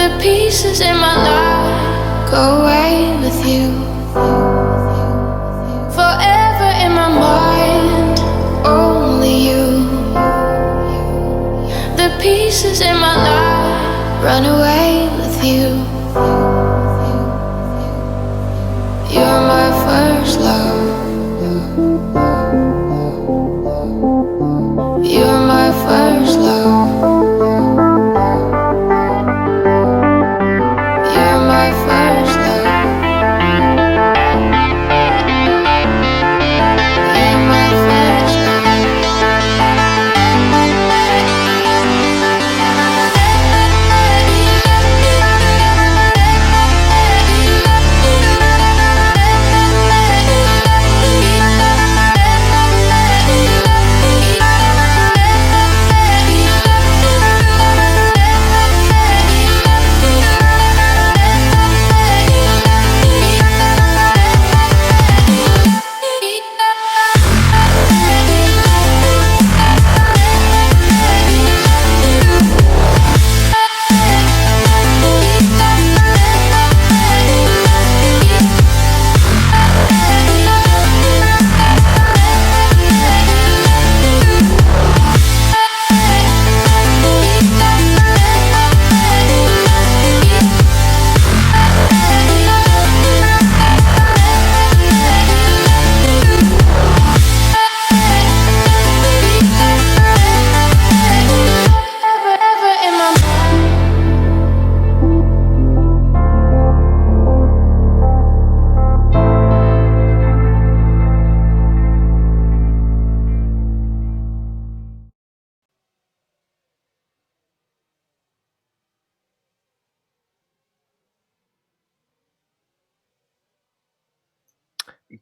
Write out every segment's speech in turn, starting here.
The pieces in my life go away with you. Forever in my mind, only you. The pieces in my life run away with you. You're my first love. You're my first love. You're my first love. You're my first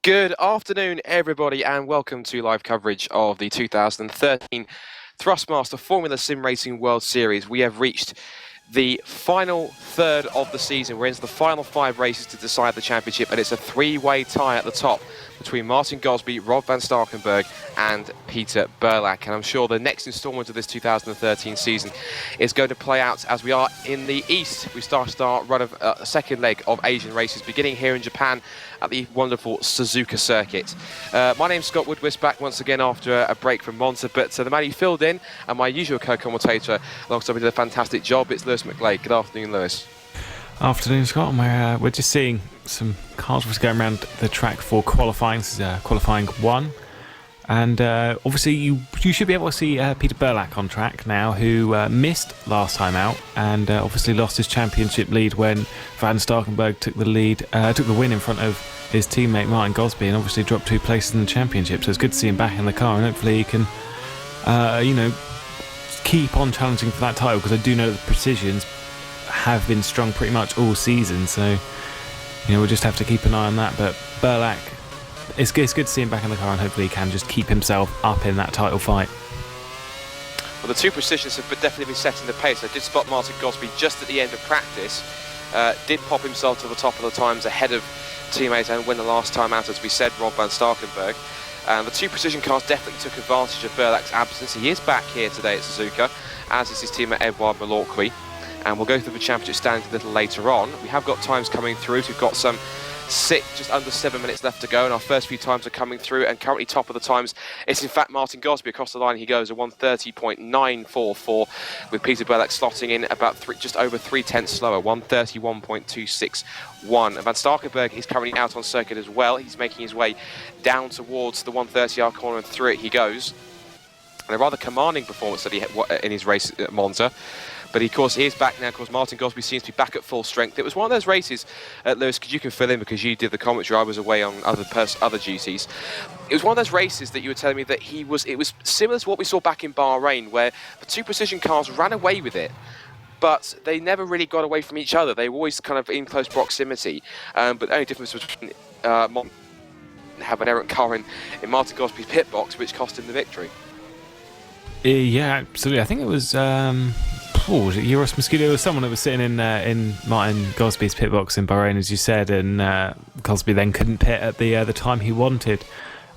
Good afternoon, everybody, and welcome to live coverage of the 2013 Thrustmaster Formula SimRacing World Series. We have reached the final third of the season. We're into the final 5 races to decide the championship, and it's a 3-way tie at the top between Martin Gosby, Rob van Starkenburg and Peter Burlack. And I'm sure the next instalment of this 2013 season is going to play out as we are in the East. We start our run of a second leg of Asian races, beginning here in Japan at the wonderful Suzuka circuit. My name's Scott Woodwiss, back once again after a break from Monza, but the man who filled in and my usual co-commentator alongside me did a fantastic job. It's Lewis McGlade. Good afternoon, Lewis. Afternoon, Scott. We're just seeing some cars going around the track for qualifying. This is qualifying 1. And obviously you should be able to see Peter Burlack on track now, who missed last time out and obviously lost his championship lead when Van Starkenburg took the win in front of his teammate Martin Gosby, and obviously dropped 2 places in the championship. So it's good to see him back in the car, and hopefully he can keep on challenging for that title, because I do know that the precisions have been strong pretty much all season. So we'll just have to keep an eye on that. But Burlack, it's good to see him back in the car, and hopefully he can just keep himself up in that title fight. Well, the 2 precisions have definitely been setting the pace. I did spot Martin Gosby just at the end of practice, did pop himself to the top of the times ahead of teammate and win the last time out, as we said, Rob van Starkenburg. The 2 precision cars definitely took advantage of Burlack's absence. He is back here today at Suzuka, as is his teammate Edouard Malorqui. And we'll go through the championship standings a little later on. We have got times coming through, so we've got some just under 7 minutes left to go, and our first few times are coming through, and currently top of the times it's in fact Martin Gosby. Across the line he goes, a 1:30.944, with Peter Burlack slotting in about just over 3/10 slower, 1:31.261. And Van Starkenburg is currently out on circuit as well. He's making his way down towards the 1:30 corner, and through it he goes. And a rather commanding performance that he had in his race at Monza. But of course he is back now. Of course, Martin Gosby seems to be back at full strength. It was one of those races, Lewis, because you can fill in because you did the commentary. I was away on other duties. It was one of those races that you were telling me that it was similar to what we saw back in Bahrain, where the 2 precision cars ran away with it, but they never really got away from each other. They were always kind of in close proximity. But the only difference was have an errant car in Martin Gosby's pit box, which cost him the victory. Yeah, absolutely. I think it was was it Euros Mosquito or someone that was sitting in Martin Gosby's pit box in Bahrain, as you said, and Gosby then couldn't pit at the time he wanted,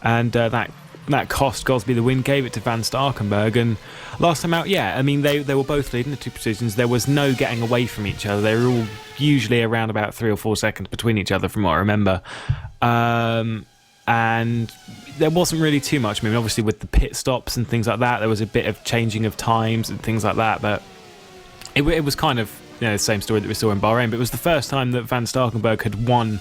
and that that cost Gosby the win, gave it to Van Starkenberg, and last time out, yeah, I mean, they were both leading the two positions. There was no getting away from each other. They were all usually around about 3 or 4 seconds between each other, from what I remember. And there wasn't really too much. I mean, obviously with the pit stops and things like that, there was a bit of changing of times and things like that, but it was kind of, you know, the same story that we saw in Bahrain. But it was the first time that Van Starkenberg had won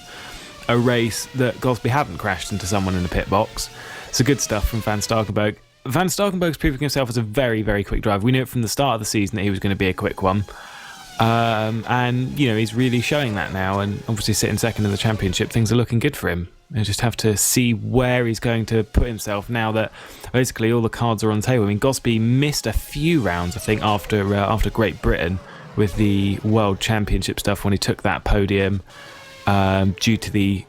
a race that Gosby hadn't crashed into someone in the pit box. So good stuff from Van Starkenberg. Van Starkenberg's proving himself as a very, very quick driver. We knew it from the start of the season that he was going to be a quick one. And, you know, he's really showing that now, and obviously sitting second in the championship, things are looking good for him. You just have to see where he's going to put himself now that basically all the cards are on the table. I mean, Gosby missed a few rounds, I think, after Great Britain with the World Championship stuff when he took that podium due to the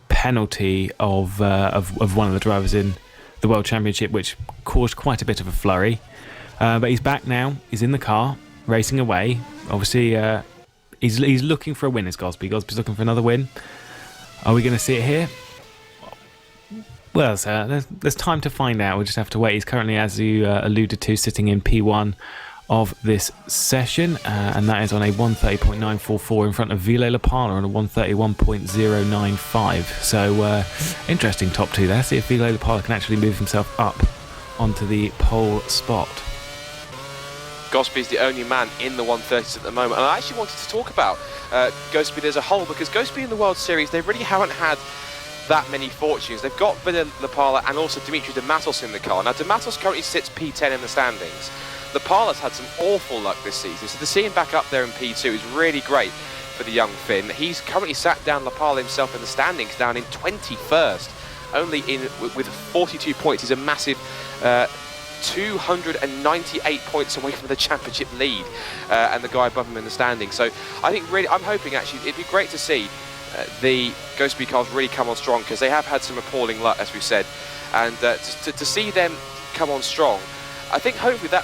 penalty of one of the drivers in the World Championship, which caused quite a bit of a flurry. But he's back now. He's in the car, racing away. Obviously, he's looking for a win, is Gosby. Gosby's looking for another win. Are we going to see it here? Well, there's time to find out. We'll just have to wait. He's currently, as you alluded to, sitting in P1 of this session, and that is on a 130.944 in front of Ville Lapala on a 131.095. So, interesting top two there. See if Ville Lapala can actually move himself up onto the pole spot. Gosby's the only man in the 130s at the moment, and I actually wanted to talk about Gosby as a whole, because Gosby in the World Series, they really haven't had that many fortunes. They've got Ville Lapala and also Dimitri de Matos in the car. Now, de Matos currently sits P10 in the standings. Lapala's had some awful luck this season, so to see him back up there in P2 is really great for the young Finn. He's currently sat down Lapala himself in the standings, down in 21st, only with 42 points. He's a massive 298 points away from the championship lead, and the guy above him in the standings. So I think really, I'm hoping actually it'd be great to see the Gosby cars really come on strong, because they have had some appalling luck, as we've said, and to see them come on strong, I think hopefully that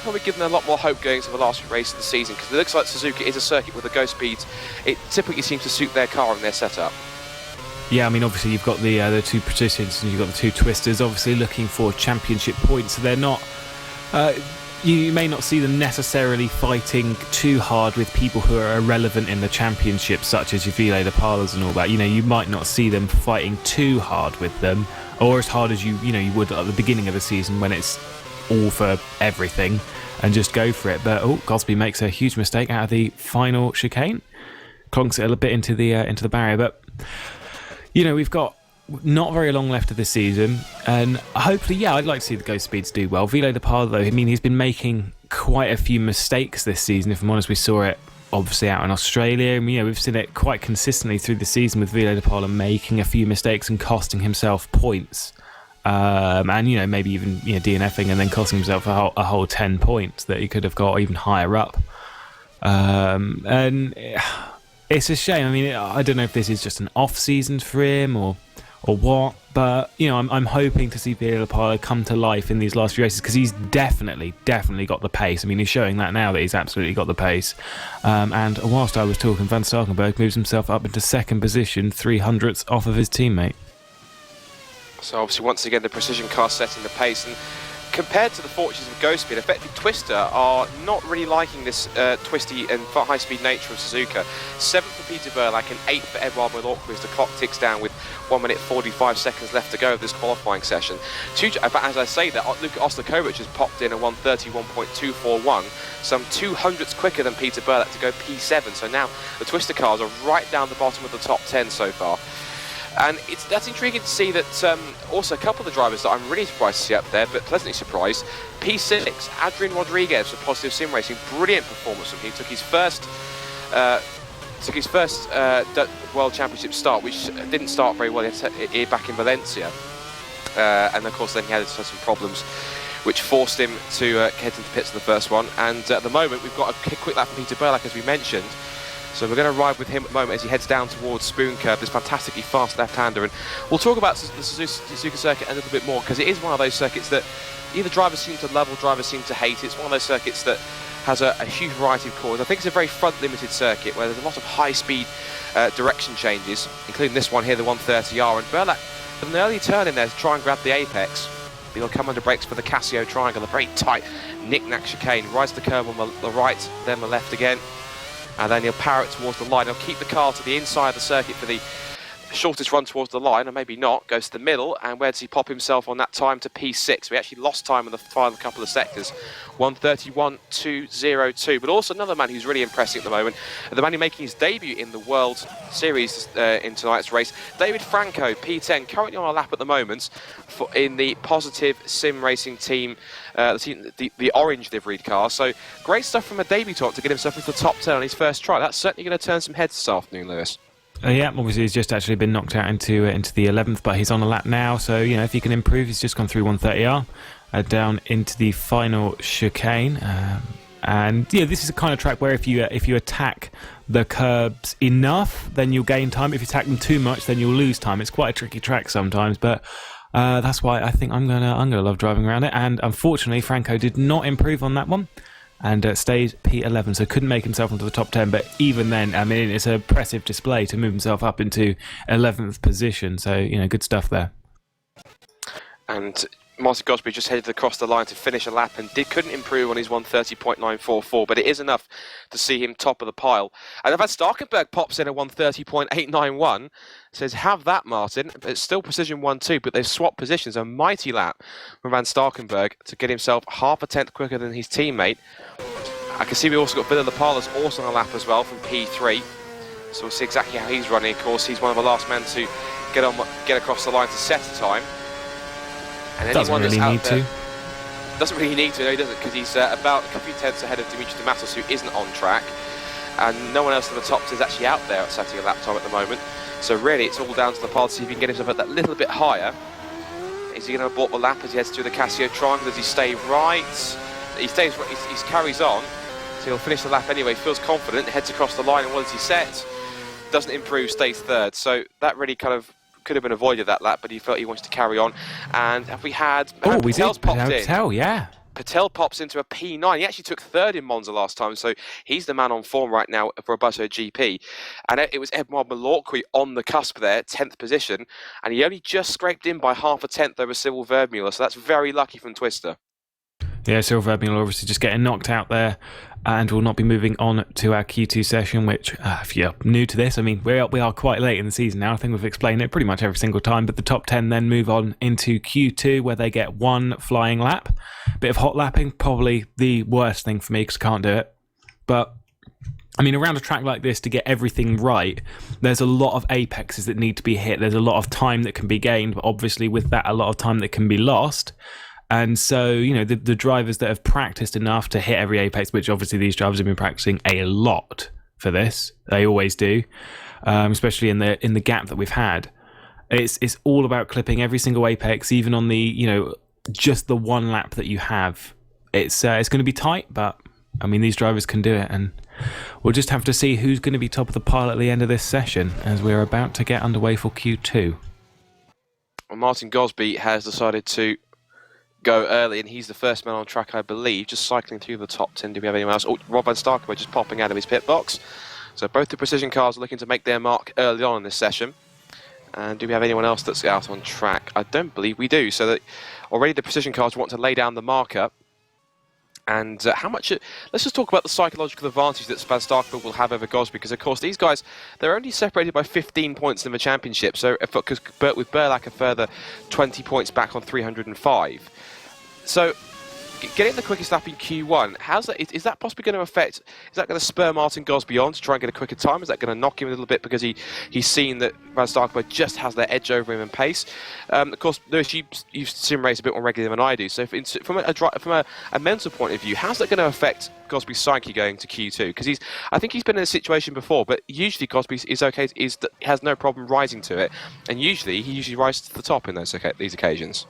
probably gives them a lot more hope going into the last race of the season, because it looks like Suzuka is a circuit with the Ghost speeds. It typically seems to suit their car and their setup. Yeah, I mean, obviously you've got the two Patricians and you've got the two Twisters, obviously looking for championship points. So they're not. You may not see them necessarily fighting too hard with people who are irrelevant in the championship, such as your Ville Lapalas and all that. You know, you might not see them fighting too hard with them, or as hard as you would at the beginning of the season when it's all for everything and just go for it. But Gosby makes a huge mistake out of the final chicane, clonks it a bit into the barrier. But you know, we've got not very long left of this season, and hopefully, yeah, I'd like to see the Ghost Speeds do well. Ville Lapala, though, I mean, he's been making quite a few mistakes this season. If I'm honest, we saw it obviously out in Australia, and we've seen it quite consistently through the season with Ville Lapala making a few mistakes and costing himself points. And maybe even DNFing and then costing himself a whole 10 points that he could have got even higher up. And it's a shame. I mean, I don't know if this is just an off season for him or what, but I'm hoping to see Ville Lapala come to life in these last few races, because he's definitely got the pace. I mean, he's showing that now that he's absolutely got the pace. And whilst I was talking, Van Starkenberg moves himself up into second position, 300ths off of his teammate. So obviously, once again, the precision car setting the pace, and compared to the fortunes of Ghost Speed, effectively Twister are not really liking this twisty and high-speed nature of Suzuka. 7th for Peter Burlack and 8th for Edouard Milorque as the clock ticks down with 1 minute 45 seconds left to go of this qualifying session. As I say that, Luka Ostakovic has popped in a 131.241, some 200ths quicker than Peter Burlack to go P7. So now the Twister cars are right down the bottom of the top 10 so far. And that's intriguing to see that also a couple of the drivers that I'm really surprised to see up there, but pleasantly surprised. P6, Adrian Rodriguez for Positive Sim Racing, brilliant performance from him. Took his first World Championship start, which didn't start very well back in Valencia. And of course then he had some problems which forced him to head into pits in the first one. And at the moment we've got a quick lap from Peter Burlack, as we mentioned. So we're going to ride with him at the moment as he heads down towards Spoon Curve, this fantastically fast left-hander. And we'll talk about the Suzuka circuit a little bit more, because it is one of those circuits that either drivers seem to love or drivers seem to hate. It's one of those circuits that has a huge variety of corners. I think it's a very front-limited circuit where there's a lot of high-speed direction changes, including this one here, the 130R. And Burlack an early turn in there to try and grab the apex. He'll come under brakes for the Casio triangle, a very tight knick-knack chicane. Rides the curve on the right, then the left again. And then he'll power it towards the line. He'll keep the car to the inside of the circuit for the shortest run towards the line, or maybe not. Goes to the middle, and where does he pop himself on that time to P6? We actually lost time in the final couple of sectors. 1:31.202. But also another man who's really impressing at the moment, the man who's making his debut in the World Series in tonight's race, David Franco, P10, currently on a lap at the moment in the Positive Sim Racing team, the orange liveried car. So great stuff from a debutant to get himself into the top 10 on his first try. That's certainly going to turn some heads this afternoon, Lewis. Yeah, obviously he's just actually been knocked out into the 11th, but he's on a lap now, so if he can improve, he's just gone through 130R down into the final chicane, and this is a kind of track where if you attack the curbs enough, then you'll gain time. If you attack them too much, then you'll lose time. It's quite a tricky track sometimes, but that's why I think I'm gonna love driving around it. And unfortunately, Franco did not improve on that one, and stayed P11, so couldn't make himself into the top 10. But even then, I mean, it's an impressive display to move himself up into 11th position. So good stuff there. And Martin Gosby just headed across the line to finish a lap and couldn't improve on his 1:30.944, but it is enough to see him top of the pile. And Van Starkenberg pops in at 1:30.891, says, have that, Martin. It's still precision 1-2, but they've swapped positions. A mighty lap from Van Starkenberg to get himself half a tenth quicker than his teammate. I can see we also got Bill Lapala's also on a lap as well from P3. So we'll see exactly how he's running. Of course, he's one of the last men to get across the line to set a time. And doesn't really need to. Doesn't really need to, no, he doesn't, because he's about a few tenths ahead of Dimitri Dematos, who isn't on track. And no one else in the top 10 is actually out there at setting a lap time at the moment. So really, it's all down to the pile to see if he can get himself at that little bit higher. Is he going to abort the lap as he heads through the Casio triangle? Does he stay right? He carries on, so he'll finish the lap anyway. Feels confident, heads across the line, and what does he set? Doesn't improve, stays third. So that really kind of could have been avoided, that lap, but he felt he wanted to carry on. And have we had... Patel's popped in. Patel, yeah. Patel pops into a P9. He actually took third in Monza last time, so he's the man on form right now for a Butto GP. And it was Edmond Malorqui on the cusp there, 10th position, and he only just scraped in by half a tenth over Cyril Verdmuller, so that's very lucky from Twister. Yeah, Cyril Verdmuller obviously just getting knocked out there, and we'll not be moving on to our Q2 session, which, if you're new to this, I mean, we are quite late in the season now. I think we've explained it pretty much every single time, but the top 10 then move on into Q2, where they get one flying lap. Bit of hot lapping, probably the worst thing for me, because I can't do it. But, I mean, around a track like this, to get everything right, there's a lot of apexes that need to be hit. There's a lot of time that can be gained, but obviously with that, a lot of time that can be lost. And so, the drivers that have practiced enough to hit every apex, which obviously these drivers have been practicing a lot for this, they always do, especially in the gap that we've had. It's all about clipping every single apex, even on the just the one lap that you have. It's going to be tight, but I mean these drivers can do it, and we'll just have to see who's going to be top of the pile at the end of this session as we're about to get underway for Q2. Well, Martin Gosby has decided to go early, and he's the first man on track, I believe, just cycling through the top 10. Do we have anyone else? Oh, Rob Van Starkenberg just popping out of his pit box. So both the precision cars are looking to make their mark early on in this session. And do we have anyone else that's out on track? I don't believe we do. So that already the precision cars want to lay down the marker. And how much... let's just talk about the psychological advantage that Van Starkenberg will have over Gosby, because, of course, these guys, they're only separated by 15 points in the championship. So because with Burlack a further 20 points back on 305. So getting the quickest lap in Q1, is that possibly going to affect... Is that going to spur Martin Gosby on to try and get a quicker time? Is that going to knock him a little bit because he's seen that Van Starkenberg just has that edge over him in pace? Of course, Lewis, you sim race a bit more regularly than I do. So from a mental point of view, how's that going to affect Gosby's psyche going to Q2? Because I think he's been in a situation before, but usually Gosby is okay, has no problem rising to it, and he rises to the top in these occasions.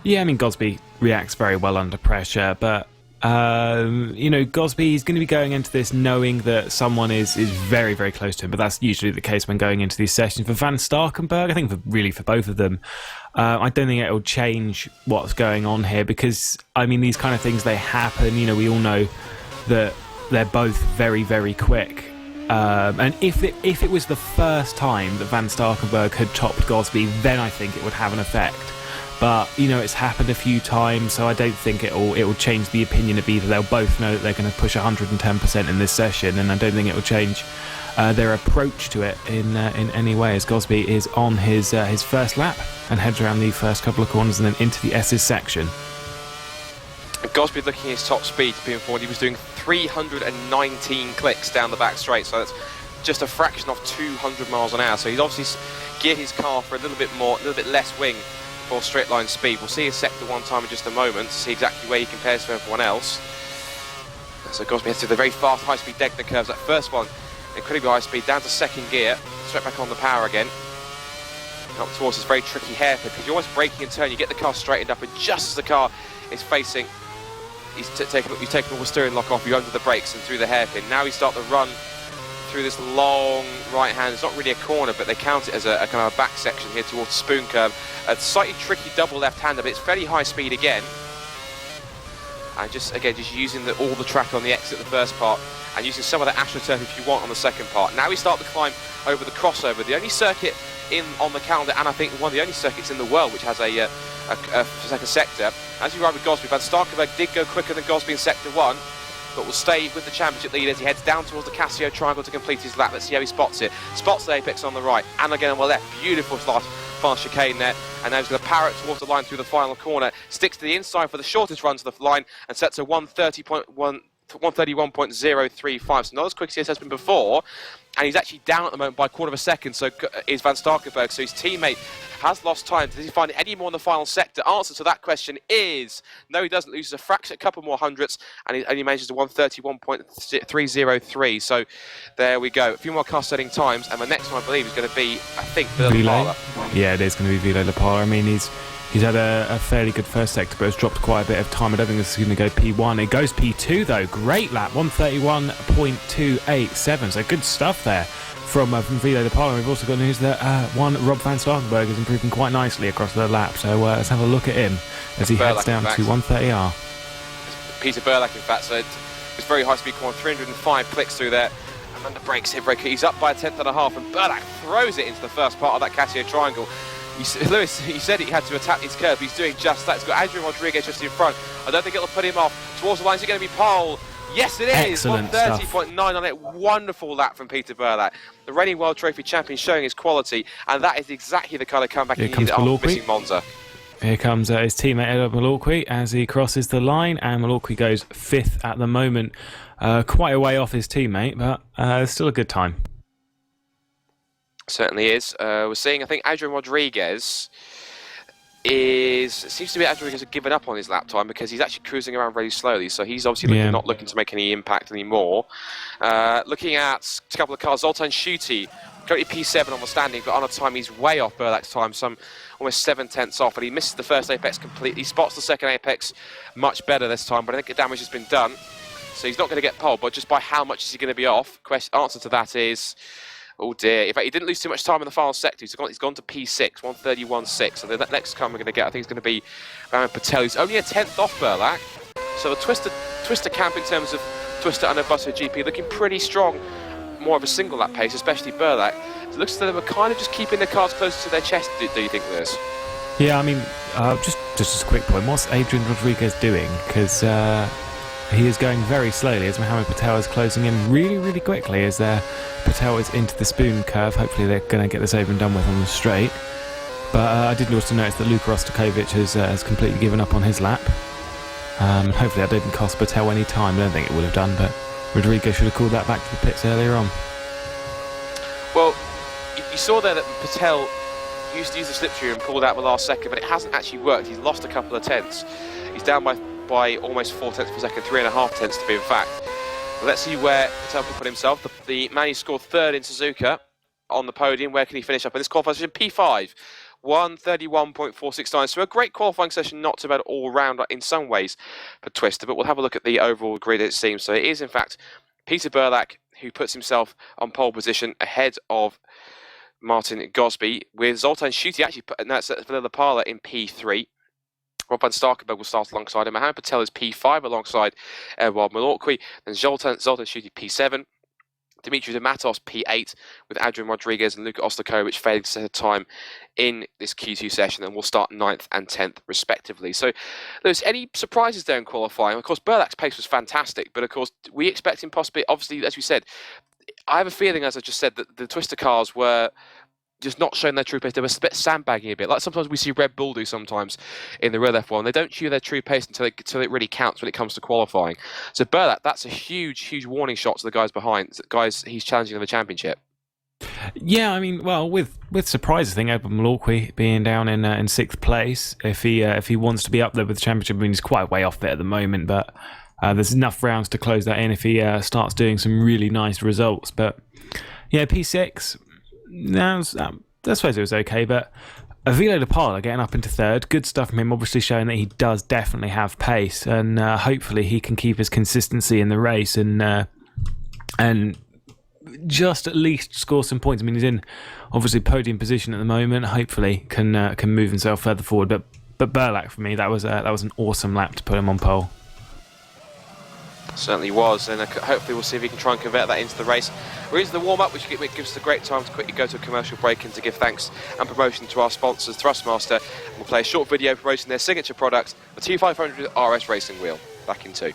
Yeah, I mean, Gosby reacts very well under pressure, but, Gosby is going to be going into this knowing that someone is very, very close to him, but that's usually the case when going into these sessions. For Van Starkenberg, I think for both of them, I don't think it'll change what's going on here, because, I mean, these kind of things, they happen. We all know that they're both very, very quick. And if it was the first time that Van Starkenberg had topped Gosby, then I think it would have an effect. But, you know, it's happened a few times, so I don't think it will change the opinion of either. They'll both know that they're going to push 110% in this session, and I don't think it will change their approach to it in any way, as Gosby is on his first lap and heads around the first couple of corners and then into the S's section. Gosby looking at his top speed being forward. He was doing 319 clicks down the back straight, so that's just a fraction of 200 miles an hour. So he's obviously geared his car for a little bit less wing for straight line speed. We'll see his sector one time in just a moment to see exactly where he compares to everyone else. So Gosby heads to the very fast high-speed Degner curves. That first one, incredibly high speed, down to second gear, straight back on the power again. Up towards this very tricky hairpin, because you're almost braking in turn. You get the car straightened up, and just as the car is facing, he's taken all the steering lock off, you under the brakes and through the hairpin. Now we start the run through this long right hand. It's not really a corner, but they count it as a kind of a back section here towards the spoon curve. A slightly tricky double left-hander, but it's fairly high speed again. And just using all the track on the exit of the first part, and using some of the AstroTurf if you want on the second part. Now we start the climb over the crossover, the only circuit on the calendar, and I think one of the only circuits in the world which has a second sector. As you ride with Gosby, Van Starkenberg did go quicker than Gosby in sector 1, but will stay with the championship lead as he heads down towards the Casio triangle to complete his lap. Let's see how he spots it. Spots the apex on the right, and again on the left. Beautiful fast chicane there, and now he's going to power it towards the line through the final corner. Sticks to the inside for the shortest run to the line, and sets a 131.035, so not as quick as he has been before, and he's actually down at the moment by a quarter of a second, so is Van Starkenberg, so his teammate has lost time. Does he find any more in the final sector? Answer to that question is no, he doesn't. Loses a fraction, a couple more hundredths, and he only manages to 131.303, so there we go. A few more car setting times, and the next one I believe is going to be, I think, Vila. Yeah, it is going to be Vila Lapala. I mean, he's had a fairly good first sector, but has dropped quite a bit of time. I don't think this is going to go P1. It goes P2, though. Great lap, 131.287. So good stuff there from Vila Lapala. We've also got news that Rob Van Starkenberg is improving quite nicely across the lap. So let's have a look at him as he heads down to 130R. Peter Burlack, in fact, so it's very high-speed corner, 305 clicks through there. And under brakes, hit breaker. He's up by a tenth and a half, and Burlack throws it into the first part of that Casio triangle. Lewis, he said he had to attack his curve. He's doing just that. He's got Adrian Rodriguez just in front. I don't think it'll put him off. Towards the line, is it going to be pole? Yes, it is. Excellent 130.9 on it. Wonderful lap from Peter Burlack. The reigning World Trophy champion showing his quality, and that is exactly the kind of comeback he needed after missing Monza. Here comes his teammate Edward Malorqui as he crosses the line, and Malorqui goes 5th at the moment. Quite a way off his teammate, but still a good time. Certainly is. We're seeing, I think, Adrian Rodriguez seems to be Adrian Rodriguez has given up on his lap time because he's actually cruising around very slowly, so he's obviously not looking to make any impact anymore. Looking at a couple of cars, Zoltan Schutte, currently P7 on the standing, but on a time he's way off Burlack's time, some almost 7/10 off, and he misses the first apex completely. He spots the second apex much better this time, but I think the damage has been done, so he's not going to get pole, but just by how much is he going to be off? Answer to that is, oh dear. In fact, he didn't lose too much time in the final sector. He's gone to P6, 131.6. So the next car we're going to get, I think, is going to be Raman Patel. He's only a tenth off Burlack. So the Twister camp in terms of Twister and Busso GP looking pretty strong. More of a single lap pace, especially Burlack. So it looks as though they were kind of just keeping the cars closer to their chest, do you think, Lewis? Yeah, I mean, just as a quick point, what's Adrian Rodriguez doing? Because he is going very slowly as Mohamed Patel is closing in really, really quickly as Patel is into the spoon curve. Hopefully they're going to get this over and done with on the straight. But I did also notice that Luka Ostakovic has completely given up on his lap. Hopefully that didn't cost Patel any time. I don't think it would have done, but Rodriguez should have called that back to the pits earlier on. Well, you saw there that Patel used to use the slipstream and pulled out the last second, but it hasn't actually worked. He's lost a couple of tenths. He's down by almost 4 tenths per second, 3.5 tenths to be exact. Let's see where Patel can put himself. The man who scored 3rd in Suzuka on the podium, where can he finish up in this qualifying session? P5, 131.469. So a great qualifying session, not too bad all round in some ways for Twister, but we'll have a look at the overall grid, it seems. So it is, in fact, Peter Burlack who puts himself on pole position ahead of Martin Gosby, with Zoltan Schutte actually putting that's Villa Lapala in P3. Rob Van Starkenberg will start alongside him. Mohamed Patel is P5 alongside Edouard Malorqui. Then Zoltan Schutte P7. Dimitri Matos P8 with Adrian Rodriguez and Luka Ostakovic failing to set a time in this Q2 session, and will start 9th and 10th respectively. So, Lewis, any surprises there in qualifying? Of course, Burlak's pace was fantastic, but of course, we expect him possibly, obviously, as we said, I have a feeling, as I just said, that the Twister cars were just not showing their true pace. They were a bit sandbagging a bit, like sometimes we see Red Bull do sometimes in the real F1. They don't show their true pace until it really counts when it comes to qualifying. So Burlak, that's a huge warning shot to the guys behind. Guys, he's challenging in the championship. Yeah, I mean, well, with surprises, I think Edward Malorqui being down in 6th place, if he wants to be up there with the championship, I mean, he's quite way off there at the moment, but there's enough rounds to close that in if he starts doing some really nice results. But yeah, P6. I suppose it was okay, but Avilo De Parla getting up into 3rd, good stuff from him, obviously showing that he does definitely have pace, and hopefully he can keep his consistency in the race and just at least score some points. I mean, he's in obviously podium position at the moment. Hopefully can move himself further forward. But Burlak, for me, that was an awesome lap to put him on pole. Certainly was, and hopefully we'll see if he can try and convert that into the race. We're into the warm-up, which gives us a great time to quickly go to a commercial break and to give thanks and promotion to our sponsors, Thrustmaster. We'll play a short video promoting their signature product, the T500 RS Racing Wheel. Back in 2.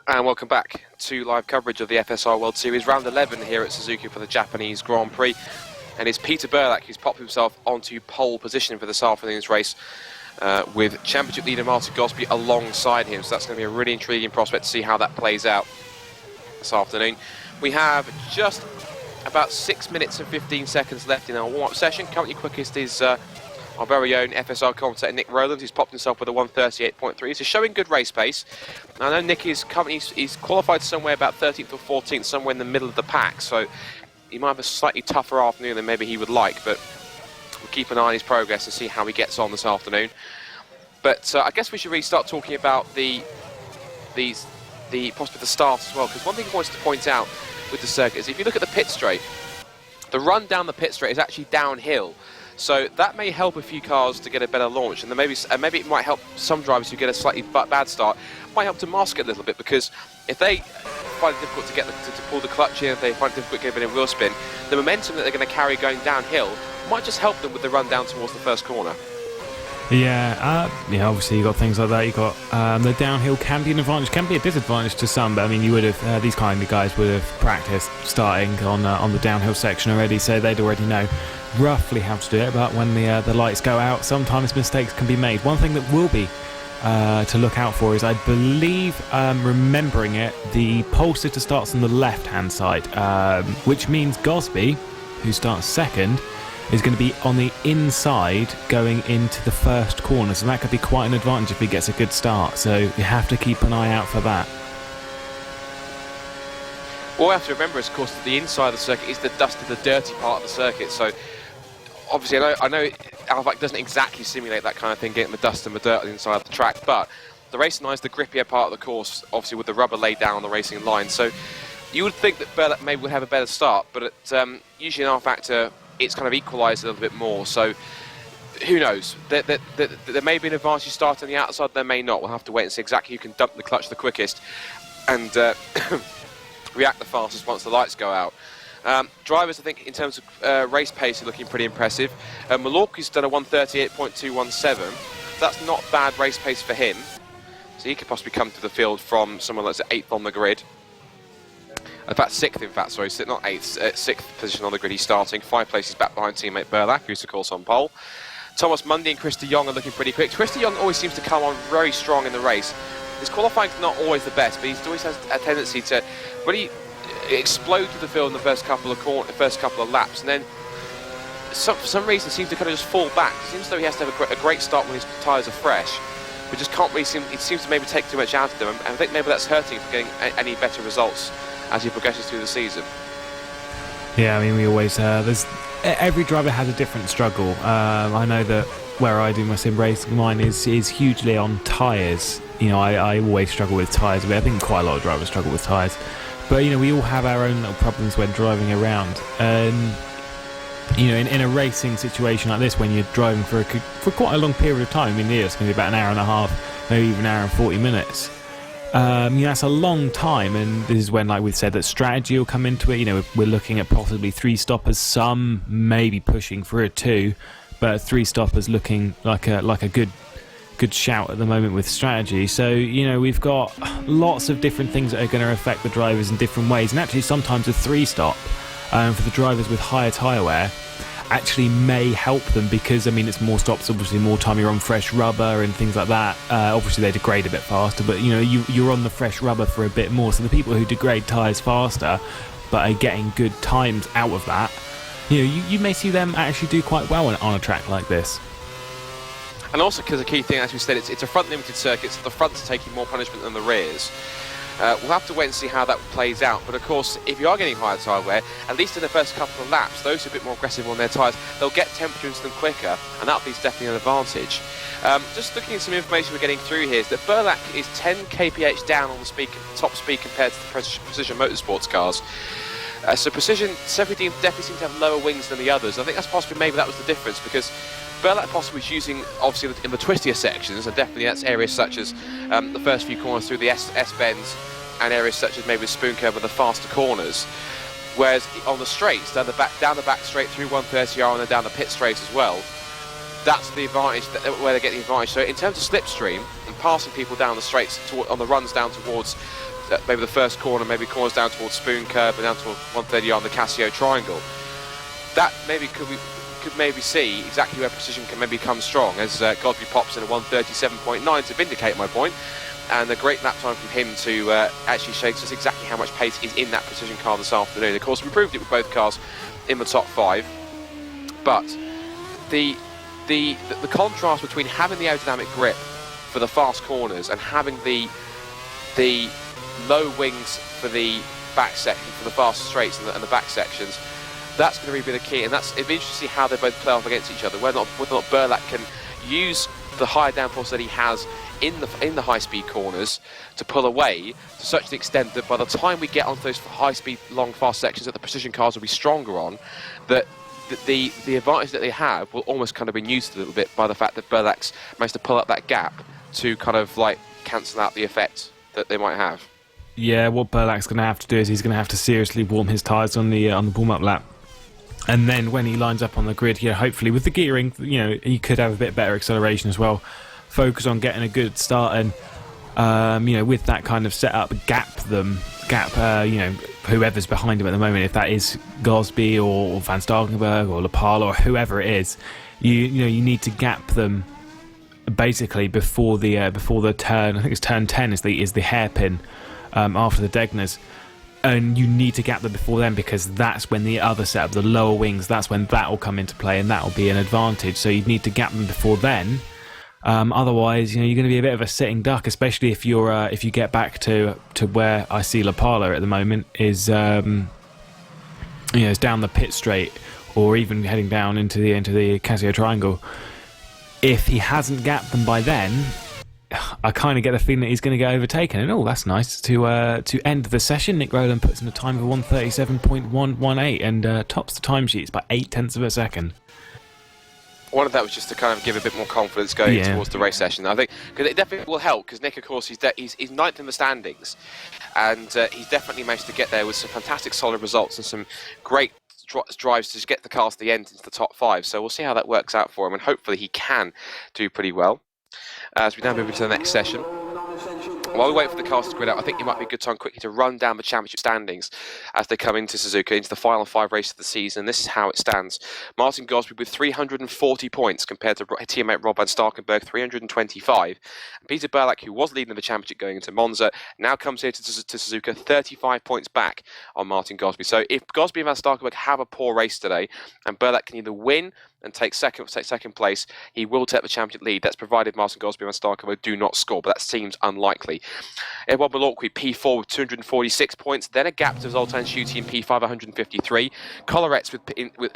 And welcome back to live coverage of the FSR World Series, round 11 here at Suzuka for the Japanese Grand Prix. And it's Peter Burlak who's popped himself onto pole position for this afternoon's race with championship leader Martin Gosby alongside him. So that's going to be a really intriguing prospect to see how that plays out this afternoon. We have just about 6 minutes and 15 seconds left in our warm-up session. Currently quickest is our very own FSR commentator Nick Rowland, who's popped himself with a 138.3. So showing good race pace. I know Nick is currently he's qualified somewhere about 13th or 14th, somewhere in the middle of the pack. So he might have a slightly tougher afternoon than maybe he would like, but we'll keep an eye on his progress and see how he gets on this afternoon. But I guess we should really start talking about possibly the start as well, because one thing I wanted to point out with the circuit is if you look at the pit straight, the run down the pit straight is actually downhill. So that may help a few cars to get a better launch, and then maybe it might help some drivers who get a slightly bad start. It might help to mask it a little bit, because if they find it difficult to pull the clutch in, if they find it difficult to get a bit of wheel spin, the momentum that they're going to carry going downhill might just help them with the run down towards the first corner. Yeah, obviously you got things like that. You got the downhill can be an advantage, can be a disadvantage to some. But I mean, you would have these kind of guys would have practiced starting on the downhill section already, so they'd already know roughly how to do it. But when the lights go out, sometimes mistakes can be made. One thing that will be to look out for is, I believe, remembering it, the pole sitter starts on the left-hand side, which means Gosby, who starts second, is going to be on the inside going into the first corner, so that could be quite an advantage if he gets a good start. So you have to keep an eye out for that. What we have to remember is, of course, that the inside of the circuit is the dusty, the dirty part of the circuit. So obviously, I know Alvac doesn't exactly simulate that kind of thing, getting the dust and the dirt on the inside of the track, but the racing line is the grippier part of the course, obviously with the rubber laid down on the racing line. So you would think that Berlac maybe would have a better start, but usually in our factor, it's kind of equalised a little bit more. So who knows? There may be an advantage start on the outside, there may not. We'll have to wait and see exactly who can dump the clutch the quickest and react the fastest once the lights go out. Drivers, I think, in terms of race pace, are looking pretty impressive. Malorki's done a 138.217. That's not bad race pace for him. So he could possibly come to the field from someone that's at 8th on the grid. In fact, 6th, sorry, not 8th, 6th position on the grid. He's starting 5 places back behind teammate Berlac, who's of course on pole. Thomas Mundy and Chris de Jong are looking pretty quick. Chris de Jong always seems to come on very strong in the race. His qualifying's not always the best, but he always has a tendency to really explode to the field in the first couple of laps, and then for some reason seems to kind of just fall back. It seems as though he has to have a great start when his tyres are fresh, but just can't really it seems to maybe take too much out of them, and I think maybe that's hurting him from getting any better results as he progresses through the season. Yeah, I mean, we always every driver has a different struggle. I know that where I do my sim racing, mine is hugely on tyres. You know, I always struggle with tyres, but I think quite a lot of drivers struggle with tyres. But you know, we all have our own little problems when driving around. You know, in a racing situation like this, when you're driving for quite a long period of time, I mean, it's going to be about an hour and a half, maybe even an hour and 40 minutes. That's a long time, and this is when, like we've said, that strategy will come into it. You know, we're looking at possibly 3 stoppers, some maybe pushing for a 2, but 3 stoppers looking like a good shout at the moment with strategy. So you know, we've got lots of different things that are going to affect the drivers in different ways, and actually sometimes a 3 stop for the drivers with higher tyre wear actually may help them, because I mean, it's more stops, obviously more time you're on fresh rubber and things like that. Obviously they degrade a bit faster, but you know, you're on the fresh rubber for a bit more, so the people who degrade tyres faster but are getting good times out of that, you know, you may see them actually do quite well on a track like this. And also because the key thing, as we said, it's a front limited circuit, so the fronts are taking more punishment than the rears. We'll have to wait and see how that plays out, but of course, if you are getting higher tyre wear, at least in the first couple of laps, those who are a bit more aggressive on their tyres, they'll get temperature into them quicker, and that'll be definitely an advantage. Just looking at some information we're getting through here, is that Berlac is 10 kph down on the top speed compared to the Precision Motorsports cars. So Precision definitely seem to have lower wings than the others. I think that's possibly, maybe that was the difference, because Berlac possibly was using, obviously in the twistier sections, and definitely that's areas such as the first few corners through the S-bends, and areas such as maybe the spoon curve with the faster corners. Whereas on the straights, down the back straight through 130R and then down the pit straight as well, that's the advantage, where they get the advantage. So in terms of slipstream and passing people down the straights on the runs down towards maybe the first corner, maybe corners down towards spoon curve and down towards 130R on the Casio triangle, that maybe could maybe see exactly where Precision can maybe come strong, as Godby pops in a 137.9 to vindicate my point, and a great lap time from him to actually show us exactly how much pace is in that Precision car this afternoon. Of course, we proved it with both cars in the top 5, but the the contrast between having the aerodynamic grip for the fast corners and having the low wings for the back section, for the fast straights and the back sections, that's going to really be the key. And it'd be interesting to see how they both play off against each other, whether or not Burlak can use the higher downforce that he has in the high-speed corners to pull away to such an extent that by the time we get onto those high-speed, long, fast sections that the precision cars will be stronger on, that the advantage that they have will almost kind of be used a little bit by the fact that Burlak's managed to pull up that gap to kind of like cancel out the effect that they might have. Yeah, what Burlak's going to have to do is he's going to have to seriously warm his tyres on the warm-up lap. And then when he lines up on the grid, hopefully with the gearing, he could have a bit better acceleration as well. Focus on getting a good start and, with that kind of setup, gap whoever's behind him at the moment. If that is Gosby or Van Starkenberg or Lapala or whoever it is, you need to gap them basically before the turn. I think it's turn 10 is the hairpin after the Degners. And you need to gap them before then, because that's when the other setup, the lower wings, that's when that will come into play, and that will be an advantage. So you need to gap them before then. Otherwise, you're going to be a bit of a sitting duck, especially if you get back to where I see Lapala at the moment is is down the pit straight, or even heading down into the Casio Triangle. If he hasn't gapped them by then, I kind of get the feeling that he's going to get overtaken. And that's nice to end the session. Nick Rowland puts in a time of 1:37.118 and tops the timesheets by 0.8 of a second. One of that was just to kind of give a bit more confidence going towards the race session. I think because it definitely will help, because Nick, of course, he's ninth in the standings, and he's definitely managed to get there with some fantastic solid results and some great drives to just get the car to the end into the top 5. So we'll see how that works out for him, and hopefully he can do pretty well. As we now move into the next session. While we wait for the cars to grid out, I think it might be a good time quickly to run down the championship standings as they come into Suzuka, into the final 5 races of the season. This is how it stands. Martin Gosby with 340 points compared to teammate Rob van Starkenberg, 325. And Peter Burlak, who was leading the championship going into Monza, now comes here to Suzuka, 35 points back on Martin Gosby. So if Gosby and van Starkenberg have a poor race today, and Burlak can either win and take second place, he will take the championship lead. That's provided Martin Gosby and Starkenberg do not score, but that seems unlikely. Edward Malorqui, P4 with 246 points, then a gap to Zoltan Schutte in P5, 153. Collarets with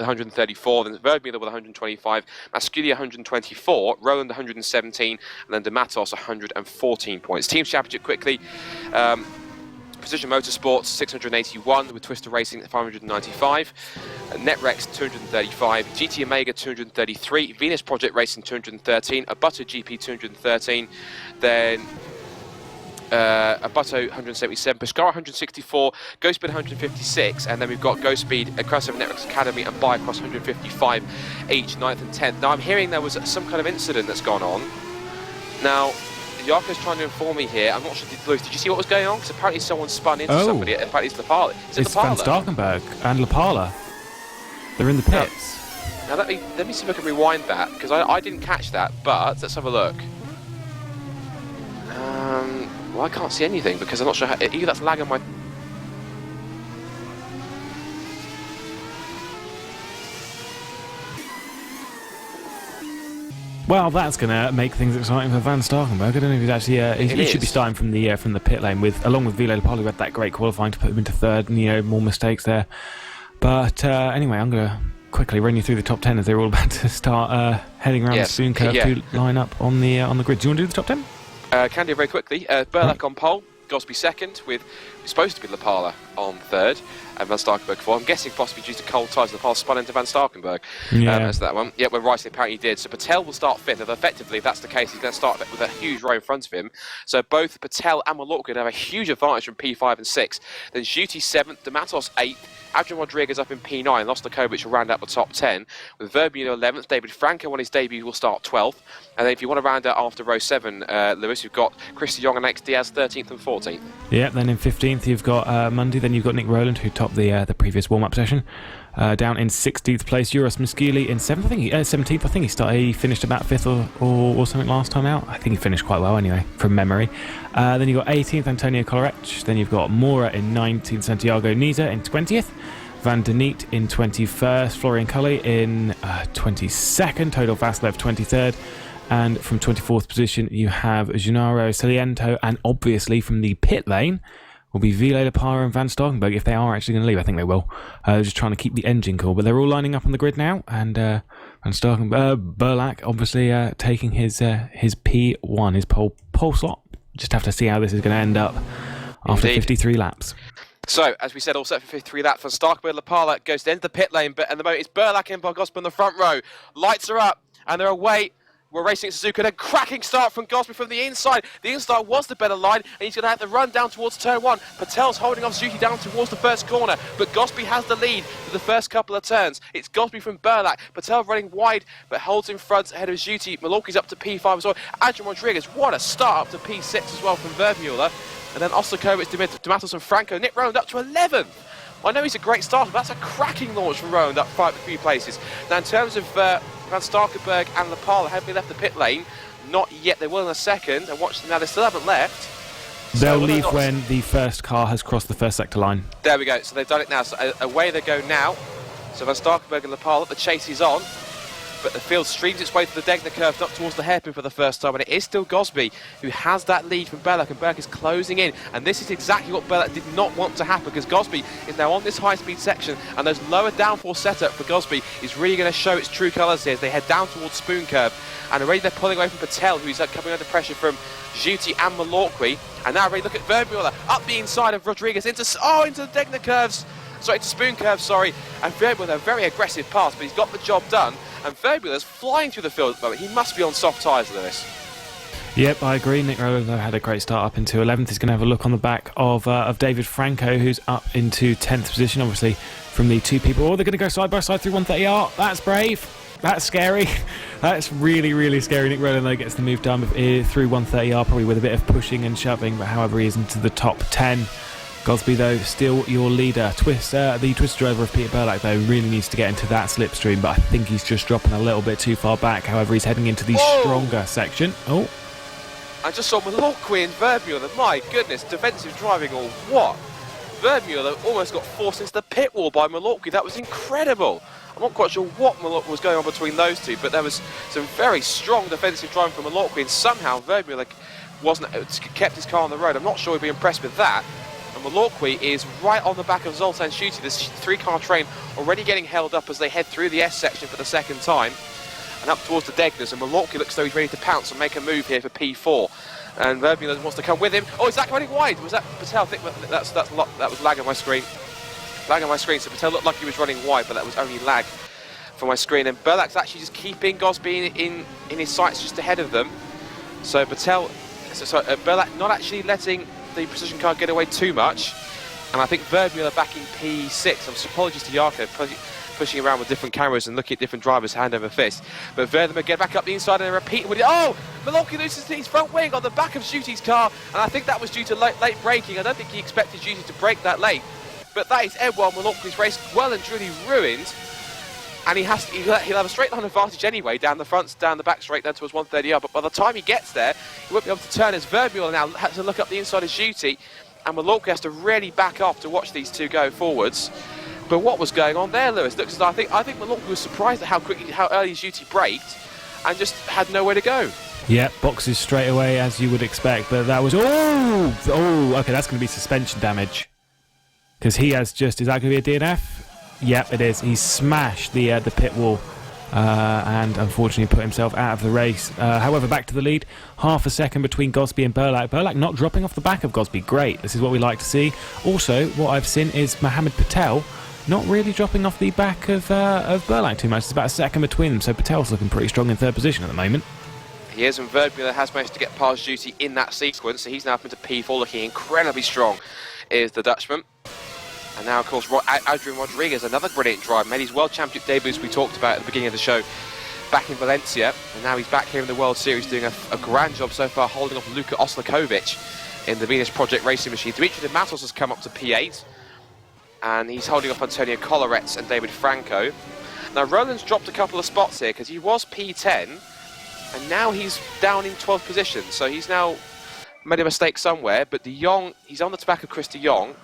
134, then Vermuller with 125, Masculia 124, Roland 117, and then De Matos 114 points. Team championship quickly. Precision Motorsports 681 with Twister Racing at 595, Netrex 235, GT Omega 233, Venus Project Racing 213, Abuto GP 213, then Abuto 177, Pescara 164, Ghostspeed 156, and then we've got Ghostspeed, Crossover Networks Academy and Biocross 155 each, 9th and 10th. Now I'm hearing there was some kind of incident that's gone on. Now Jaakko's trying to inform me here. I'm not sure, Lewis, did you see what was going on? Because apparently someone spun into somebody. Apparently it's Lapala. It's Van Starkenberg and Lapala. They're in the pits. Now let me see if I can rewind that, because I didn't catch that, but let's have a look. Well, I can't see anything because I'm not sure how, either that's lag on my... Well, that's going to make things exciting for Van Starkenberg. I don't know if he's actually... he should be starting from the pit lane along with Ville Lapala, who had that great qualifying to put him into third, and more mistakes there. But anyway, I'm going to quickly run you through the top 10 as they're all about to start heading around the soon curve to line up on the grid. Do you want to do the top 10? Can do very quickly. Burlak on pole, Gosby second, with supposed to be Lapala on third, and Van Starkenberg fourth. I'm guessing possibly due to cold tyres, Lapala spun into Van Starkenberg. That's that one. Yeah, we're right, apparently he did. So Patel will start fifth, and effectively, if that's the case, he's going to start with a huge row in front of him. So both Patel and Malorqui have a huge advantage from P5 and 6. Then Schutte 7th, De Matos 8th, Adrian Rodriguez up in P9, Lostokovic will round out the top 10. With Vermuller 11th, David Franco on his debut will start 12th. And then if you want to round out after row 7, Lewis, you've got Christy Young and Alex Diaz 13th and 14th. Yeah, then in 15th you've got Mundy, then you've got Nick Rowland, who topped the previous warm-up session. Down in 16th place, Juros Muskili in 7th, 17th. I think he finished about 5th or something last time out. I think he finished quite well anyway, from memory. Then you've got 18th, Antonio Collarech. Then you've got Mora in 19th, Santiago Niza in 20th. Van der Neet in 21st, Florian Cully in 22nd, Todor Vaslev 23rd, and from 24th position you have Gennaro Saliento, and obviously from the pit lane will be Ville Lapara and Van Starkenberg, if they are actually going to leave. I think they will. Just trying to keep the engine cool, but they're all lining up on the grid now, and Van Starkenberg, Berlak obviously taking his P1, his pole slot. Just have to see how this is going to end up after 53 laps. So, as we said, all set for 53 laps. Van Starkenberg, Lapala goes to the end of the pit lane, but at the moment it's Berlak and Gosby in the front row. Lights are up, and they're away. We're racing at Suzuka, and a cracking start from Gosby from the inside. The inside was the better line, and he's going to have to run down towards turn 1. Patel's holding off Zuti down towards the first corner, but Gosby has the lead for the first couple of turns. It's Gosby from Berlak. Patel running wide, but holds in front ahead of Zuti. Malorki's up to P5 as well. Adrian Rodriguez, what a start up to P6 as well from Vermuller. And then Ostakovic, Dematos and Franco. Nick Rowland up to 11th. I know he's a great starter, but that's a cracking launch from Rowland up 3 places. Now, in terms of Van Starkenberg and Lapala, have they left the pit lane? Not yet. They will in a second. And watch them now. They still haven't left. They'll leave when the first car has crossed the first sector line. There we go. So they've done it now. So away they go now. So Van Starkenberg and Lapala, the chase is on. But the field streams its way to the Degner curve, up towards the hairpin for the first time, and it is still Gosby who has that lead from Berlak, and Berlak is closing in, and this is exactly what Berlak did not want to happen, because Gosby is now on this high-speed section, and those lower downforce setup for Gosby is really going to show its true colours here as they head down towards Spoon Curve, and already they're pulling away from Patel, who's coming under pressure from Zuti and Malorqui, and now already look at Vermuller up the inside of Rodriguez into the Degner curves. Sorry, to Spoon Curve, sorry, and Vermuller, a very aggressive pass, but he's got the job done, and Verbuller's flying through the field at the moment. He must be on soft tyres, Lewis. Yep, I agree. Nick Rowland had a great start up into 11th. He's going to have a look on the back of David Franco, who's up into 10th position, obviously, from the two people. Oh, they're going to go side by side through 130R. That's brave. That's scary. That's really, really scary. Nick Rowland, though, gets the move done through 130R, probably with a bit of pushing and shoving, but however, he is into the top 10. Gosby, though, still your leader. The twist driver of Peter Berlak, though, really needs to get into that slipstream, but I think he's just dropping a little bit too far back. However, he's heading into the stronger section. Oh. I just saw Malorqui and Vermuller. My goodness, defensive driving or what? Vermuller almost got forced into the pit wall by Malorqui. That was incredible. I'm not quite sure what was going on between those two, but there was some very strong defensive driving from Malorqui, and somehow Vermuller kept his car on the road. I'm not sure he'd be impressed with that. And Malorqui is right on the back of Zoltan Schutte, this 3-car train already getting held up as they head through the S section for the second time and up towards the Degners, and Malorqui looks as though he's ready to pounce and make a move here for P4, and Vermuller wants to come with him. Oh, is that running wide? Was that Patel? I think that was lag on my screen. Lag on my screen, so Patel looked like he was running wide, but that was only lag for my screen, and Berlak's actually just keeping Gosby in his sights just ahead of them. So Berlak not actually letting the precision car get away too much, and I think Vermuller backing P6. I'm apologies to Jaakko pushing around with different cameras and looking at different drivers hand over fist, but Vermuller get back up the inside and repeat with it. Oh, Malorqui loses his front wing on the back of Zuti's car, and I think that was due to late braking. I don't think he expected Zuti to brake that late, but that is Edouard Malorqui's race well and truly ruined, and he'll have a straight line advantage anyway down the back straight down towards 130R, but by the time he gets there, he won't be able to turn as Vermuller now has to look up the inside of Zuti, and Malorqui has to really back off to watch these two go forwards. But what was going on there, Lewis? Looks as though I think Malorqui was surprised at how early Zuti braked and just had nowhere to go. Yeah, boxes straight away as you would expect, but that was okay, that's going to be suspension damage, because he has just, is that going to be a DNF? Yep, it is. He smashed the pit wall and unfortunately put himself out of the race. However, back to the lead. Half a second between Gosby and Berlak. Berlak not dropping off the back of Gosby. Great. This is what we like to see. Also, what I've seen is Mohammed Patel not really dropping off the back of Berlak too much. It's about a second between them, so Patel's looking pretty strong in third position at the moment. He is, and Vermuller has managed to get past Zuti in that sequence, so he's now up into P4 looking incredibly strong, is the Dutchman. And now, of course, Adrian Rodriguez, another brilliant drive, made his World Championship debuts we talked about at the beginning of the show back in Valencia, and now he's back here in the World Series doing a grand job so far, holding off Luka Oslakovic in the Venus Project racing machine. Dimitri de Matos has come up to P8, and he's holding off Antonio Collarets and David Franco. Now, Roland's dropped a couple of spots here because he was P10, and now he's down in 12th position, so he's now made a mistake somewhere, but De Jong, he's on the back of Chris De Jong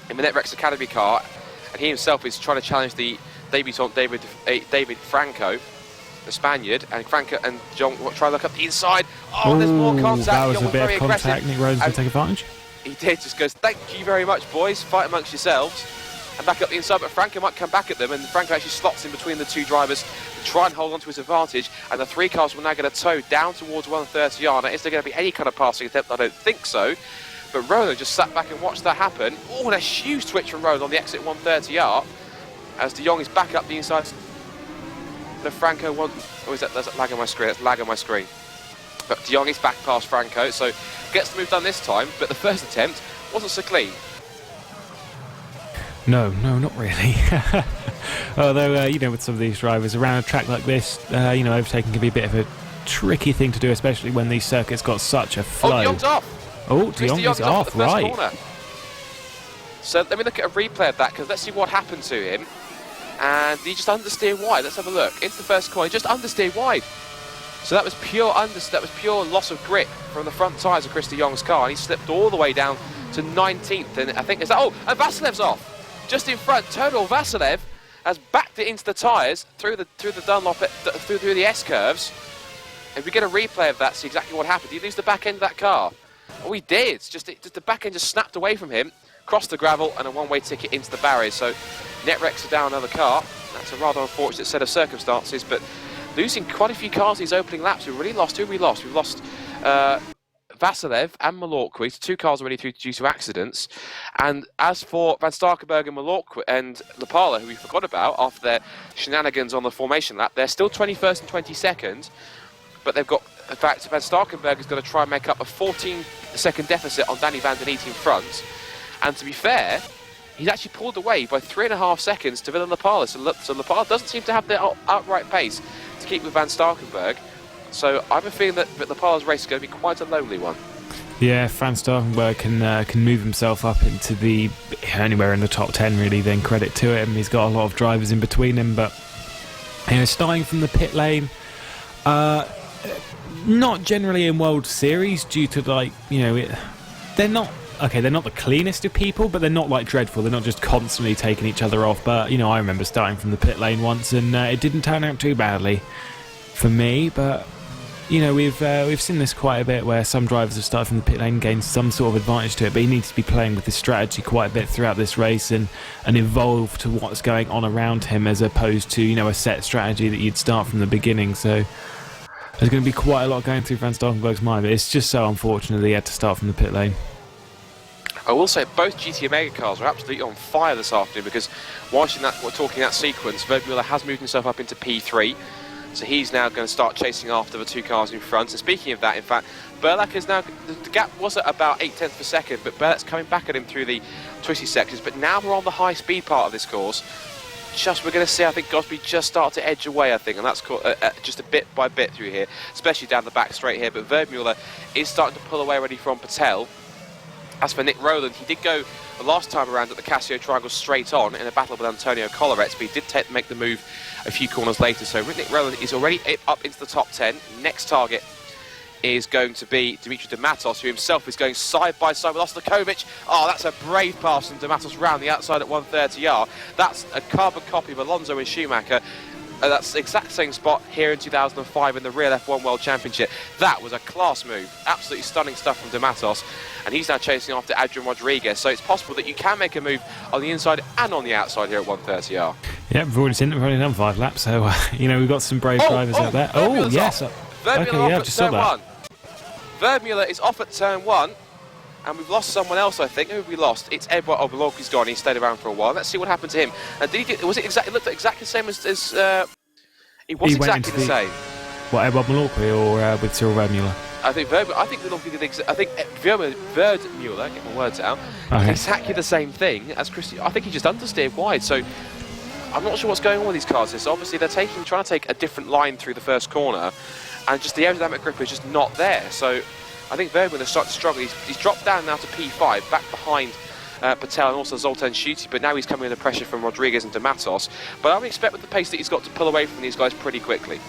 in the Netrex Academy car, and he himself is trying to challenge the debutant David Franco, the Spaniard, and Franco and John try to look up the inside. Oh, there's more contact. That was John a bit of contact. aggressive. Nick Rhodes will take advantage. He did, just goes, thank you very much, boys, fight amongst yourselves. And back up the inside, but Franco might come back at them, and Franco actually slots in between the two drivers to try and hold on to his advantage, and the three cars will now get a tow down towards 130 yard. Now, is there going to be any kind of passing attempt? I don't think so, but Roland just sat back and watched that happen. Oh, and a huge switch from Roland on the exit 130 yard, as De Jong is back up the inside. The Franco one, oh, is that, there's a lag on my screen, that's lag on my screen. But De Jong is back past Franco, so gets the move done this time, but the first attempt wasn't so clean. No, not really. Although, you know, with some of these drivers around a track like this, you know, overtaking can be a bit of a tricky thing to do, especially when these circuits got such a flow. Oh, De Jong's off! Oh, De Jong is off, right. Corner. So let me look at a replay of that, because let's see what happened to him. And he just understeered wide. Let's have a look. Into the first corner, he just understeered wide. So that was pure loss of grip from the front tyres of Chris De Jong's car, and he slipped all the way down to 19th. And I think it's that. Oh, and Vasilev's off. Just in front, Todor Vasilev has backed it into the tyres through the Dunlop through the S curves. If we get a replay of that, see exactly what happened. Did he lose the back end of that car? Oh, he did. Just the back end just snapped away from him, crossed the gravel, and a one-way ticket into the barriers. So Netrex are down another car. That's a rather unfortunate set of circumstances, but losing quite a few cars these opening laps. We've really lost. Who have we lost? We've lost Vasilev and Malorquist, two cars already through due to accidents. And as for Van Starkenberg and Malorquist and Lapala, who we forgot about after their shenanigans on the formation lap, they're still 21st and 22nd, but they've got, in fact, Van Starkenberg is going to try and make up a 14-second deficit on Danny Van Den Eet in front. And to be fair, he's actually pulled away by 3.5 seconds to Willem Lapala. So Lapala doesn't seem to have the outright pace to keep with Van Starkenberg. So I have a feeling that Lapala's race is going to be quite a lonely one. Yeah, Van Starkenberg can move himself up into the anywhere in the top 10 really, then credit to him. He's got a lot of drivers in between him, but you know, starting from the pit lane, not generally in World Series due to, like, you know, they're not the cleanest of people, but they're not like dreadful. They're not just constantly taking each other off. But you know, I remember starting from the pit lane once, and it didn't turn out too badly for me. But you know, we've seen this quite a bit, where some drivers have started from the pit lane, gained some sort of advantage to it, but he needs to be playing with this strategy quite a bit throughout this race and evolve to what's going on around him, as opposed to, you know, a set strategy that you'd start from the beginning. So there's going to be quite a lot going through Van Starkenberg's mind, but it's just so unfortunate that he had to start from the pit lane. I will say both GT Omega cars are absolutely on fire this afternoon, because watching that, we're talking that sequence, Vermuller has moved himself up into P3, so he's now going to start chasing after the two cars in front. And speaking of that, in fact, Berlak is now, the gap was at about 0.8 per second, but Berlak's coming back at him through the twisty sections. But now we're on the high speed part of this course. We're going to see, I think, Gosby just start to edge away, I think, and that's just a bit by bit through here, especially down the back straight here. But Vermuller is starting to pull away already from Patel. As for Nick Rowland, he did go the last time around at the Casio Triangle straight on in a battle with Antonio Collarets, but he did make the move a few corners later. So Nick Rowland is already up into the top 10. Next target is going to be Dimitri Dematos, who himself is going side by side with Ostakovic. Oh, that's a brave pass from Dematos round the outside at 130R. That's a carbon copy of Alonso and Schumacher. That's the exact same spot here in 2005 in the Real F1 World Championship. That was a class move. Absolutely stunning stuff from Dematos. And he's now chasing after Adrian Rodriguez. So it's possible that you can make a move on the inside and on the outside here at 130R. Yeah, we've already done 5 laps. So, you know, we've got some brave drivers out there. Oh, yes. Vermuller off at turn 1. Vermuller is off at turn 1. And we've lost someone else, I think. Who have we lost? It's Edward Obolok. He's gone. He stayed around for a while. Let's see what happened to him. And did he? Was it exactly? It looked exactly the same as he was exactly the same. What, Edward Malorqui or with Cyril Vermuller? I think Malorqui did. I think Vermuller. Get my words out. Okay. Exactly the same thing as Christy. I think he just understeered wide. So I'm not sure what's going on with these cars. So obviously they're trying to take a different line through the first corner, and just the aerodynamic grip is just not there. So I think Vermuller started to struggle. He's dropped down now to P5, back behind Patel and also Zoltan Schuti, but now he's coming under pressure from Rodriguez and Dematos. But I would expect with the pace that he's got to pull away from these guys pretty quickly.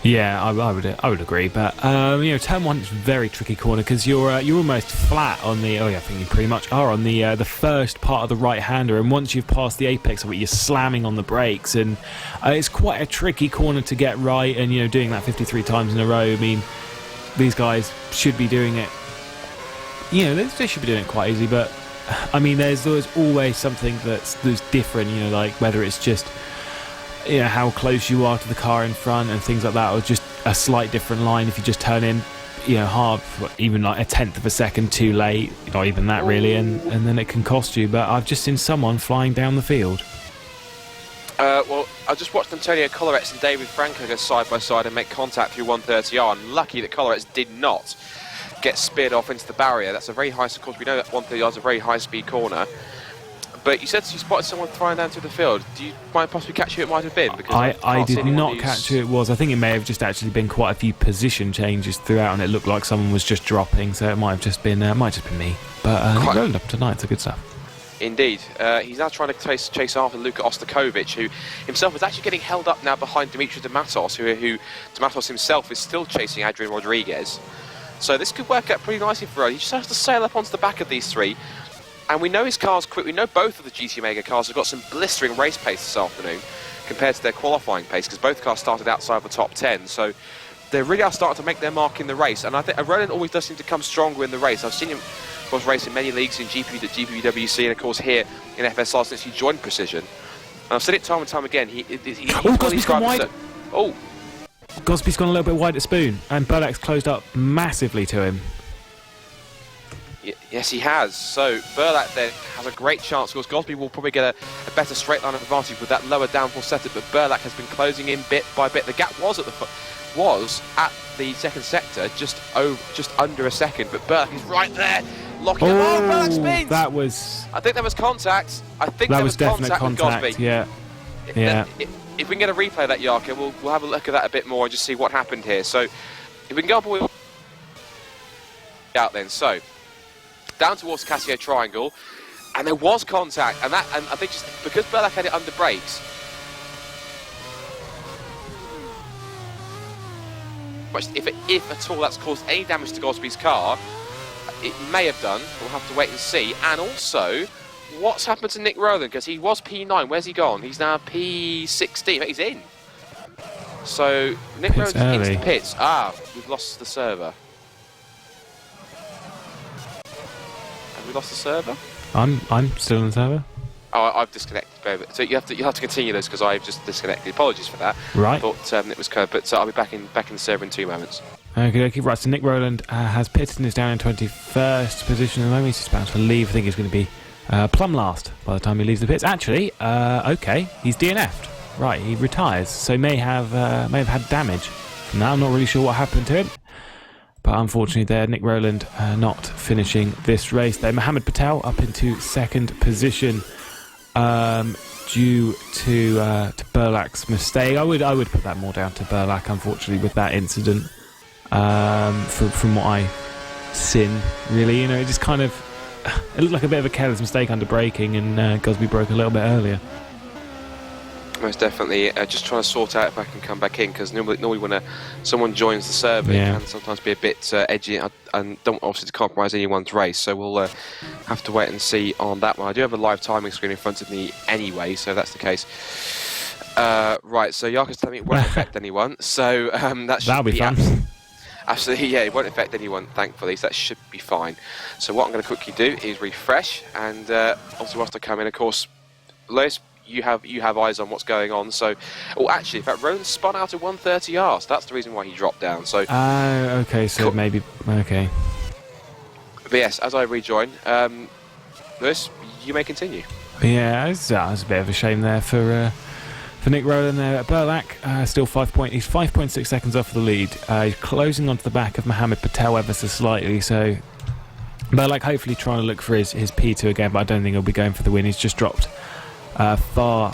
Yeah, I would agree, but turn one is a very tricky corner because you're almost flat on the. Oh yeah, I think you pretty much are on the first part of the right-hander, and once you've passed the apex of it, you're slamming on the brakes, and it's quite a tricky corner to get right. And doing that 53 times in a row. I mean, these guys should be doing it. They should be doing it quite easy, but I mean, there's always something that's different. Like whether it's just. How close you are to the car in front and things like that, or just a slight different line if you just turn in hard for even like a tenth of a second too late, not even that really, and then it can cost you. But I've just seen someone flying down the field. Well, I just watched Antonio Colleretz and David Franco go side by side and make contact through 130R, and lucky that Colleretz did not get speared off into the barrier. That's a very high, of course we know that 130R is a very high speed corner. But you said you spotted someone flying down through the field. Do you mind possibly catch who it might have been? Because I did not catch who it was. I think it may have just actually been quite a few position changes throughout, and it looked like someone was just dropping. So it might have just been me. But rolling up tonight, it's a good stuff. Indeed. He's now trying to chase after Luka Ostakovic, who himself is actually getting held up now behind Dimitri Dematos, who Dematos himself is still chasing Adrian Rodriguez. So this could work out pretty nicely for us. He just has to sail up onto the back of these three. And we know his car's quick. We know both of the GT Omega cars have got some blistering race pace this afternoon compared to their qualifying pace, because both cars started outside the top 10. So they really are starting to make their mark in the race. And I think Roland always does seem to come stronger in the race. I've seen him, of course, race in many leagues in GPWC and, of course, here in FSR since he joined Precision. And I've said it time and time again. Gosby's gone wide. Gosby's gone a little bit wide at Spoon, and Berlak's closed up massively to him. Yes, he has. So Berlak then has a great chance. Of course, Gosby will probably get a better straight line advantage with that lower downforce setup, but Berlak has been closing in bit by bit. The gap was at the second sector, just under a second, but Berlak is right there, locking him. Oh, Berlak spins! That was... I think that was contact. That was definite contact with Gosby. Yeah. If we can get a replay of that, Jaakko, we'll have a look at that a bit more and just see what happened here. So if we can go up all out then. So down towards Casio Triangle, and there was contact, and I think just because Berlak had it under brakes, if at all that's caused any damage to Gosby's car, it may have done. We'll have to wait and see. And also, what's happened to Nick Rowland? Because he was P9. Where's he gone? He's now P16. He's in. So Nick Rowland's into the pits. We've lost the server. Have we lost the server? I'm still in the server. Oh, I've disconnected. So you have to continue this because I've just disconnected. Apologies for that. Right. I thought it was covered, but I'll be back in the server in 2 moments. Okay, right. So Nick Rowland has pitted and is down in 21st position at the moment. He's just about to leave. I think he's going to be plumb last by the time he leaves the pits. Actually, okay, he's DNF'd. Right, he retires. So may have had damage from that. I'm not really sure what happened to him. But unfortunately there, Nick Rowland not finishing this race there. Mohammed Patel up into second position due to Berlak's mistake. I would put that more down to Berlak, unfortunately, with that incident. From what I seen, really, it just kind of it looked like a bit of a careless mistake under braking, and Gosby broke a little bit earlier. Most definitely. Just trying to sort out if I can come back in, because normally when someone joins the server, it can sometimes be a bit edgy, and don't obviously to compromise anyone's race. So we'll have to wait and see on that one. I do have a live timing screen in front of me anyway, so that's the case. Right, so Jaakko's telling me it won't affect anyone, so that'll be fun. Absolutely, yeah, it won't affect anyone, thankfully, so that should be fine. So what I'm going to quickly do is refresh, and also whilst I come in, of course, Lewis, you have eyes on what's going on. So, actually, in fact, Roland spun out at 130R, so that's the reason why he dropped down. So, okay, so cool. Maybe okay. But yes, as I rejoin, Lewis, you may continue. Yeah, it's a bit of a shame there for Nick Rowland there. Berlak still 5.6 seconds off the lead. He's closing onto the back of Mohammed Patel ever so slightly. So Berlak hopefully trying to look for his P2 again, but I don't think he'll be going for the win. He's just dropped far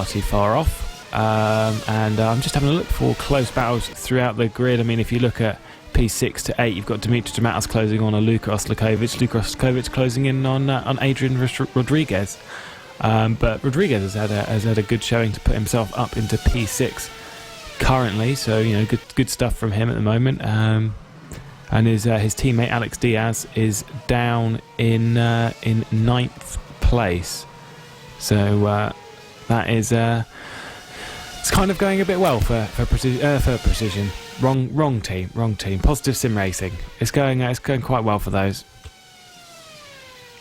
too far off. And I'm just having a look for close battles throughout the grid. I mean, if you look at P6 to 8, you've got Dimitri Dematos closing on a Luka Oslakovic. Luka Oslakovic closing in on Adrian Rodriguez. But Rodriguez has had a good showing to put himself up into P6. currently, so good stuff from him at the moment. And his teammate Alex Diaz is down in 9th place. So that is it's kind of going a bit well for Precision. Wrong team. Positive Sim Racing. It's going quite well for those.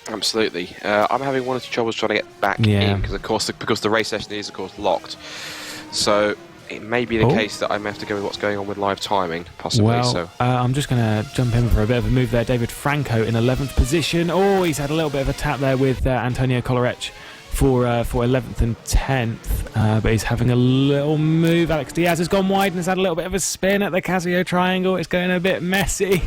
Absolutely. I'm having one or two troubles trying to get back in because the race session is of course locked. So it may be the case that I may have to go with what's going on with live timing, possibly. Well, I'm just going to jump in for a bit of a move there. David Franco in 11th position. Oh, he's had a little bit of a tap there with Antonio Colarec for 11th and 10th, but he's having a little move. Alex Diaz has gone wide and has had a little bit of a spin at the Casio triangle. It's going a bit messy,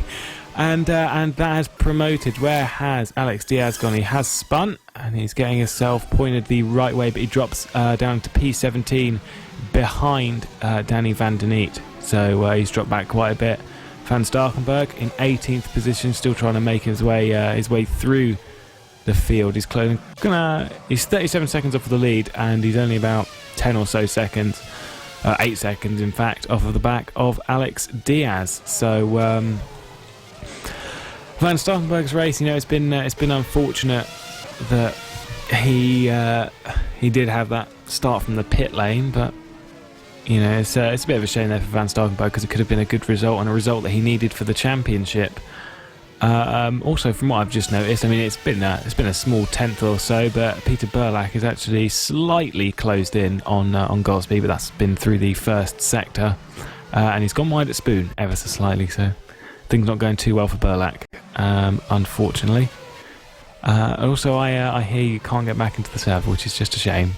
and that has promoted. Where has Alex Diaz gone? He has spun, and he's getting himself pointed the right way, but he drops down to P17 behind Danny van den Eet. So he's dropped back quite a bit. Van Starkenberg in 18th position, still trying to make his way through the field. He's 37 seconds off of the lead, and he's only about 10 or so seconds, 8 seconds in fact, off of the back of Alex Diaz. So Van Starkenberg's race, it's been unfortunate that he did have that start from the pit lane, but it's a bit of a shame there for Van Starkenberg, because it could have been a good result and a result that he needed for the championship. Also, from what I've just noticed, it's been a small tenth or so, but Peter Burlack is actually slightly closed in on Gosby, but that's been through the first sector, and he's gone wide at Spoon ever so slightly. So things not going too well for Burlack, unfortunately. Also, I hear you can't get back into the server, which is just a shame.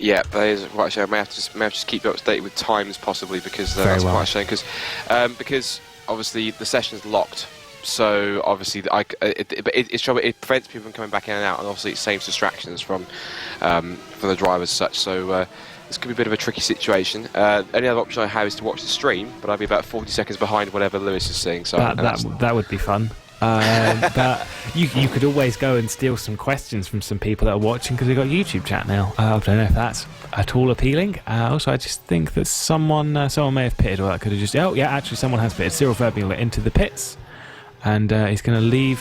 Yeah, that is quite a shame. I may have to just keep you up to date with times, possibly, because that's quite a shame. Because obviously the session's locked. So obviously, it prevents people from coming back in and out, and obviously it saves distractions from the drivers as such. So this could be a bit of a tricky situation. Any other option I have is to watch the stream, but I'd be about 40 seconds behind whatever Lewis is seeing. So that would be fun. But you could always go and steal some questions from some people that are watching, because they've got YouTube chat now. I don't know if that's at all appealing. Also, I just think that someone may have pitted, or that could have just... Oh, yeah, actually someone has pitted. Cyril Vermeulen into the pits. And he's going to leave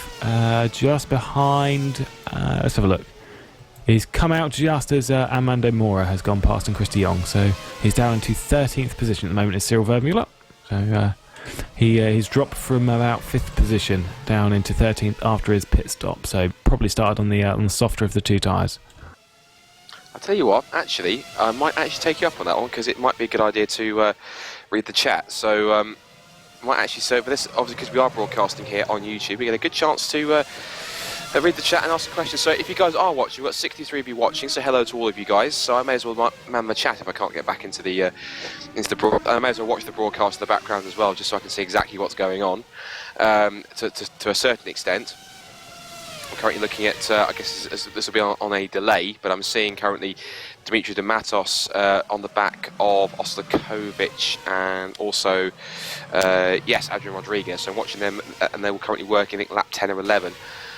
just behind... let's have a look. He's come out just as Armando Mora has gone past and Christy Young. So he's down into 13th position at the moment is Cyril Vermeulen. So he's dropped from about 5th position down into 13th after his pit stop. So probably started on the softer of the two tyres. I'll tell you what, actually, I might actually take you up on that one, because it might be a good idea to read the chat. So... might actually serve for this, obviously, because we are broadcasting here on YouTube. We get a good chance to read the chat and ask a question. So if you guys are watching, we've got 63 of you watching, so hello to all of you guys. So I may as well man the chat if I can't get back into the broadcast. I may as well watch the broadcast in the background as well, just so I can see exactly what's going on to a certain extent. I'm currently looking at, I guess this will be on a delay, but I'm seeing currently Dimitri de Matos on the back of Oslakovic, and also, Adrian Rodriguez. So I'm watching them, and they were currently working at lap 10 or 11.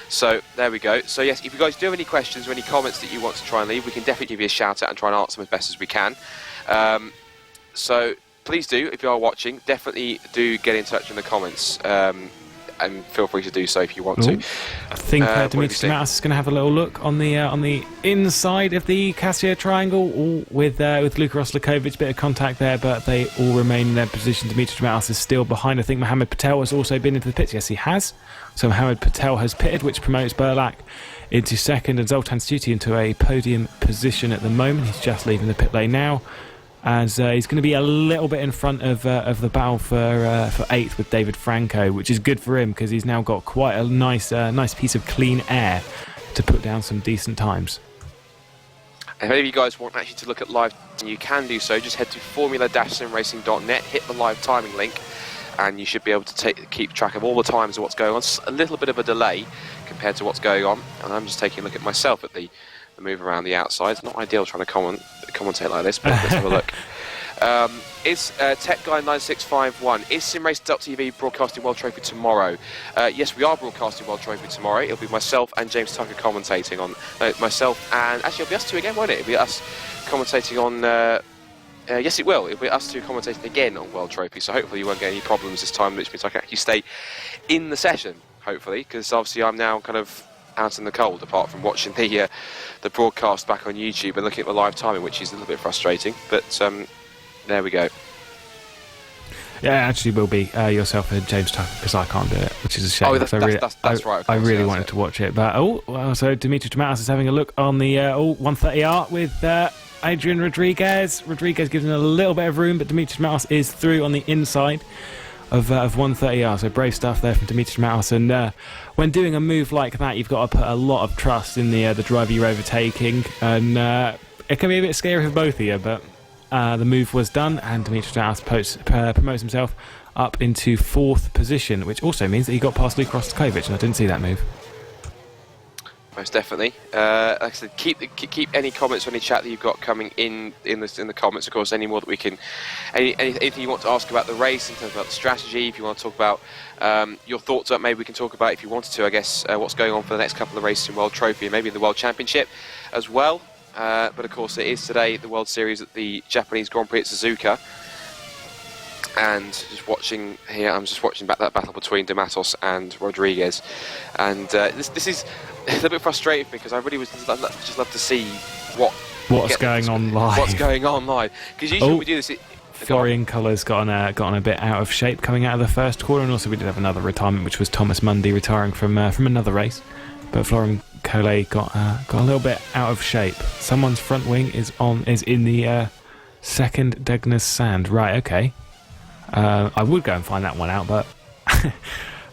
So there we go. So yes, if you guys do have any questions or any comments that you want to try and leave, we can definitely give you a shout out and try and answer them as best as we can. So please do, if you are watching, definitely do get in touch in the comments. And feel free to do so if you want to. I think Dimitri Matas is going to have a little look on the inside of the Casio triangle, with Luka Oslakovic. Bit of contact there, but they all remain in their position. Dimitri Matas is still behind. I think Mohamed Patel has also been into the pits. Yes, he has. So Mohamed Patel has pitted, which promotes Burlack into second, and Zoltan Stuti into a podium position at the moment. He's just leaving the pit lane now, as he's going to be a little bit in front of the battle for 8th with David Franco, which is good for him, because he's now got quite a nice piece of clean air to put down some decent times. And if any of you guys want actually to look at live, you can do so. Just head to formula-simracing.net, hit the live timing link, and you should be able to keep track of all the times of what's going on. It's a little bit of a delay compared to what's going on, and I'm just taking a look at myself at the move around the outside. It's not ideal trying to commentate like this, but let's have a look. Is Tech Guy 9651, is SimRacing.tv broadcasting World Trophy tomorrow? Yes, we are broadcasting World Trophy tomorrow. It'll be myself and James Tucker commentating on... myself and... Actually, it'll be us two again, won't it? It'll be us commentating on Yes, it will. It'll be us two commentating again on World Trophy, so hopefully you won't get any problems this time, which means I can actually stay in the session, hopefully, because obviously I'm now kind of out in the cold, apart from watching the broadcast back on YouTube and looking at the live timing, which is a little bit frustrating, but there we go. Yeah, it actually will be yourself and James Tucker, because I can't do it, which is a shame. Oh, that's right. I really wanted to watch it, but so Dimitri Tomatis is having a look on the 130R with Adrian Rodriguez. Rodriguez gives him a little bit of room, but Dimitri Tomatis is through on the inside of 130R. So brave stuff there from Dimitri Tomatis. And when doing a move like that, you've got to put a lot of trust in the driver you're overtaking, and it can be a bit scary for both of you, but the move was done, and Dimitri Tomatis promotes himself up into 4th position, which also means that he got past Luke Rostakowicz, and I didn't see that move. Most definitely. Like I said, keep any comments or any chat that you've got coming in the comments. Of course, any more that we can, anything you want to ask about the race, in terms about the strategy. If you want to talk about your thoughts, maybe we can talk about, if you wanted to, I guess, what's going on for the next couple of races in World Trophy and maybe in the World Championship as well. But of course, it is today the World Series at the Japanese Grand Prix at Suzuka. And just watching here, I'm just watching that battle between Matos and Rodriguez, and this is a little bit frustrating because I really would just love to see what's going on live. Because usually when we do this, Florian Culler's gotten a bit out of shape coming out of the first quarter, and also we did have another retirement, which was Thomas Mundy retiring from another race. But Florian Collet got a little bit out of shape. Someone's front wing is in the second Degner's sand. Right, okay. I would go and find that one out, but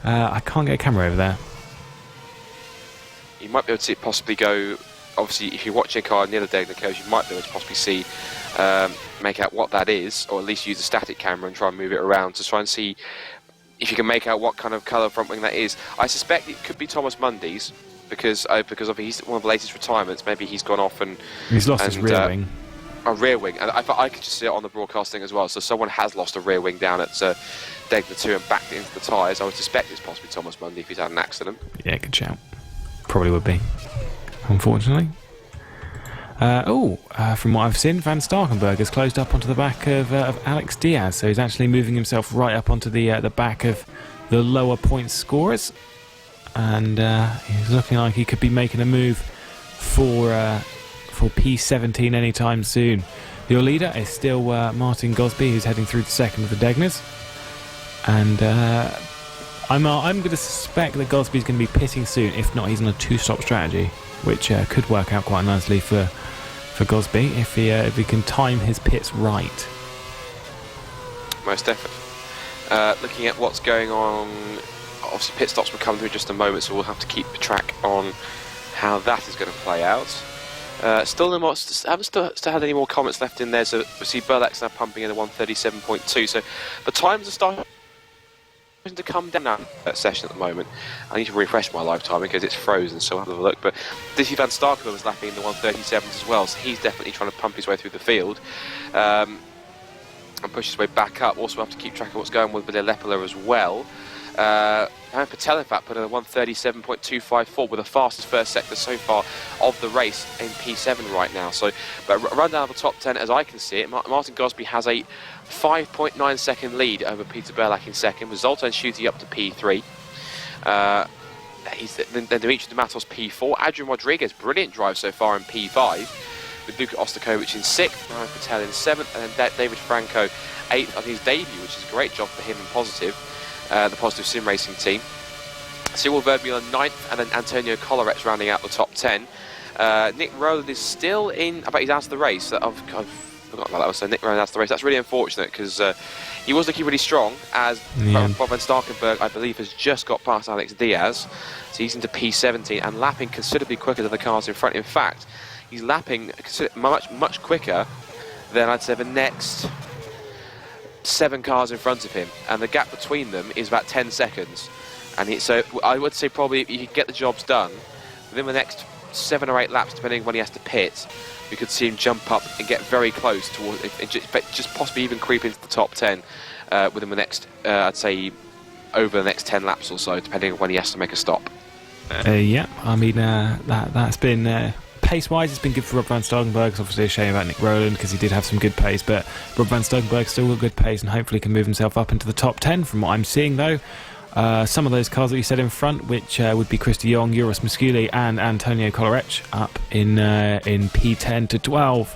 I can't get a camera over there. You might be able to possibly go, obviously, if you're watching a car near the Degner curves, you might be able to possibly see, make out what that is, or at least use a static camera and try and move it around to try and see if you can make out what kind of colour front wing that is. I suspect it could be Thomas Mundy's, because of he's one of the latest retirements. Maybe he's gone off and he's lost his rear wing. A rear wing, and I could just see it on the broadcasting as well. So someone has lost a rear wing down at Degner 2 and backed it into the tyres. I would suspect it's possibly Thomas Mundy if he's had an accident. Yeah, good shout. Probably would be, unfortunately. From what I've seen, Van Starkenburg has closed up onto the back of Alex Diaz, so he's actually moving himself right up onto the back of the lower point scorers, and he's looking like he could be making a move for P17 anytime soon. Your leader is still Martin Gosby, who's heading through the second of the Degners, and I'm going to suspect that Gosby's going to be pitting soon. If not, he's on a 2-stop strategy, which could work out quite nicely for Gosby if he can time his pits right. Most definitely. Looking at what's going on, obviously pit stops will come through in just a moment, so we'll have to keep track on how that is going to play out. Haven't still had any more comments left in there, so we see Berlak's now pumping in a 137.2, so the times are starting to come down now that session at the moment. I need to refresh my live timing because it's frozen, so I'll have a look. But Dizzy Van Starkenburg was lapping in the 137s as well, so he's definitely trying to pump his way through the field and push his way back up. Also, we'll have to keep track of what's going on with Billy Lepela as well. And Patel, in fact, put in a 137.254 with the fastest first sector so far of the race in P7 right now. So, but run down the top 10 as I can see it, Martin Gosby has a 5.9 second lead over Peter Berlak in second, with Zoltan shooting up to P3. Then Dimitri Matos P4. Adrian Rodriguez, brilliant drive so far in P5, with Luka Ostakovic in 6th, Ryan Patel in 7th, and then David Franco 8th on his debut, which is a great job for him and positive. The Positive Sim Racing team. Cyril Verbula 9th, and then Antonio Collarets rounding out the top 10. Nick Rowland is still in. I bet he's out of the race. I've forgotten about that. So Nick Rowland out of the race. That's really unfortunate because he was looking really strong. As Bob Van Starkenburg, I believe, has just got past Alex Diaz, so he's into P17 and lapping considerably quicker than the cars in front. In fact, he's lapping much quicker than I'd say the next 7 cars in front of him, and the gap between them is about 10 seconds. And so I would say probably if you could get the jobs done within the next 7 or 8 laps, depending on when he has to pit, we could see him jump up and get very close towards, just possibly even creep into the top 10 within the next, I'd say, over the next 10 laps or so, depending on when he has to make a stop. Yeah, I mean that's been pace-wise, it's been good for Rob van Starkenberg. It's obviously a shame about Nick Rowland because he did have some good pace, but Rob van Starkenberg still got good pace and hopefully can move himself up into the top 10 from what I'm seeing, though. Some of those cars that you said in front, which would be Christy Young, Juris Musculi and Antonio Colarec up in P10 to 12.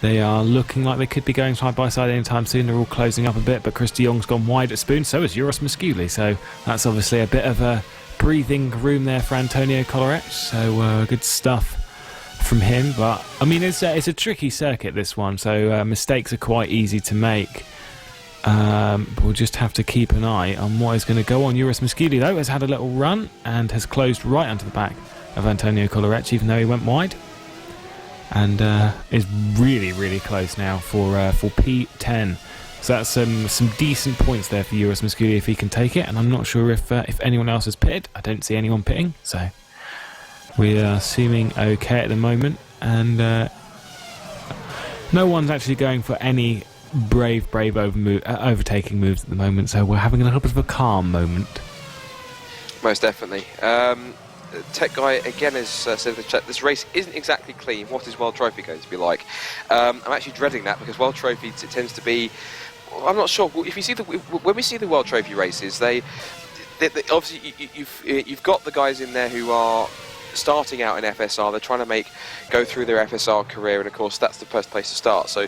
They are looking like they could be going side by side anytime soon. They're all closing up a bit, but Christy Young's gone wide at Spoon, so has Juris Musculi. So that's obviously a bit of a breathing room there for Antonio Colarec. So good stuff from him. But I mean, it's a tricky circuit, this one, so mistakes are quite easy to make. But we'll just have to keep an eye on what is going to go on. Juris Musculi, though, has had a little run and has closed right onto the back of Antonio Colarec, even though he went wide. And is really, really close now for P10. So that's some decent points there for Juris Musculi if he can take it. And I'm not sure if anyone else has pitted. I don't see anyone pitting, so we are seeming okay at the moment. And no one's actually going for any brave overtaking moves at the moment. So we're having a little bit of a calm moment. Most definitely. Tech Guy again has said in the chat, this race isn't exactly clean. What is World Trophy going to be like? I'm actually dreading that because World Trophies, it tends to be, I'm not sure, if you see when we see the World Trophy races, they obviously you've got the guys in there who are starting out in FSR. They're trying to go through their FSR career, and of course that's the first place to start. So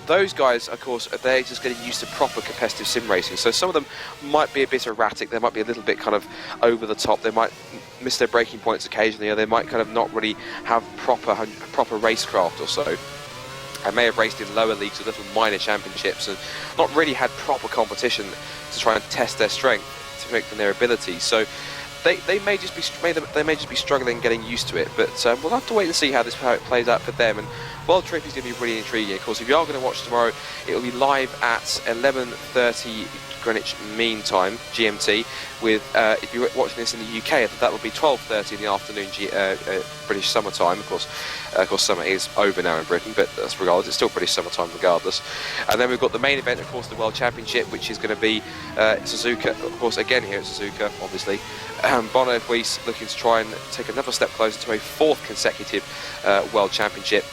those guys, of course, they're just getting used to proper competitive sim racing. So some of them might be a bit erratic. They might be a little bit kind of over the top. They might miss their braking points occasionally, or they might kind of not really have proper racecraft or so. I may have raced in lower leagues or little minor championships and not really had proper competition to try and test their strength, to make them their abilities. So they may just be struggling getting used to it. But we'll have to wait and see how it plays out for them. And World Trophy is going to be really intriguing. Of course, if you are going to watch tomorrow, it will be live at 11:30 Greenwich Mean Time, GMT. With if you're watching this in the UK, that will be 12:30 in the afternoon British summer time. Of course, summer is over now in Britain, but that's regardless, it's still British summer time regardless. And then we've got the main event, of course, the World Championship, which is going to be Suzuka. Of course, again here at Suzuka, obviously. Bono Weiss looking to try and take another step closer to a fourth consecutive World Championship.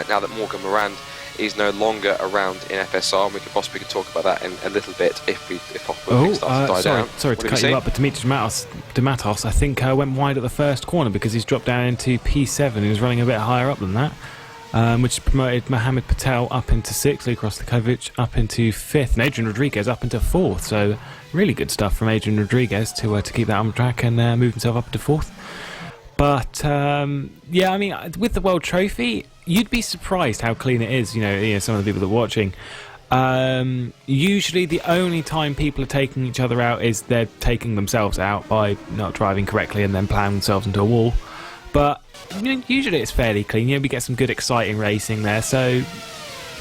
Now that Morgan Morand is no longer around in FSR, and we could possibly talk about that in a little bit if things start to die down. Sorry to cut you up, but Dimitri Matos, I think, went wide at the first corner because he's dropped down into P7. He was running a bit higher up than that, which promoted Mohamed Patel up into 6th, Luke Rostikovic up into 5th, and Adrian Rodriguez up into 4th. So really good stuff from Adrian Rodriguez to keep that on track and move himself up into 4th. But yeah, I mean, with the World Trophy, you'd be surprised how clean it is. You know, some of the people that are watching. Usually, the only time people are taking each other out is they're taking themselves out by not driving correctly and then plowing themselves into a wall. But usually it's fairly clean. We get some good, exciting racing there. So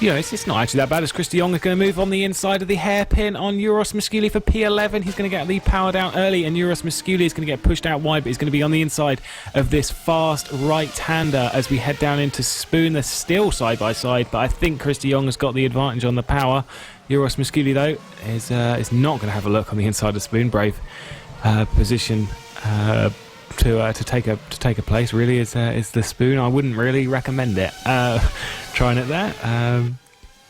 it's not actually that bad, as Christy Young is going to move on the inside of the hairpin on Juris Musculi for P11. He's going to get the power down early, and Juris Musculi is going to get pushed out wide, but he's going to be on the inside of this fast right-hander as we head down into Spoon. They're still side by side, but I think Christy Young has got the advantage on the power. Juris Musculi, though, is not going to have a look on the inside of Spoon. Brave position to take a place really is the Spoon. I wouldn't really recommend it trying it there,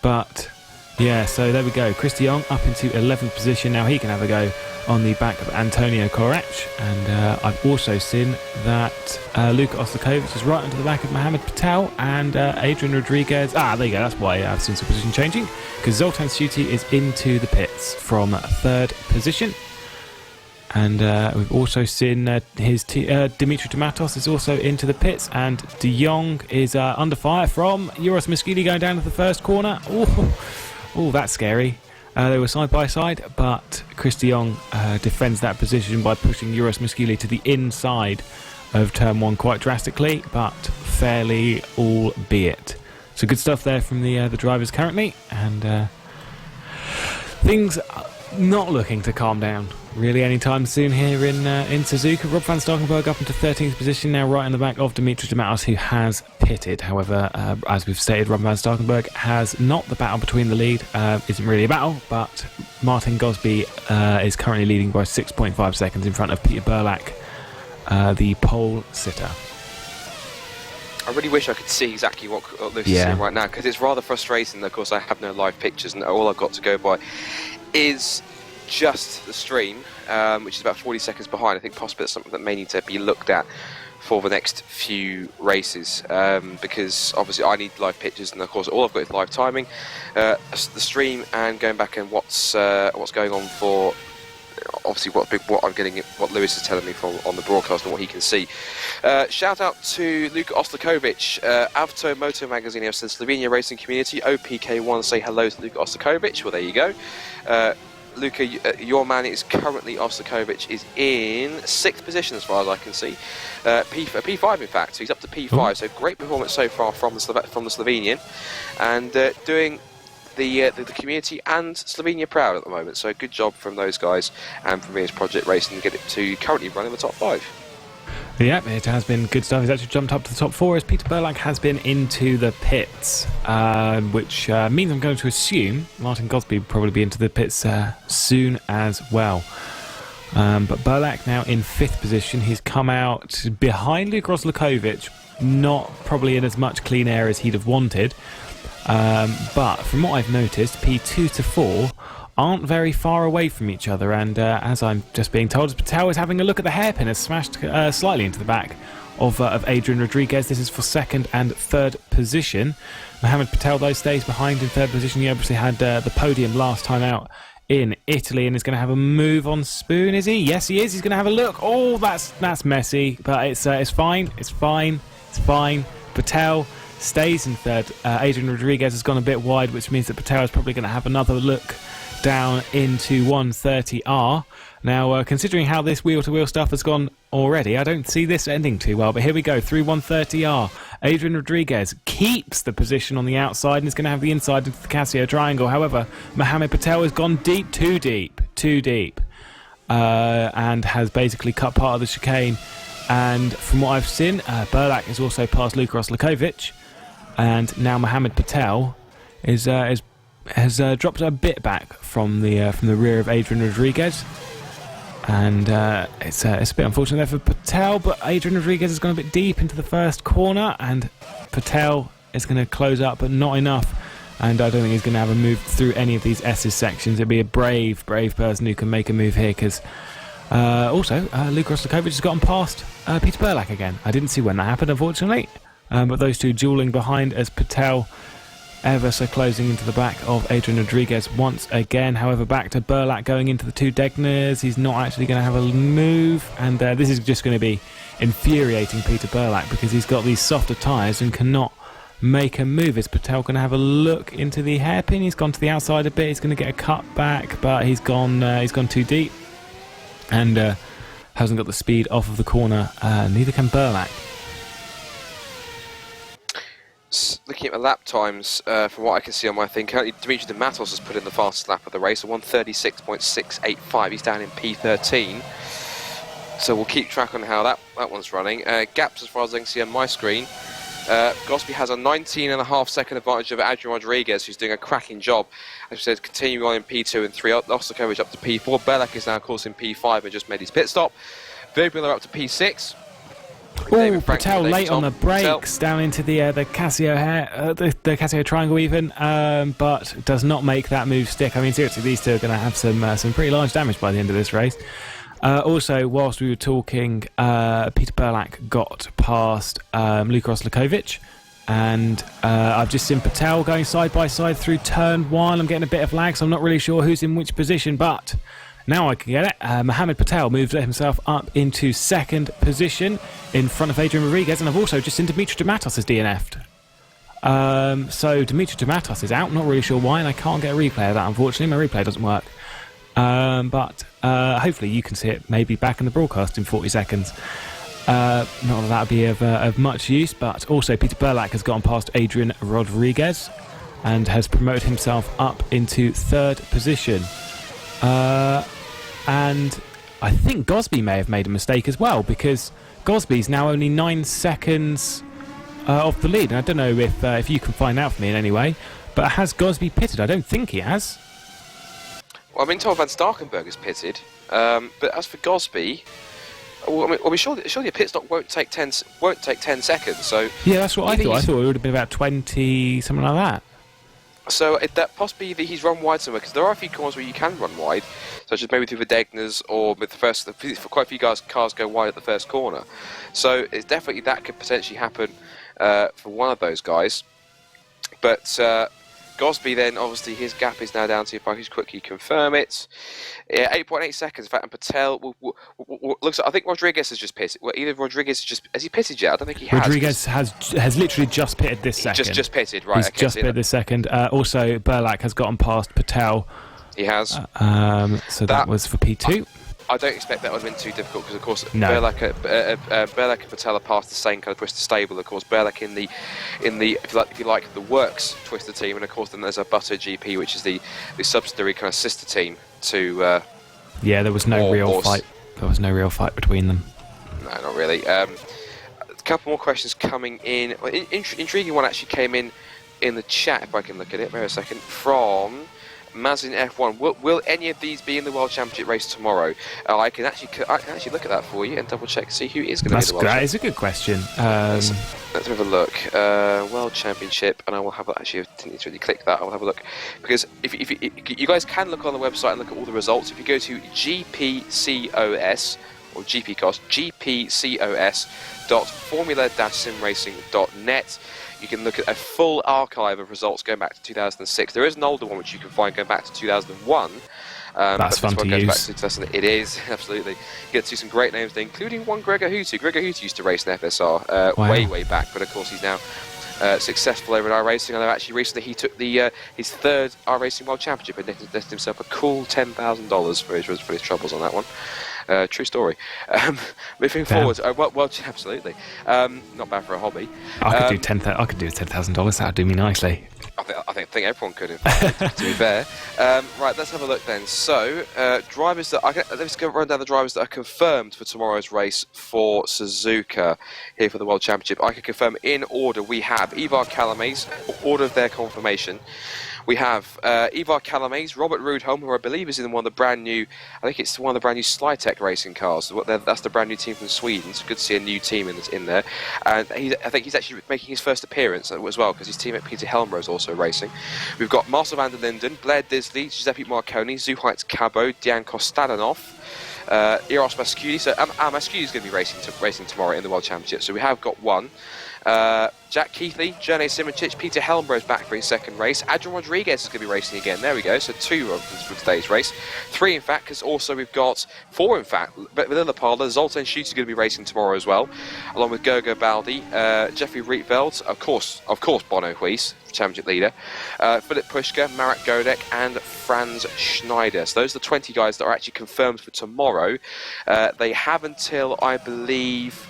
but yeah, so there we go. Christy Young up into 11th position. Now he can have a go on the back of Antonio Colarec, and I've also seen that Luka Ostakovic is right onto the back of Mohamed Patel and Adrian Rodriguez. There you go, that's why I've seen some position changing, because Zoltan Suti is into the pits from 3rd position. And we've also seen Dimitri Matos is also into the pits, and De Jong is under fire from Juris Musculi going down to the first corner. Oh, that's scary. They were side by side, but Christy Young defends that position by pushing Juris Musculi to the inside of turn 1 quite drastically, but fairly, albeit. So good stuff there from the drivers currently, and things not looking to calm down really anytime soon here in Suzuka. Rob van Starkenberg up into 13th position now, right in the back of Dimitri Matos, who has pitted. However, as we've stated, Rob van Starkenberg has not the battle between the lead. Isn't really a battle, but Martin Gosby is currently leading by 6.5 seconds in front of Peter Burlack, the pole sitter. I really wish I could see exactly what Lewis is seeing right now, because it's rather frustrating. Of course, I have no live pictures, and all I've got to go by is just the stream, which is about 40 seconds behind. I think possibly that's something that may need to be looked at for the next few races, because obviously I need live pictures, and of course all I've got is live timing, the stream, and going back and what's going on for obviously what I'm getting, what Lewis is telling me from on the broadcast and what he can see. Shout out to Luka Ostakovic, Avto Moto Magazine of the Slovenia racing community. OPK1 say hello to Luka Ostakovic. Well, there you go. Luka, your man is currently, Ostakovic is in 6th position as far as I can see. P5 in fact, so he's up to P5. So great performance so far from the Slovenian, and doing the community and Slovenia proud at the moment. So good job from those guys and from Mears Project Racing to get it to currently run in the top 5. Yeah, it has been good stuff. He's actually jumped up to the top 4 as Peter Burlack has been into the pits, which means I'm going to assume Martin Gosby will probably be into the pits soon as well. But Burlack now in 5th position. He's come out behind Luka Oslakovic, not probably in as much clean air as he'd have wanted. But from what I've noticed, P2 to 4 aren't very far away from each other, and as I'm just being told, Patel is having a look at the hairpin, has smashed slightly into the back of Adrian Rodriguez. This is for 2nd and 3rd position. Mohamed Patel, though, stays behind in 3rd position. He obviously had the podium last time out in Italy, and is going to have a move on Spoon, is he? Yes, he is. He's going to have a look. Oh, that's messy, but it's fine. It's fine. It's fine. Patel stays in 3rd. Adrian Rodriguez has gone a bit wide, which means that Patel is probably going to have another look down into 130R. Now, considering how this wheel-to-wheel stuff has gone already, I don't see this ending too well, but here we go, through 130R. Adrian Rodriguez keeps the position on the outside and is going to have the inside into the Casio triangle. However, Mohamed Patel has gone deep, too deep, and has basically cut part of the chicane. And from what I've seen, Burlack has also passed Luka Oslakovic, and now Mohamed Patel has dropped a bit back from the rear of Adrian Rodriguez, and it's a bit unfortunate there for Patel, but Adrian Rodriguez has gone a bit deep into the first corner, and Patel is going to close up, but not enough, and I don't think he's going to have a move through any of these S's sections. It'd be a brave person who can make a move here, because also Luka Oslakovic has gotten past Peter Burlack again. I didn't see when that happened, unfortunately, but those two duelling behind as Patel ever so closing into the back of Adrian Rodriguez once again. However, back to Burlack going into the two Degners. He's not actually going to have a move, and this is just going to be infuriating Peter Burlack, because he's got these softer tyres and cannot make a move. Is Patel going to have a look into the hairpin? He's gone to the outside a bit. He's going to get a cut back, but he's gone too deep, and hasn't got the speed off of the corner. Neither can Burlack. Looking at the lap times, from what I can see on my thing, currently Dimitri de Matos has put in the fastest lap of the race, a 1:36.685. He's down in P13, so we'll keep track on how that one's running. Gaps, as far as I can see on my screen, Gosby has a 19.5 second advantage over Adrian Rodriguez, who's doing a cracking job. As I said, continuing on in P2 and 3. Ostakovic up to P4. Burlack is now, of course, in P5 and just made his pit stop. Verbula up to P6. Oh, Patel late on the brakes down into the Casio the Casio triangle even, but does not make that move stick. I mean, seriously, these two are going to have some pretty large damage by the end of this race. Also, whilst we were talking, Peter Burlack got past Luka Oslakovic, and I've just seen Patel going side by side through turn 1. I'm getting a bit of lag, so I'm not really sure who's in which position, but now I can get it. Mohamed Patel moved himself up into 2nd position in front of Adrian Rodriguez, and I've also just seen Dimitri de Matos has DNF'd. So Dimitri de Matos is out, not really sure why, and I can't get a replay of that, unfortunately. My replay doesn't work. But hopefully you can see it maybe back in the broadcast in 40 seconds. Not that that would be of much use, but also Peter Burlack has gone past Adrian Rodriguez and has promoted himself up into 3rd position. And I think Gosby may have made a mistake as well, because Gosby's now only 9 seconds off the lead. And I don't know if you can find out for me in any way, but has Gosby pitted? I don't think he has. Well, I've been told Van Starkenberg is pitted, but as for Gosby, Surely a pit stop won't take 10 seconds. So Yeah, that's what I either thought. I he's- thought it would have been about 20, something like that. So that possibly either he's run wide somewhere, because there are a few corners where you can run wide, such as maybe through the Degners, or with quite a few cars go wide at the first corner. So it's definitely that could potentially happen for one of those guys. But Gosby then, obviously his gap is now down to, if I could quickly confirm it, 8.8 seconds. In fact, and Patel looks. I think Rodriguez has just pitted. Well, either Rodriguez has he pitted yet? I don't think he has. Rodriguez has literally just pitted this second. Just pitted, right? He's Okay, just so pitted this second. Also, Burlak has gotten past Patel. he has. So that was for P2. I don't expect that would have been too difficult, because of course No. Burlak and Patel are past the same kind of twister stable. Of course, Burlak in the if you like the works twister team, and of course then there's a Butter GP, which is the subsidiary kind of sister team to. Yeah, there was no real Horse. fight. There was no real fight between them. No, not really. A couple more questions coming in. Well, intriguing one actually came in the chat. If I can look at it, wait a second. From Mazin F1. Will any of these be in the World Championship race tomorrow? I can actually look at that for you and double check, see who is going to be in the World That Championship. is a good question. Let's have a look. World Championship, and I will have actually. I didn't need to really click that. I will have a look, because if you guys can look on the website and look at all the results. If you go to GPCOS or GPCOS, GPCOS.formula-simracing.net. You can look at a full archive of results going back to 2006. There is an older one which you can find going back to 2001. That's fun to use. Back to 2000. It is, absolutely. You get to see some great names there, including one Gregor Hootu. Gregor Hootu used to race in FSR Wow. way back, but of course he's now successful over in iRacing. I know actually recently he took his third iRacing World Championship and netted himself a cool $10,000 for his troubles on that one. True story. Moving forward, well, absolutely. Not bad for a hobby. I could do $10,000. That would do me nicely. I think everyone could, in fact, to be fair. Right, let's have a look then. So, drivers that let's go run down the drivers that are confirmed for tomorrow's race for Suzuka here for the World Championship. I can confirm in order. We have Ivar Calames, order of their confirmation. We have Ivar Calames, Robert Rudholm, who I believe is in one of the brand new, I think it's one of the brand new Slytech racing cars. That's the brand new team from Sweden. It's good to see a new team in there. And I think he's actually making his first appearance as well, because his teammate Peter Helmro is also racing. We've got Marcel van der Linden, Blair Disley, Giuseppe Marconi, Zuhaitz Cabo, Dian Kostadanov, Eros Mascudi. So Mascudi is going to be racing tomorrow in the World Championship. So we have got one. Jack Keithley, Jerne Simoncic, Peter Helmbrow's back for his second race. Adrian Rodriguez is going to be racing again. There we go. So 2 for today's race. 3 in fact, because also we've got 4 in fact. Within the parlour, Zoltan Schuster is going to be racing tomorrow as well, along with Gergo Baldi, Jeffrey Rietveld, of course Bono Huis, championship leader, Philip Pushka, Marek Godek, and Franz Schneider. So those are the 20 guys that are actually confirmed for tomorrow. They have until, I believe,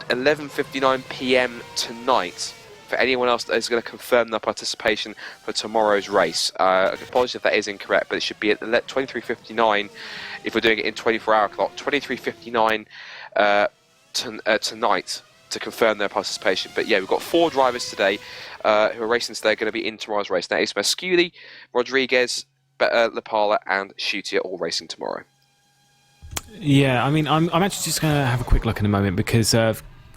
11:59 p.m. tonight for anyone else that is going to confirm their participation for tomorrow's race. Apologies if that is incorrect, but it should be at 23:59 if we're doing it in 24-hour clock. 23:59 tonight to confirm their participation. But yeah, we've got 4 drivers today who are racing today, going to be in tomorrow's race. Now, it's Mascudi, Rodriguez, Lapala, and Schutia all racing tomorrow. Yeah, I mean, I'm actually just going to have a quick look in a moment, because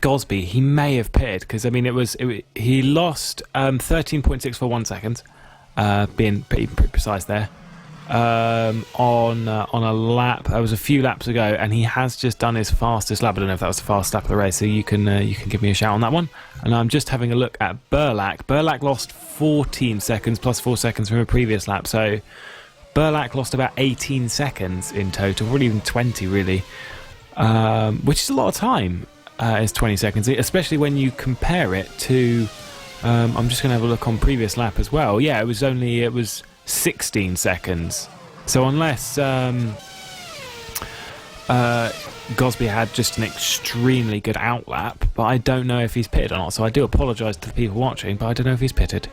Gosby, he may have pitted, because I mean he lost 13.641 seconds, being pretty precise there, on a lap. That was a few laps ago, and he has just done his fastest lap. I don't know if that was the fastest lap of the race, so you can give me a shout on that one. And I'm just having a look at Burlak. Burlak lost 14 seconds plus 4 seconds from a previous lap, so Burlak lost about 18 seconds in total, probably even 20 really, which is a lot of time. Is 20 seconds, especially when you compare it to, I'm just going to have a look on previous lap as well. Yeah, it was 16 seconds. So unless Gosby had just an extremely good outlap, but I don't know if he's pitted or not, so I do apologise to the people watching, but I don't know if he's pitted.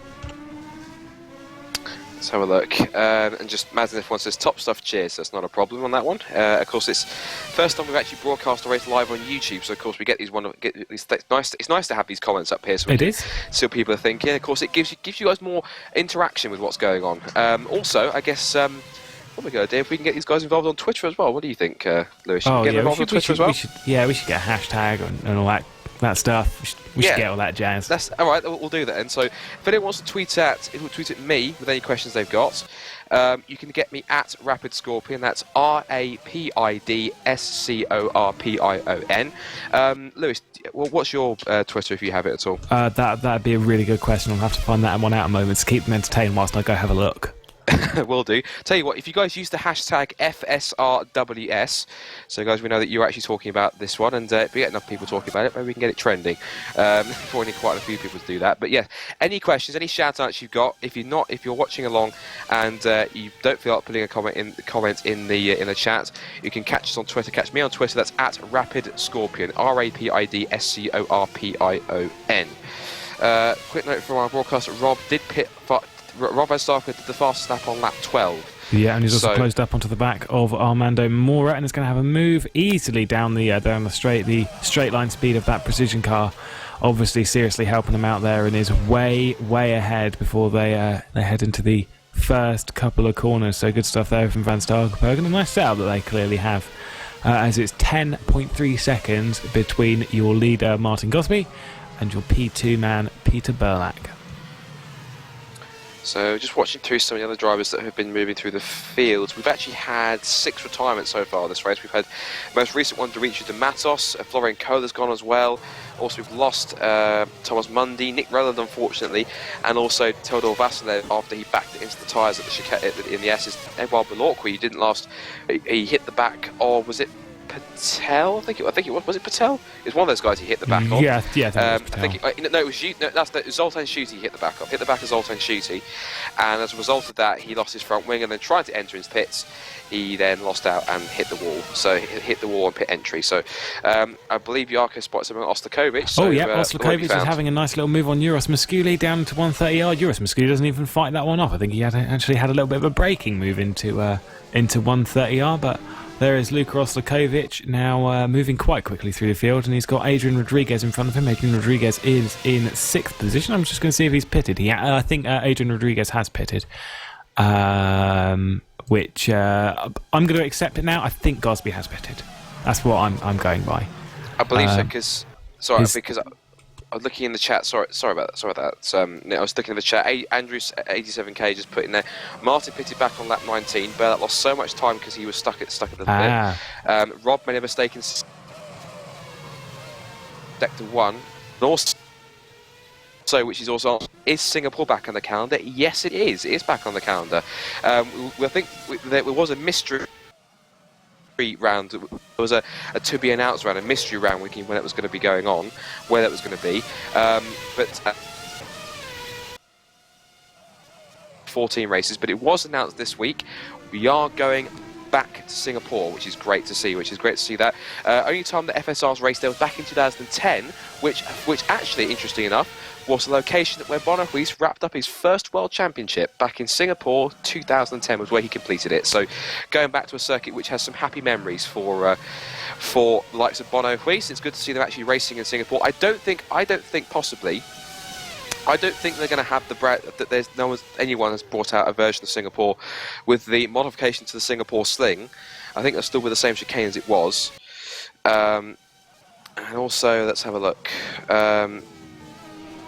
Let's have a look. And just imagine if one says top stuff, cheers. That's not a problem on that one. Of course, it's first time we've actually broadcast a race live on YouTube. So of course we get these it's nice to have these comments up here. So It is. So people are thinking. Of course, it gives you guys more interaction with what's going on. Also, I guess Probably a good idea if we can get these guys involved on Twitter as well. What do you think, Lewis? Should Oh, we get them yeah, involved on Twitter as well? we should get a hashtag and all that stuff. We should get all that jazz. That's all right. We'll do that. And so, if anyone wants to tweet at me with any questions they've got, you can get me at Rapid Scorpion. That's RAPIDSCORPION. Lewis, what's your Twitter if you have it at all? That'd be a really good question. I'll have to find that one out a moment to keep them entertained whilst I go have a look. Will do. Tell you what, if you guys use the hashtag FSRWS, so guys, we know that you're actually talking about this one, and if we get enough people talking about it, maybe we can get it trending. Probably need quite a few people to do that. But yeah, any questions, any shout-outs you've got, if you're watching along and you don't feel like putting a comment in the chat, you can catch us on Twitter. Catch me on Twitter. That's at Rapid Scorpion, RAPIDSCORPION. Quick note from our broadcaster: Rob did pit. Rob has started the fastest lap on lap 12. Yeah, and he's also closed up onto the back of Armando Mora, and is going to have a move easily down the straight line speed of that precision car. Obviously, seriously helping them out there, and is way ahead before they head into the first couple of corners. So good stuff there from Van Starkenberg, and a nice setup that they clearly have. As it's 10.3 seconds between your leader Martin Gosby and your P2 man Peter Burlack. So just watching through some of the other drivers that have been moving through the fields, we've actually had 6 retirements so far this race. We've had the most recent one, Dorici de Matos, Florian Kohler's gone as well. Also we've lost Thomas Mundy, Nick Rowland unfortunately, and also Teodor Vasilev after he backed it into the tyres at the chicane in the S's. Edouard Belorqui, he didn't last, he hit the back of, was it Patel? I think it was it Patel? It was one of those guys he hit the back of. Yeah, I think it was Zoltan Schutte he hit the back of. Hit the back of Zoltan Schutte, and as a result of that, he lost his front wing, and then trying to enter his pits, he then lost out and hit the wall. So he hit the wall on pit entry. So I believe Jaakko spotted something on Ostakovic. So, Ostakovic is having a nice little move on Juros Musculi down to 130 yard. Juros Musculi doesn't even fight that one off. I think he actually had a little bit of a braking move into 130 yard, but there is Luka Ostakovic now moving quite quickly through the field, and he's got Adrian Rodriguez in front of him. Adrian Rodriguez is in 6th position. I'm just going to see if he's pitted. I think Adrian Rodriguez has pitted, which I'm going to accept it now. I think Gosby has pitted. That's what I'm going by. I believe so, because I was looking in the chat. Sorry about that. I was looking in the chat. Andrews 87k just put in there. Martin pitted back on lap 19. Burlack lost so much time because he was stuck at the bit. Rob made a mistake in sector 1. And also, which is also, is Singapore back on the calendar? Yes, it is. It is back on the calendar. I think there was a mystery round. There was a to be announced round, a mystery round when it was going to be going on, where that was going to be. But 14 races, but it was announced this week. We are going back to Singapore, which is great to see. That only time the FSR's raced there was back in 2010, which actually, interesting enough, was the location where Woodwiss wrapped up his first World Championship back in Singapore. 2010 was where he completed it. So going back to a circuit which has some happy memories for the likes of Woodwiss. It's good to see them actually racing in Singapore. I don't think they're going to have that. Anyone has brought out a version of Singapore with the modification to the Singapore sling. I think they're still with the same chicane as it was. And also, let's have a look.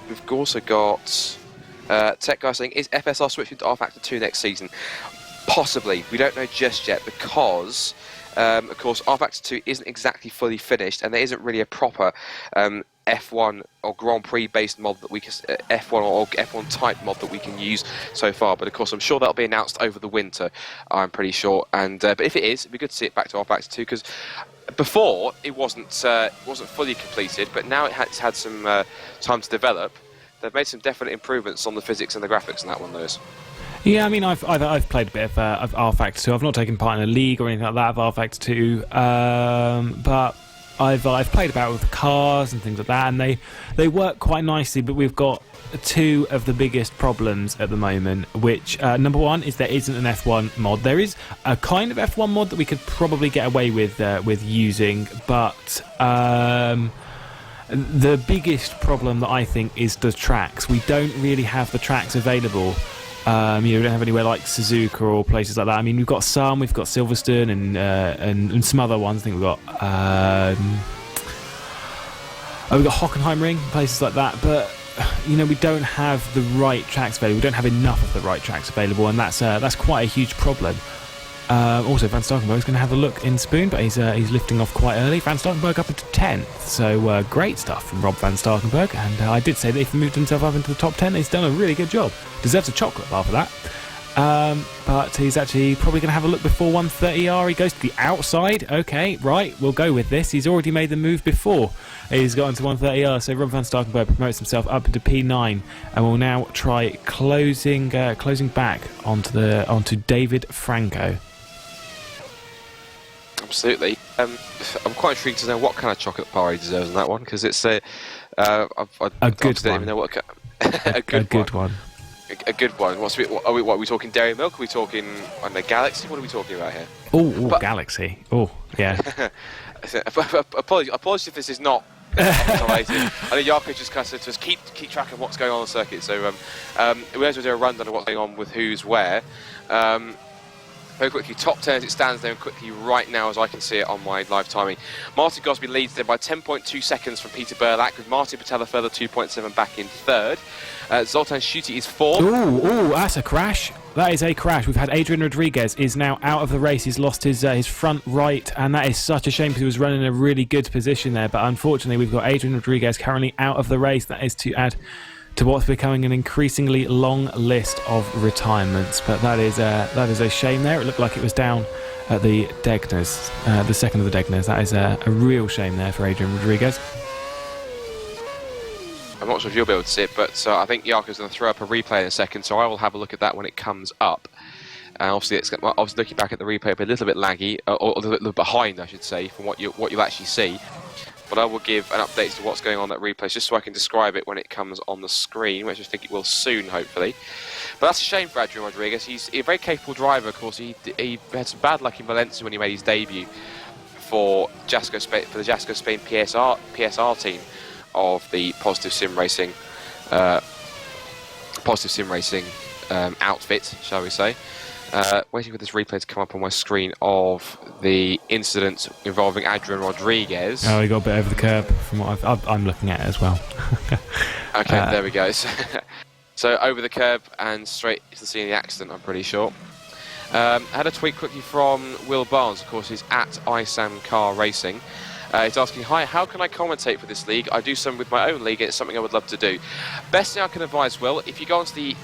We've also got Tech Guy saying, is FSR switching to R-Factor 2 next season? Possibly. We don't know just yet because, of course, R-Factor 2 isn't exactly fully finished, and there isn't really a proper F1 or Grand Prix based mod that we can F1 or F1 type mod that we can use so far. But of course, I'm sure that'll be announced over the winter. I'm pretty sure. And but if it is, it'd be good to see it back to R-Factor 2 because before it wasn't fully completed, but now it's had some time to develop. They've made some definite improvements on the physics and the graphics in that one, Lewis. Yeah, I mean, I've played a bit of R-Factor 2. I've not taken part in a league or anything like that of R-Factor 2, but I've played about with the cars and things like that, and they work quite nicely. But we've got two of the biggest problems at the moment, which number one is there isn't an F1 mod. There is a kind of F1 mod that we could probably get away with using, but the biggest problem that I think is the tracks. We don't really have the tracks available We don't have anywhere like Suzuka or places like that. I mean, we've got Silverstone and some other ones. I think we've got Hockenheimring, places like that. But we don't have the right tracks available. We don't have enough of the right tracks available, and that's quite a huge problem. Also, Van Starkenberg's going to have a look in Spoon, but he's lifting off quite early. Van Starkenberg up into 10th, so great stuff from Rob Van Starkenberg. And I did say that if he moved himself up into the top 10, he's done a really good job. Deserves a chocolate bar for that. But he's actually probably going to have a look before 130R. He goes to the outside. Okay, right, we'll go with this. He's already made the move before he's got into 130R. So Rob Van Starkenberg promotes himself up into P9, and will now try closing back onto David Franco. Absolutely. I'm quite intrigued to know what kind of chocolate bar he deserves in that one, because it's a good one. Even know what a good one. A good one. Are we talking Dairy Milk? Are we talking Galaxy? What are we talking about here? Galaxy. Oh, yeah. Apologies if this is not related. I know Jaakko just kind of said to us, keep track of what's going on the circuit. So we might as well do a rundown of what's going on with who's where. Very quickly, top 10 as it stands there, and quickly right now as I can see it on my live timing. Martin Gosby leads there by 10.2 seconds from Peter Burlack, with Martin Patel a further 2.7 back in third. Zoltan Schutte is fourth. Ooh, that's a crash. That is a crash. We've had Adrian Rodriguez is now out of the race. He's lost his front right, and that is such a shame because he was running in a really good position there. But unfortunately, we've got Adrian Rodriguez currently out of the race. That is to add to what's becoming an increasingly long list of retirements. But that is a shame there. It looked like it was down at the Degners, the second of the Degners. That is a real shame there for Adrian Rodriguez. I'm not sure if you'll be able to see it, but I think Jaakko's going to throw up a replay in a second, so I will have a look at that when it comes up. And obviously, looking back at the replay, a little bit laggy, or a little bit behind, I should say, from what you'll actually see. But I will give an update to what's going on in that replay, just so I can describe it when it comes on the screen, which I think it will soon, hopefully. But that's a shame for Adrian Rodriguez. He's a very capable driver, of course. He had some bad luck in Valencia when he made his debut for the Jasco Spain PSR team of the Positive Sim Racing outfit, shall we say. Waiting for this replay to come up on my screen of the incident involving Adrian Rodriguez. Oh, he got a bit over the curb from what I'm looking at it as well. Okay, there we go. So over the curb and straight to the scene of the accident, I'm pretty sure. Had a tweet quickly from Will Barnes, of course, who's at ISAM Car Racing. He's asking, hi, how can I commentate for this league? I do some with my own league, and it's something I would love to do. Best thing I can advise, Will, if you go onto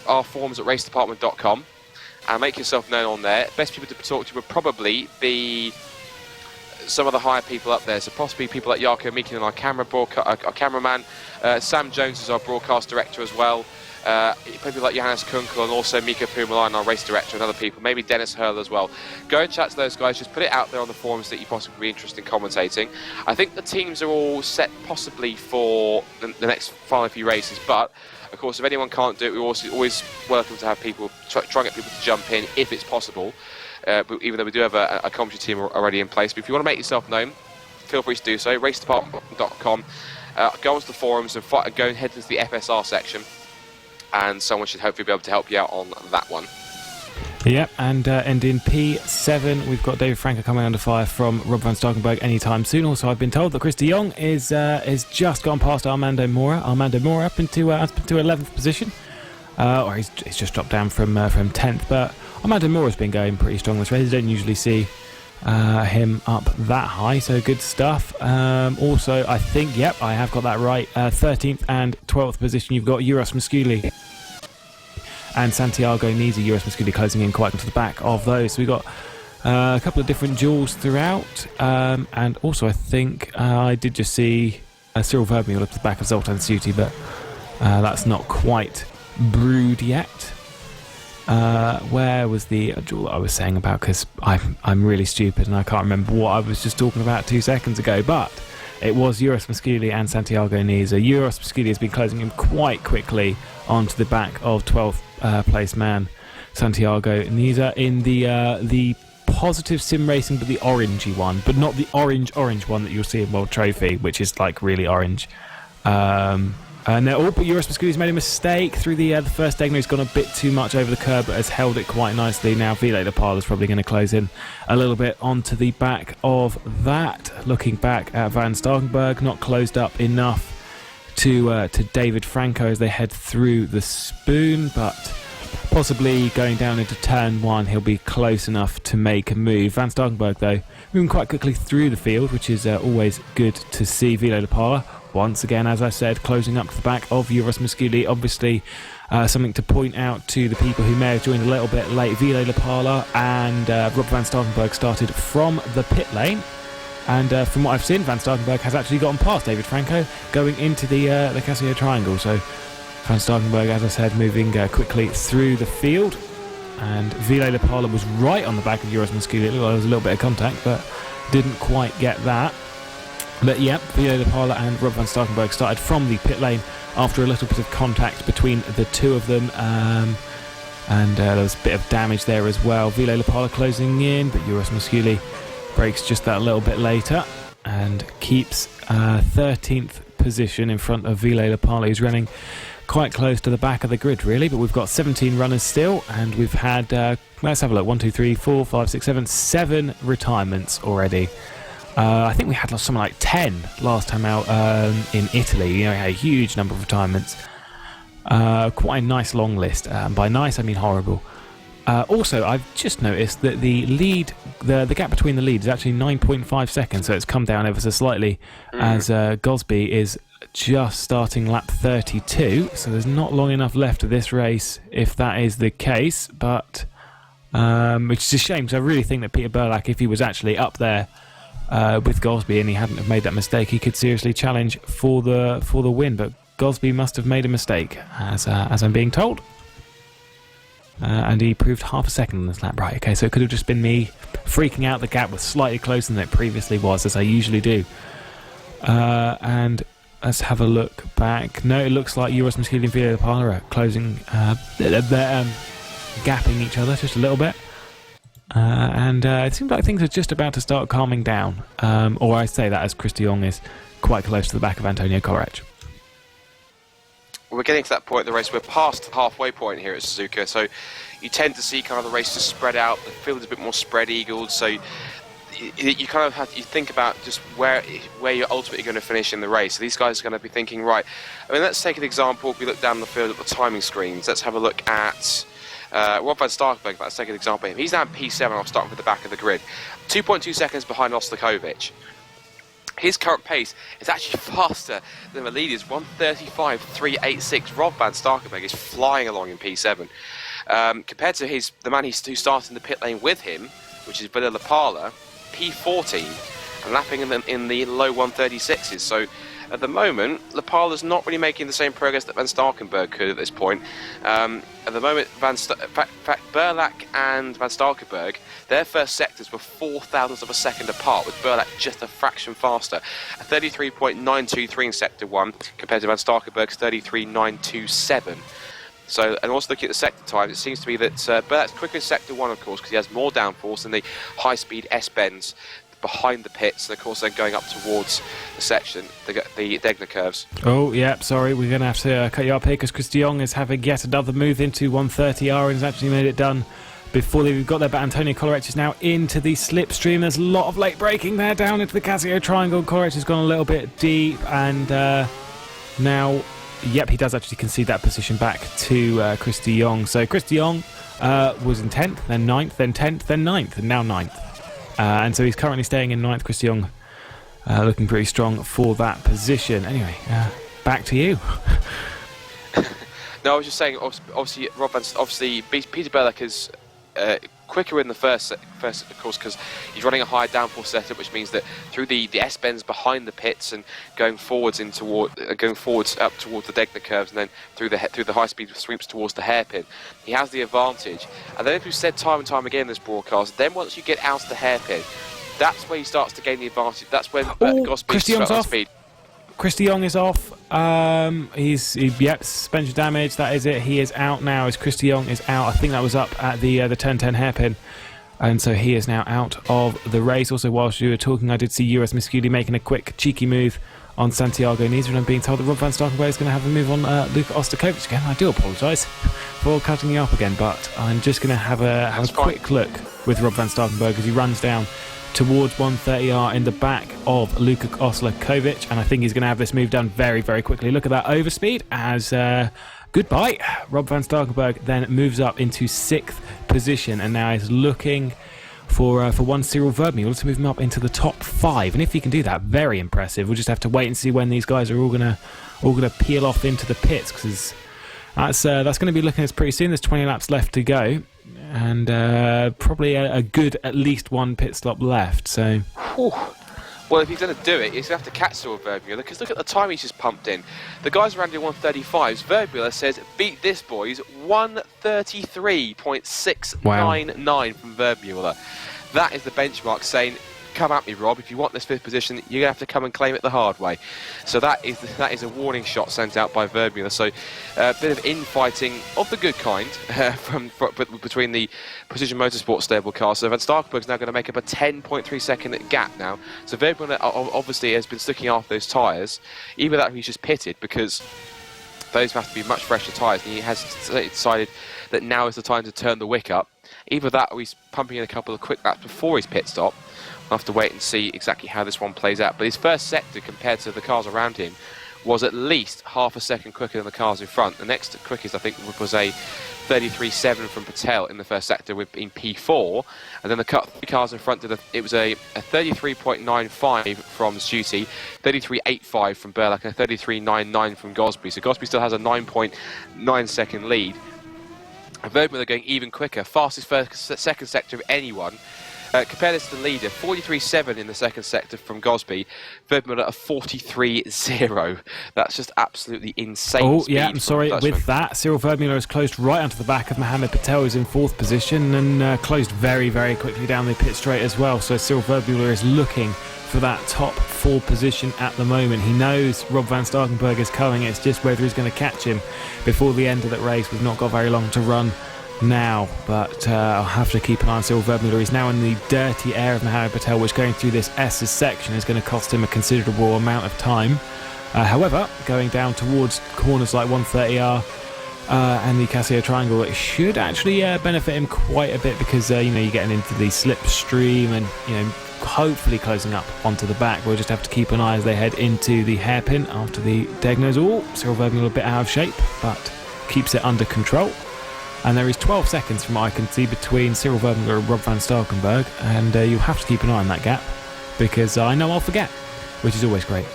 our forums at racedepartment.com and make yourself known on there, best people to talk to would probably be some of the higher people up there. So possibly people like Jaakko Mikkonen, our cameraman. Sam Jones is our broadcast director as well. People like Johannes Kunkel and also Mika Pumalainen, our race director, and other people. Maybe Dennis Hurl as well. Go and chat to those guys. Just put it out there on the forums that you possibly be interested in commentating. I think the teams are all set possibly for the next final few races, but of course, if anyone can't do it, we're also always welcome to have people try and get people to jump in if it's possible. But even though we do have a commentary team already in place, but if you want to make yourself known, feel free to do so. Racedepartment.com. Go onto the forums and go and head into the FSR section, and someone should hopefully be able to help you out on that one. Yep, and in P7, we've got David Franco coming under fire from Rob Van Starkenberg anytime soon. Also, I've been told that Chris de Jong is just gone past Armando Mora. Armando Mora up into 11th position, or he's just dropped down from 10th. But Armando Mora's been going pretty strong this race. You don't usually see him up that high, so good stuff. Also, I think, yep, I have got that right. 13th and 12th position, you've got Uros Musculi and Santiago Nisi. Uros Musculi closing in quite to the back of those. So we've got a couple of different duels throughout, and also I think I did just see Cyril Vermeer up to the back of Zoltan Schutte, but that's not quite brewed yet. Where was the duel that I was saying about? Because I'm really stupid and I can't remember what I was just talking about 2 seconds ago, but it was Uros Musculi and Santiago Nisa. Uros Musculi has been closing in quite quickly onto the back of 12th place man Santiago Nisa in the positive sim racing, but the orangey one, but not the orange one that you'll see in World Trophy, which is like really orange. No, but Eurus Musculi's made a mistake through the first Degner. He's gone a bit too much over the curb, but has held it quite nicely. Now Vile Lapala is probably going to close in a little bit onto the back of that. Looking back at Van Starkenberg, not closed up enough to David Franco as they head through the spoon, but possibly going down into turn 1, he'll be close enough to make a move. Van Starkenberg, though, moving quite quickly through the field, which is always good to see. Vile Lapala, once again, as I said, closing up to the back of Eurus Musculi. Obviously, something to point out to the people who may have joined a little bit late. Vile Lapala and Rob Van Starkenberg started from the pit lane. And from what I've seen, Van Starkenberg has actually gotten past David Franco going into the Casio Triangle. So Van Starkenberg, as I said, moving quickly through the field. And Vile Lapala was right on the back of Eurus Musculi. It looked like there was a little bit of contact, but didn't quite get that. But yeah, Vile Lapala and Rob Van Starkenberg started from the pit lane after a little bit of contact between the two of them. And there was a bit of damage there as well. Vile Lapala closing in, but Eurus Musculi breaks just that little bit later and keeps 13th position in front of Vile Lapala, who's running quite close to the back of the grid, really. But we've got 17 runners still, and we've had, let's have a look, 1, 2, 3, 4, 5, 6, 7, 7 retirements already. I think we had something like 10 last time out in Italy. You know, we had a huge number of retirements. Quite a nice long list. By nice, I mean horrible. Also, I've just noticed that the lead, the gap between the leads is actually 9.5 seconds, so it's come down ever so slightly as Gosby is just starting lap 32, so there's not long enough left of this race if that is the case, but which is a shame, because I really think that Peter Burlack, if he was actually up there with Gosby and he hadn't have made that mistake, he could seriously challenge for the win, but Gosby must have made a mistake, as I'm being told. And he proved half a second on this lap. Right, okay, so it could have just been me freaking out. The gap was slightly closer than it previously was, as I usually do. And let's have a look back. No, it looks like Eurus Musculi and Vile Lapala are closing, they're gapping each other just a little bit. And it seems like things are just about to start calming down. Or I say that as Chris de Jong is quite close to the back of Antonio Correc. We're getting to that point in the race. We're past the halfway point here at Suzuka, so you tend to see kind of the race just spread out. The field is a bit more spread-eagled, so you kind of have to think about just where you're ultimately going to finish in the race. So these guys are going to be thinking, right, I mean, let's take an example. If we look down the field at the timing screens, let's have a look at Rob Van Starkenberg. Let's take an example of him. He's now in P7. I'm starting with the back of the grid, 2.2 seconds behind Ostakovic. His current pace is actually faster than the leaders, 1:35.386. Rob Van Starkenberg is flying along in P7. Compared to the man who started in the pit lane with him, which is Vile Lapala, P14, and lapping in the low 136s. So at the moment, Lapala's not really making the same progress that Van Starkenberg could at this point. At the moment, Burlack and Van Starkenberg, their first sectors were 0.04 of a second apart, with Burlack just a fraction faster, at 33.923 in Sector 1, compared to Van Starkenberg's 33.927. So, and also looking at the sector times, it seems to me that Burlack's quicker in Sector 1, of course, because he has more downforce than the high-speed S-bends behind the pits, and of course then going up towards the section, the Degner curves. Oh, yeah, sorry, we're going to have to cut you up here, because Chris de Jong is having yet another move into 130R and has actually made it done before they've got there, but Antonio Correc is now into the slipstream. There's a lot of late braking there down into the Casio Triangle. Correc has gone a little bit deep, and now, yep, he does actually concede that position back to Chris de Jong. So Chris de Jong was in 10th, then 9th, then 10th, then 9th, and now 9th. And so he's currently staying in 9th. Chris de Jong looking pretty strong for that position. Anyway, back to you. No, I was just saying, obviously, Peter Burlack is quicker in the first of course, because he's running a high downforce setup, which means that through the S-bends behind the pits and going forwards up towards the Degner curves, and then through the high-speed sweeps towards the hairpin, he has the advantage. And then, as we've said time and time again in this broadcast, then once you get out of the hairpin, that's where he starts to gain the advantage. That's when Gosby starts to speed. Chris de Jong is off. Yep, suspension damage. That is it. He is out now. As Chris de Jong is out, I think that was up at the turn 10 hairpin, and so he is now out of the race. Also, whilst you were talking, I did see Eurus Musculi making a quick cheeky move on Santiago Niza, and I'm being told that Rob van Starkenberg is going to have a move on Luka Ostakovic again. I do apologise for cutting you up again, but I'm just going to have a quick look with Rob van Starkenberg as he runs down towards 130R in the back of Luka Ostakovic, and I think he's going to have this move done very, very quickly. Look at that overspeed as... goodbye. Rob van Starkenberg then moves up into 6th position and now is looking for one Cyril Vermeulen to move him up into the top 5. And if he can do that, very impressive. We'll just have to wait and see when these guys are all gonna peel off into the pits, because that's going to be looking at pretty soon. There's 20 laps left to go, and probably a good at least one pit stop left. So. Whew. Well, if he's going to do it, he's going to have to catch Cyril Vermeulen, because look at the time he's just pumped in. The guys around in 135s. Vermeulen says, beat this, boys. 133.699 from Vermeulen. That is the benchmark, saying, come at me, Rob. If you want this 5th position, you're going to have to come and claim it the hard way. So that is a warning shot sent out by Vermeulen. So a bit of infighting of the good kind between the Precision Motorsport stable cars. So Van Starkenberg's now going to make up a 10.3 second gap now. So Vermeulen obviously has been sticking after those tyres. Either that or he's just pitted, because those have to be much fresher tyres, and he has decided that now is the time to turn the wick up. Either that or he's pumping in a couple of quick laps before his pit stop. We'll have to wait and see exactly how this one plays out. But his first sector compared to the cars around him was at least half a second quicker than the cars in front. The next quickest, I think, was a 33.7 from Patel in the first sector in P4. And then the cars in front, it was a 33.95 from Stuti, 33.85 from Berlak, and a 33.99 from Gosby. So Gosby still has a 9.9 second lead. And Vermeulen going even quicker, fastest second sector of anyone. Compare this to the leader, 43.7 in the second sector from Gosby, Vermeulen at a 43.0. That's just absolutely insane. Oh, yeah, I'm sorry. With that, Cyril Vermeulen has closed right onto the back of Mohamed Patel, who's in 4th position, and closed very, very quickly down the pit straight as well. So Cyril Vermeulen is looking for that top 4 position at the moment. He knows Rob van Starkenberg is coming. It's just whether he's going to catch him before the end of that race. We've not got very long to run now, but I'll have to keep an eye on Cyril Vermeulen. He's now in the dirty air of Mohamed Patel, which going through this S's section is going to cost him a considerable amount of time. However, going down towards corners like 130R and the Casio Triangle, it should actually benefit him quite a bit, because you're getting into the slipstream and hopefully closing up onto the back. We'll just have to keep an eye as they head into the hairpin after the Degnos. Oh, Cyril Vermeulen a bit out of shape, but keeps it under control. And there is 12 seconds from what I can see between Cyril Vermeulen and Rob van Starkenberg, and you'll have to keep an eye on that gap, because I know I'll forget, which is always great.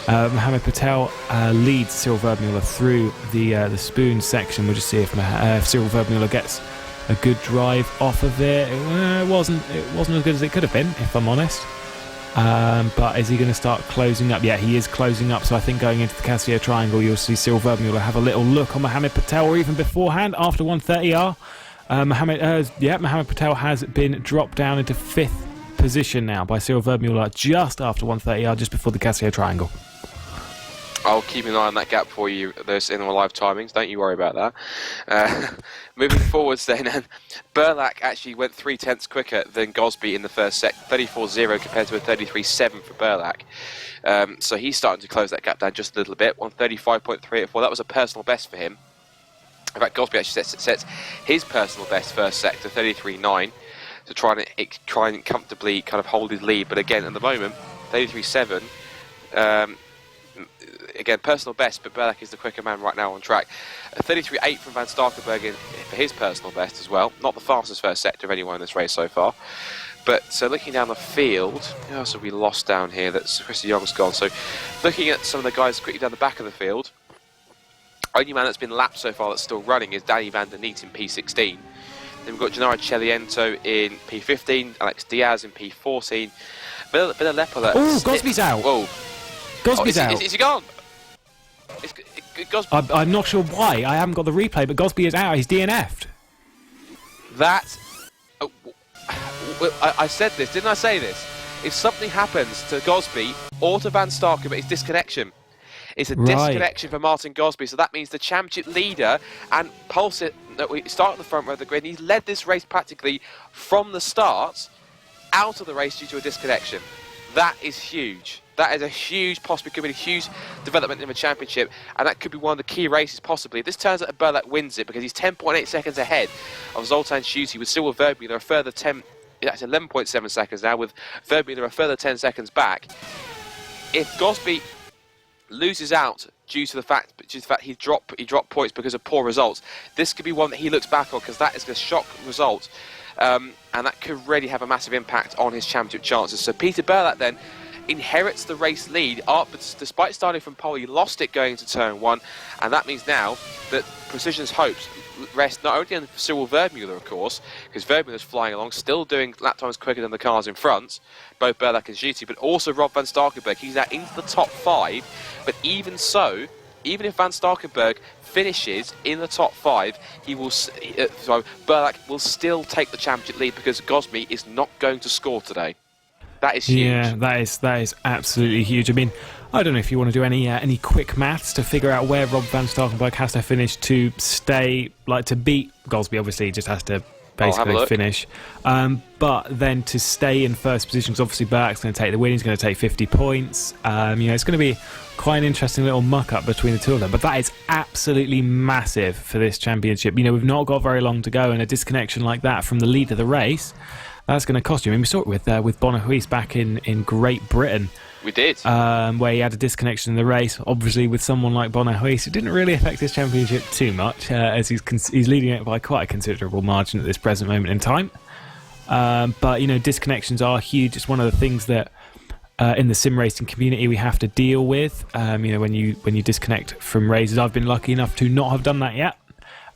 Mohamed Patel leads Cyril Vermeulen through the spoon section. We'll just see if Cyril Vermeulen gets a good drive off of it. It wasn't as good as it could have been, if I'm honest. But is he going to start closing up? Yeah, he is closing up. So I think going into the Casio Triangle, you'll see Cyril Vermeulen have a little look on Mohamed Patel, or even beforehand after 130R. Mohamed Patel has been dropped down into 5th position now by Cyril Vermeulen just after 130R, just before the Casio Triangle. I'll keep an eye on that gap for you. There's in our live timings. Don't you worry about that. Moving forwards then, Berlak actually went 0.3 quicker than Gosby in the first set, 34.0 compared to a 33.7 for Berlak. So he's starting to close that gap down just a little bit. 135.384. That was a personal best for him. In fact, Gosby actually sets his personal best first sector, 33.9, to try and comfortably kind of hold his lead. But again, at the moment, 33.7. Again, personal best, but Berlak is the quicker man right now on track. 33.8 from Van Starkenberg for his personal best as well. Not the fastest first sector of anyone in this race so far. But so looking down the field, who else have we lost down here? That's Chris de Jong's gone. So looking at some of the guys quickly down the back of the field, only man that's been lapped so far that's still running is Danny van der Neet in P16. Then we've got Gennaro Celiento in P15, Alex Diaz in P14. Bit of Lepala. Oh, Gosby's out. Whoa. Gosby's out. Is he gone? I'm not sure why. I haven't got the replay, but Gosby is out. He's DNF'd. I said this, didn't I say this? If something happens to Gosby or to Van Starkenberg, it's disconnection. It's a disconnection for Martin Gosby, so that means the championship leader and Pulse we start at the front row of the grid. He's led this race practically from the start out of the race due to a disconnection. That is huge. That is a huge, possibly could be a huge development in the championship, and that could be one of the key races possibly. If this turns out Berlak wins it, because he's 10.8 seconds ahead of Zoltan Schutte, with Silver Verbula a further 10, that's 11.7 seconds now, with Verbula a further 10 seconds back. If Gosby loses out due to the fact he dropped points because of poor results, this could be one that he looks back on, because that is a shock result, and that could really have a massive impact on his championship chances. So Peter Berlak then inherits the race lead, despite starting from pole. He lost it going into turn 1, and that means now that Precision's hopes rest not only on Cyril Vermeulen, of course, because Vermeulen's flying along, still doing lap times quicker than the cars in front, both Berlak and Schutte, but also Rob van Starkenburg. He's now into the top 5, but even so, even if Van Starkenburg finishes in the top 5, Berlak will still take the championship lead, because Gosby is not going to score today. That is huge. Yeah, that is absolutely huge. I mean, I don't know if you want to do any quick maths to figure out where Rob van Starkenburg has to finish to stay, to beat Gosby. Obviously, he just has to basically finish. But then to stay in first position, because obviously Berlak's going to take the win. He's going to take 50 points. It's going to be quite an interesting little muck-up between the two of them. But that is absolutely massive for this championship. We've not got very long to go, and a disconnection like that from the lead of the race, that's going to cost you. I mean, we saw it with Boniface back in Great Britain. We did. Where he had a disconnection in the race. Obviously, with someone like Boniface, it didn't really affect his championship too much, as he's leading it by quite a considerable margin at this present moment in time. But, disconnections are huge. It's one of the things that in the sim racing community we have to deal with. When you disconnect from races. I've been lucky enough to not have done that yet.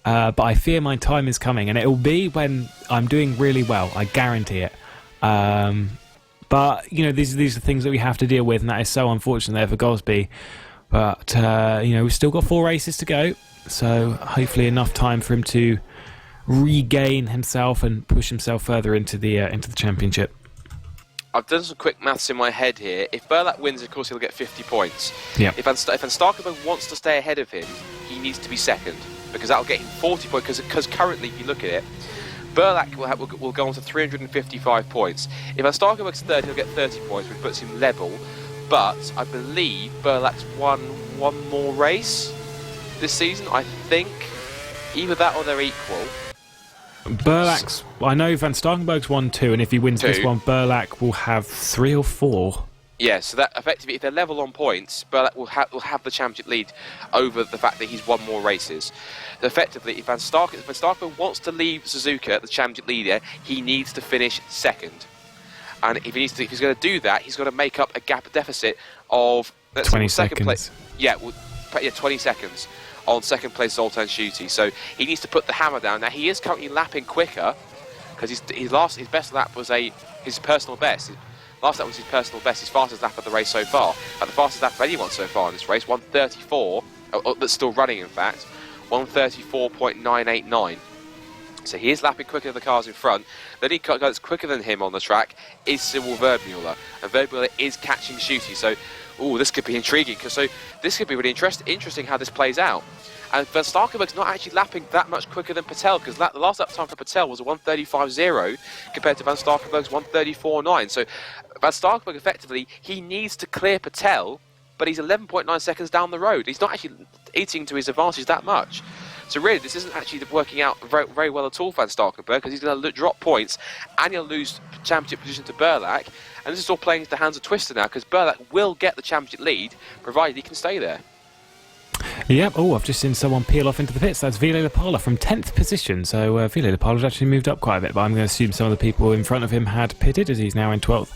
But I fear my time is coming, and it will be when I'm doing really well. I guarantee it. But these are things that we have to deal with, and that is so unfortunate there for Gosby. But we've still got 4 races to go, so hopefully enough time for him to regain himself and push himself further into the championship. I've done some quick maths in my head here. If Berlak wins, of course, he'll get 50 points. Yeah. If Van Starkenburg wants to stay ahead of him, he needs to be second, because that'll get him 40 points. Because currently, if you look at it, Berlak will go on to 355 points. If Van Starkenburg's third, he'll get 30 points, which puts him level. But I believe Berlak's won one more race this season. I think either that or they're equal. I know Van Starkenburg's won 2, and if he wins this one, Berlak will have 3 or 4. Yeah, so that effectively, if they're level on points, Berlak will have the championship lead over the fact that he's won more races. So effectively, if Van Starkenburg wants to leave Suzuka, the championship leader, he needs to finish second. And if he's going to do that, he's got to make up a deficit of 20 seconds. 20 seconds on second place Zoltan Schutte. So he needs to put the hammer down. Now he is currently lapping quicker, because his best lap was his personal best. Last lap was his personal best, his fastest lap of the race so far. And the fastest lap of anyone so far in this race, 1:34. That's still running, in fact. 1:34.989. So he is lapping quicker than the cars in front. The only guy that's quicker than him on the track is Cyril Vermeulen, and Vermeulen is catching Schutte. So, this could be intriguing. This could be really interesting how this plays out. And Van Starkenburg's not actually lapping that much quicker than Patel, because the last lap time for Patel was a 1:35.0 compared to Van Starkenburg's 1:34.9. So Van Starkenburg, effectively, he needs to clear Patel, but he's 11.9 seconds down the road. He's not actually eating to his advantage that much. So really, this isn't actually working out very, very well at all for Van Starkenburg, because he's going to drop points, and he'll lose championship position to Berlak. And this is all playing into the hands of Twister now, because Berlak will get the championship lead, provided he can stay there. Yep. I've just seen someone peel off into the pits. That's Ville Lapala from 10th position. So Ville Lapala's actually moved up quite a bit, but I'm going to assume some of the people in front of him had pitted, as he's now in 12th.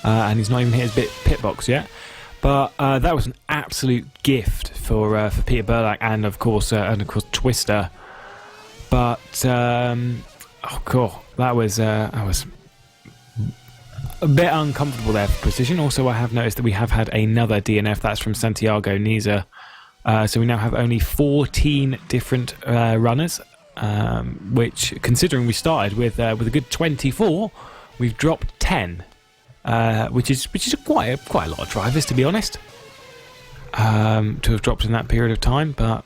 And he's not even hit his pit box yet. But that was an absolute gift for Peter Berlak and of course Twister. But that was a bit uncomfortable there for Precision. Also, I have noticed that we have had another DNF. That's from Santiago Niza. So we now have only 14 different runners, which, considering we started with a good 24, we've dropped 10, which is quite a lot of drivers, to be honest, to have dropped in that period of time. But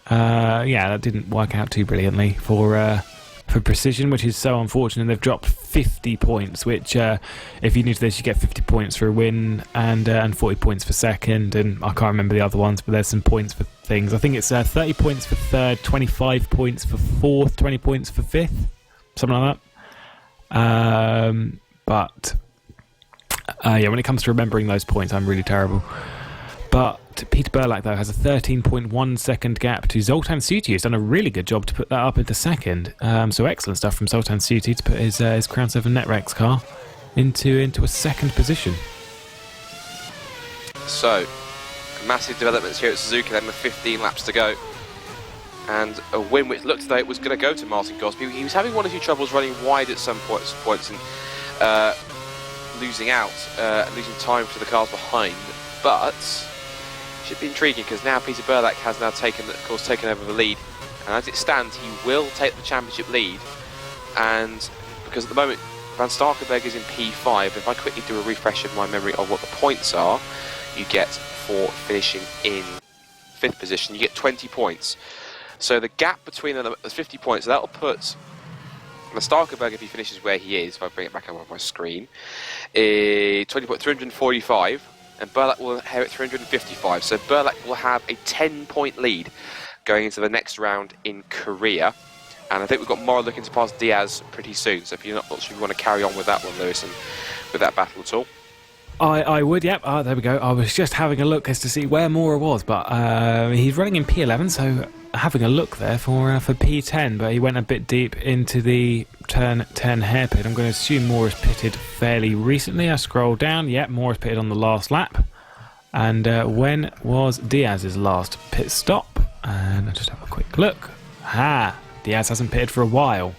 that didn't work out too brilliantly for for precision, which is so unfortunate. They've dropped 50 points, which if you're new to this, you get 50 points for a win and 40 points for second, and I can't remember the other ones, but there's some points for things. I think it's 30 points for third, 25 points for fourth, 20 points for fifth, something like that. But yeah, when it comes to remembering those points, I'm really terrible. But Peter Burlack, though, has a 13.1 second gap to Zoltan Suti, who's done a really good job to put that up into second. So excellent stuff from Zoltan Suti to put his Crown 7 Netrex car into a second position. So, massive developments here at Suzuka then with 15 laps to go. And a win which looked like it was going to go to Martin Gosby. He was having one or two troubles running wide at some points and losing time to the cars behind. But should be intriguing because now Peter Burlack has now taken over the lead, and as it stands he will take the championship lead, and because at the moment Van Starkenberg is in P5. If I quickly do a refresh of my memory of what the points are you get for finishing in 5th position, you get 20 points. So the gap between them is 50 points, so that'll put Van Starkenberg, if he finishes where he is, if I bring it back up on my screen, 20 points, 345. And Burlack will inherit 355, so Burlack will have a 10-point lead going into the next round in Korea. And I think we've got Mora looking to pass Diaz pretty soon, so if you're not sure if you want to carry on with that one, Lewis, and with that battle at all. I would, yep. Oh, there we go. I was just having a look as to see where Mora was, but he's running in P11, so having a look there for P10, but he went a bit deep into the turn 10 hairpin. I'm going to assume Mora's pitted fairly recently. I scroll down, yep, Mora's pitted on the last lap. And when was Diaz's last pit stop? And I'll just have a quick look. Diaz hasn't pitted for a while.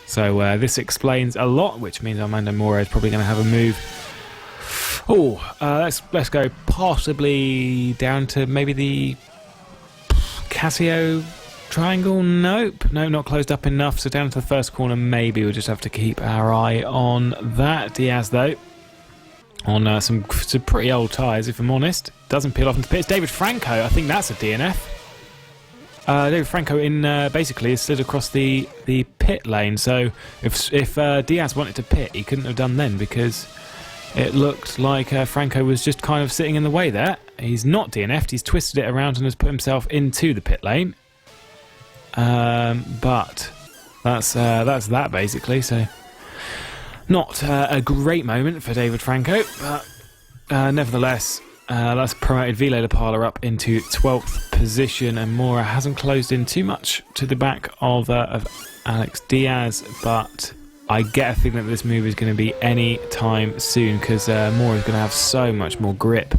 So this explains a lot, which means Armando Mora is probably going to have a move. Let's go possibly down to maybe the Casio triangle. Nope, no, not closed up enough. So down to the first corner, maybe we'll just have to keep our eye on that. Diaz, though, on some pretty old tyres, if I'm honest, doesn't peel off into pits. David Franco, I think that's a DNF. David Franco basically is slid across the pit lane. So if Diaz wanted to pit, he couldn't have done then because it looked like Franco was just kind of sitting in the way there. He's not DNF'd, he's twisted it around and has put himself into the pit lane. But that's that basically. So not a great moment for David Franco, but nevertheless, that's promoted Ville Lapala up into 12th position, and Mora hasn't closed in too much to the back of Alex Diaz, but I get a feeling that this move is going to be any time soon because Mora is going to have so much more grip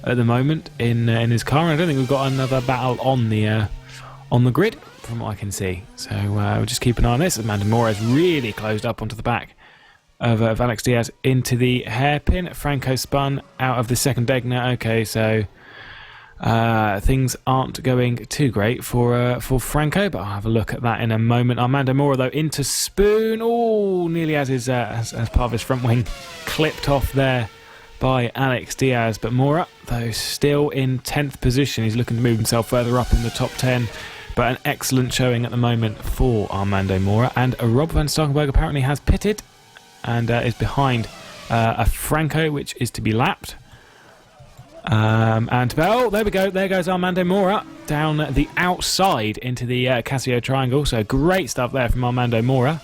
at the moment in his car. And I don't think we've got another battle on the grid from what I can see. So we'll just keep an eye on this. Amanda Mora has really closed up onto the back of Alex Diaz into the hairpin. Franco spun out of the second Degner. Okay, so things aren't going too great for Franco, but I'll have a look at that in a moment. Armando Mora, though, into Spoon. Oh, nearly has his as part of his front wing clipped off there by Alex Diaz. But Mora, though, still in 10th position. He's looking to move himself further up in the top 10. But an excellent showing at the moment for Armando Mora. And Rob van Starkenberg apparently has pitted and is behind a Franco, which is to be lapped. There we go. There goes Armando Mora down the outside into the Casio triangle. So great stuff there from Armando Mora.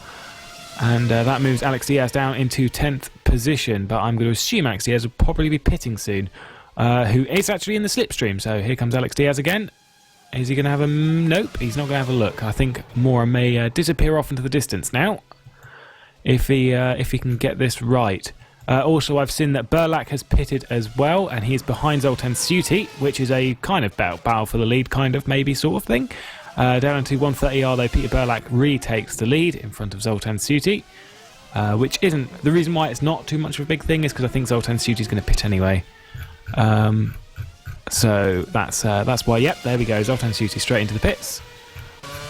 And that moves Alex Diaz down into 10th position. But I'm going to assume Alex Diaz will probably be pitting soon. Who is actually in the slipstream. So here comes Alex Diaz again. Is he going to have a... Nope, he's not going to have a look. I think Mora may disappear off into the distance now. If he can get this right. Also, I've seen that Burlack has pitted as well, and he's behind Zoltan Suti, which is a kind of battle for the lead, kind of, maybe, sort of thing. Down to 130R, though, Peter Burlack retakes the lead in front of Zoltan Suti, which isn't... The reason why it's not too much of a big thing is because I think Zoltan Suti is going to pit anyway. So that's why, yep, there we go. Zoltan Suti straight into the pits.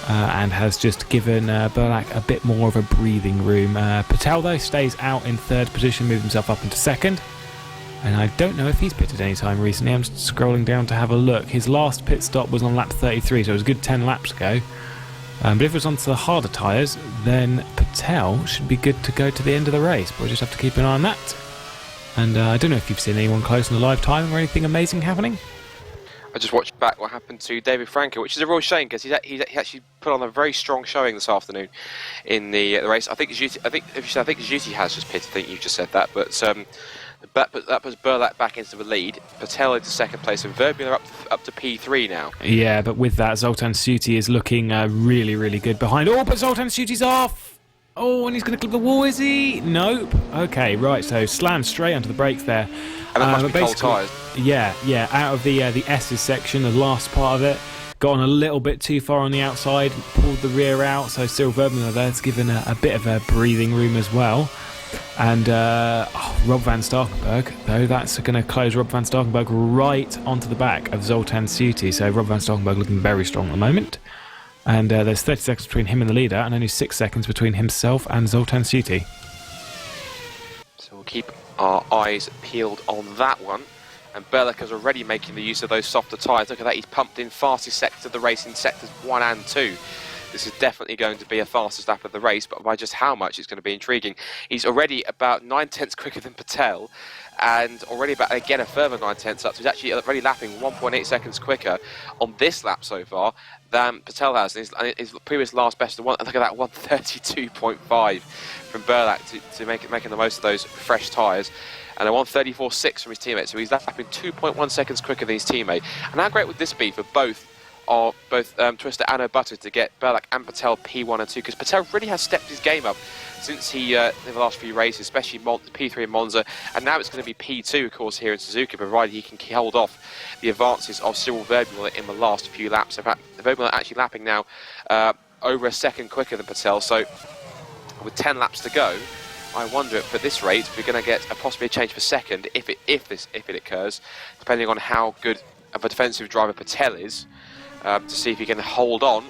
And has just given Burlack a bit more of a breathing room. Patel, though, stays out in 3rd position, moves himself up into 2nd. And I don't know if he's pitted any time recently. I'm just scrolling down to have a look. His last pit stop was on lap 33, so it was a good 10 laps ago. But if it was onto the harder tyres, then Patel should be good to go to the end of the race. But we'll just have to keep an eye on that. And I don't know if you've seen anyone close in the live time or anything amazing happening. I just watched back what happened to David Franco, which is a real shame because he actually put on a very strong showing this afternoon in the race. I think Juti has just pitted. I think you just said that, but that puts Burlak back into the lead. Patel into second place, and Verbula up to P3 now. Yeah, but with that, Zoltan Suti is looking really, really good behind. Oh, but Zoltan Suti's off. Oh, and he's going to clip the wall, is he? Nope. Okay, right. So slammed straight onto the brakes there. And that must be cold tyres. Yeah. Out of the S's section, the last part of it, got on a little bit too far on the outside, pulled the rear out. So still Verbula there's given a bit of a breathing room as well. And Rob van Starkenburg, though, that's going to close Rob van Starkenburg right onto the back of Zoltan Suti. So Rob van Starkenburg looking very strong at the moment. And there's 30 seconds between him and the leader, and only 6 seconds between himself and Zoltan Suti. So we'll keep our eyes peeled on that one. And Burlak is already making the use of those softer tyres. Look at that, he's pumped in fastest sector of the race in sectors 1 and 2. This is definitely going to be a fastest lap of the race, but by just how much it's going to be intriguing. He's already about 9/10 quicker than Patel, and already about, again, a further 9/10 up. So he's actually already lapping 1.8 seconds quicker on this lap so far than Patel has. And his previous last best, look at that, 132.5 from Burlak to making the most of those fresh tyres. And a 134.6 from his teammate, so he's lapping 2.1 seconds quicker than his teammate. And how great would this be for both Twister and Butter to get Burlak and Patel P1 and 2, because Patel really has stepped his game up since in the last few races, especially P3 in Monza, and now it's going to be P2, of course, here in Suzuka, provided he can hold off the advances of Cyril Verbula in the last few laps. In fact, Verbula actually lapping now over a second quicker than Patel, so with 10 laps to go, I wonder if at this rate we're going to get possibly a change for second if it occurs, depending on how good of a defensive driver Patel is. To see if he can hold on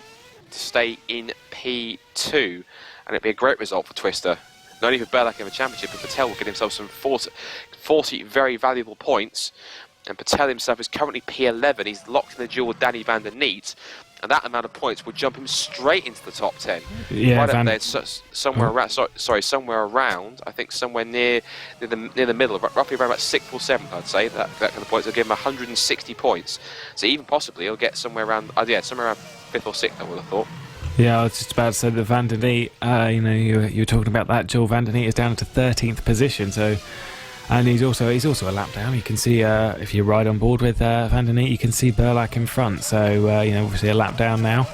to stay in P2, and it'd be a great result for Twister. Not only for Burlak in the championship, but Patel will get himself some 40 very valuable points. And Patel himself is currently P11. He's locked in the duel with Danny van der Neet, and that amount of points will jump him straight into the top 10. Yeah, right up there, somewhere around. Somewhere around. I think somewhere near the middle, roughly around about 6th or 7th. I'd say that kind of points will give him 160 points. So even possibly he'll get somewhere around, somewhere around 5th or 6th. I would have thought. Yeah, I was just about to say that Van der Neet. You were talking about that. Joel Van der Neet is down to 13th position. So. And he's also a lap down. You can see if you ride on board with Van der Neet, you can see Burlak in front. So obviously a lap down now,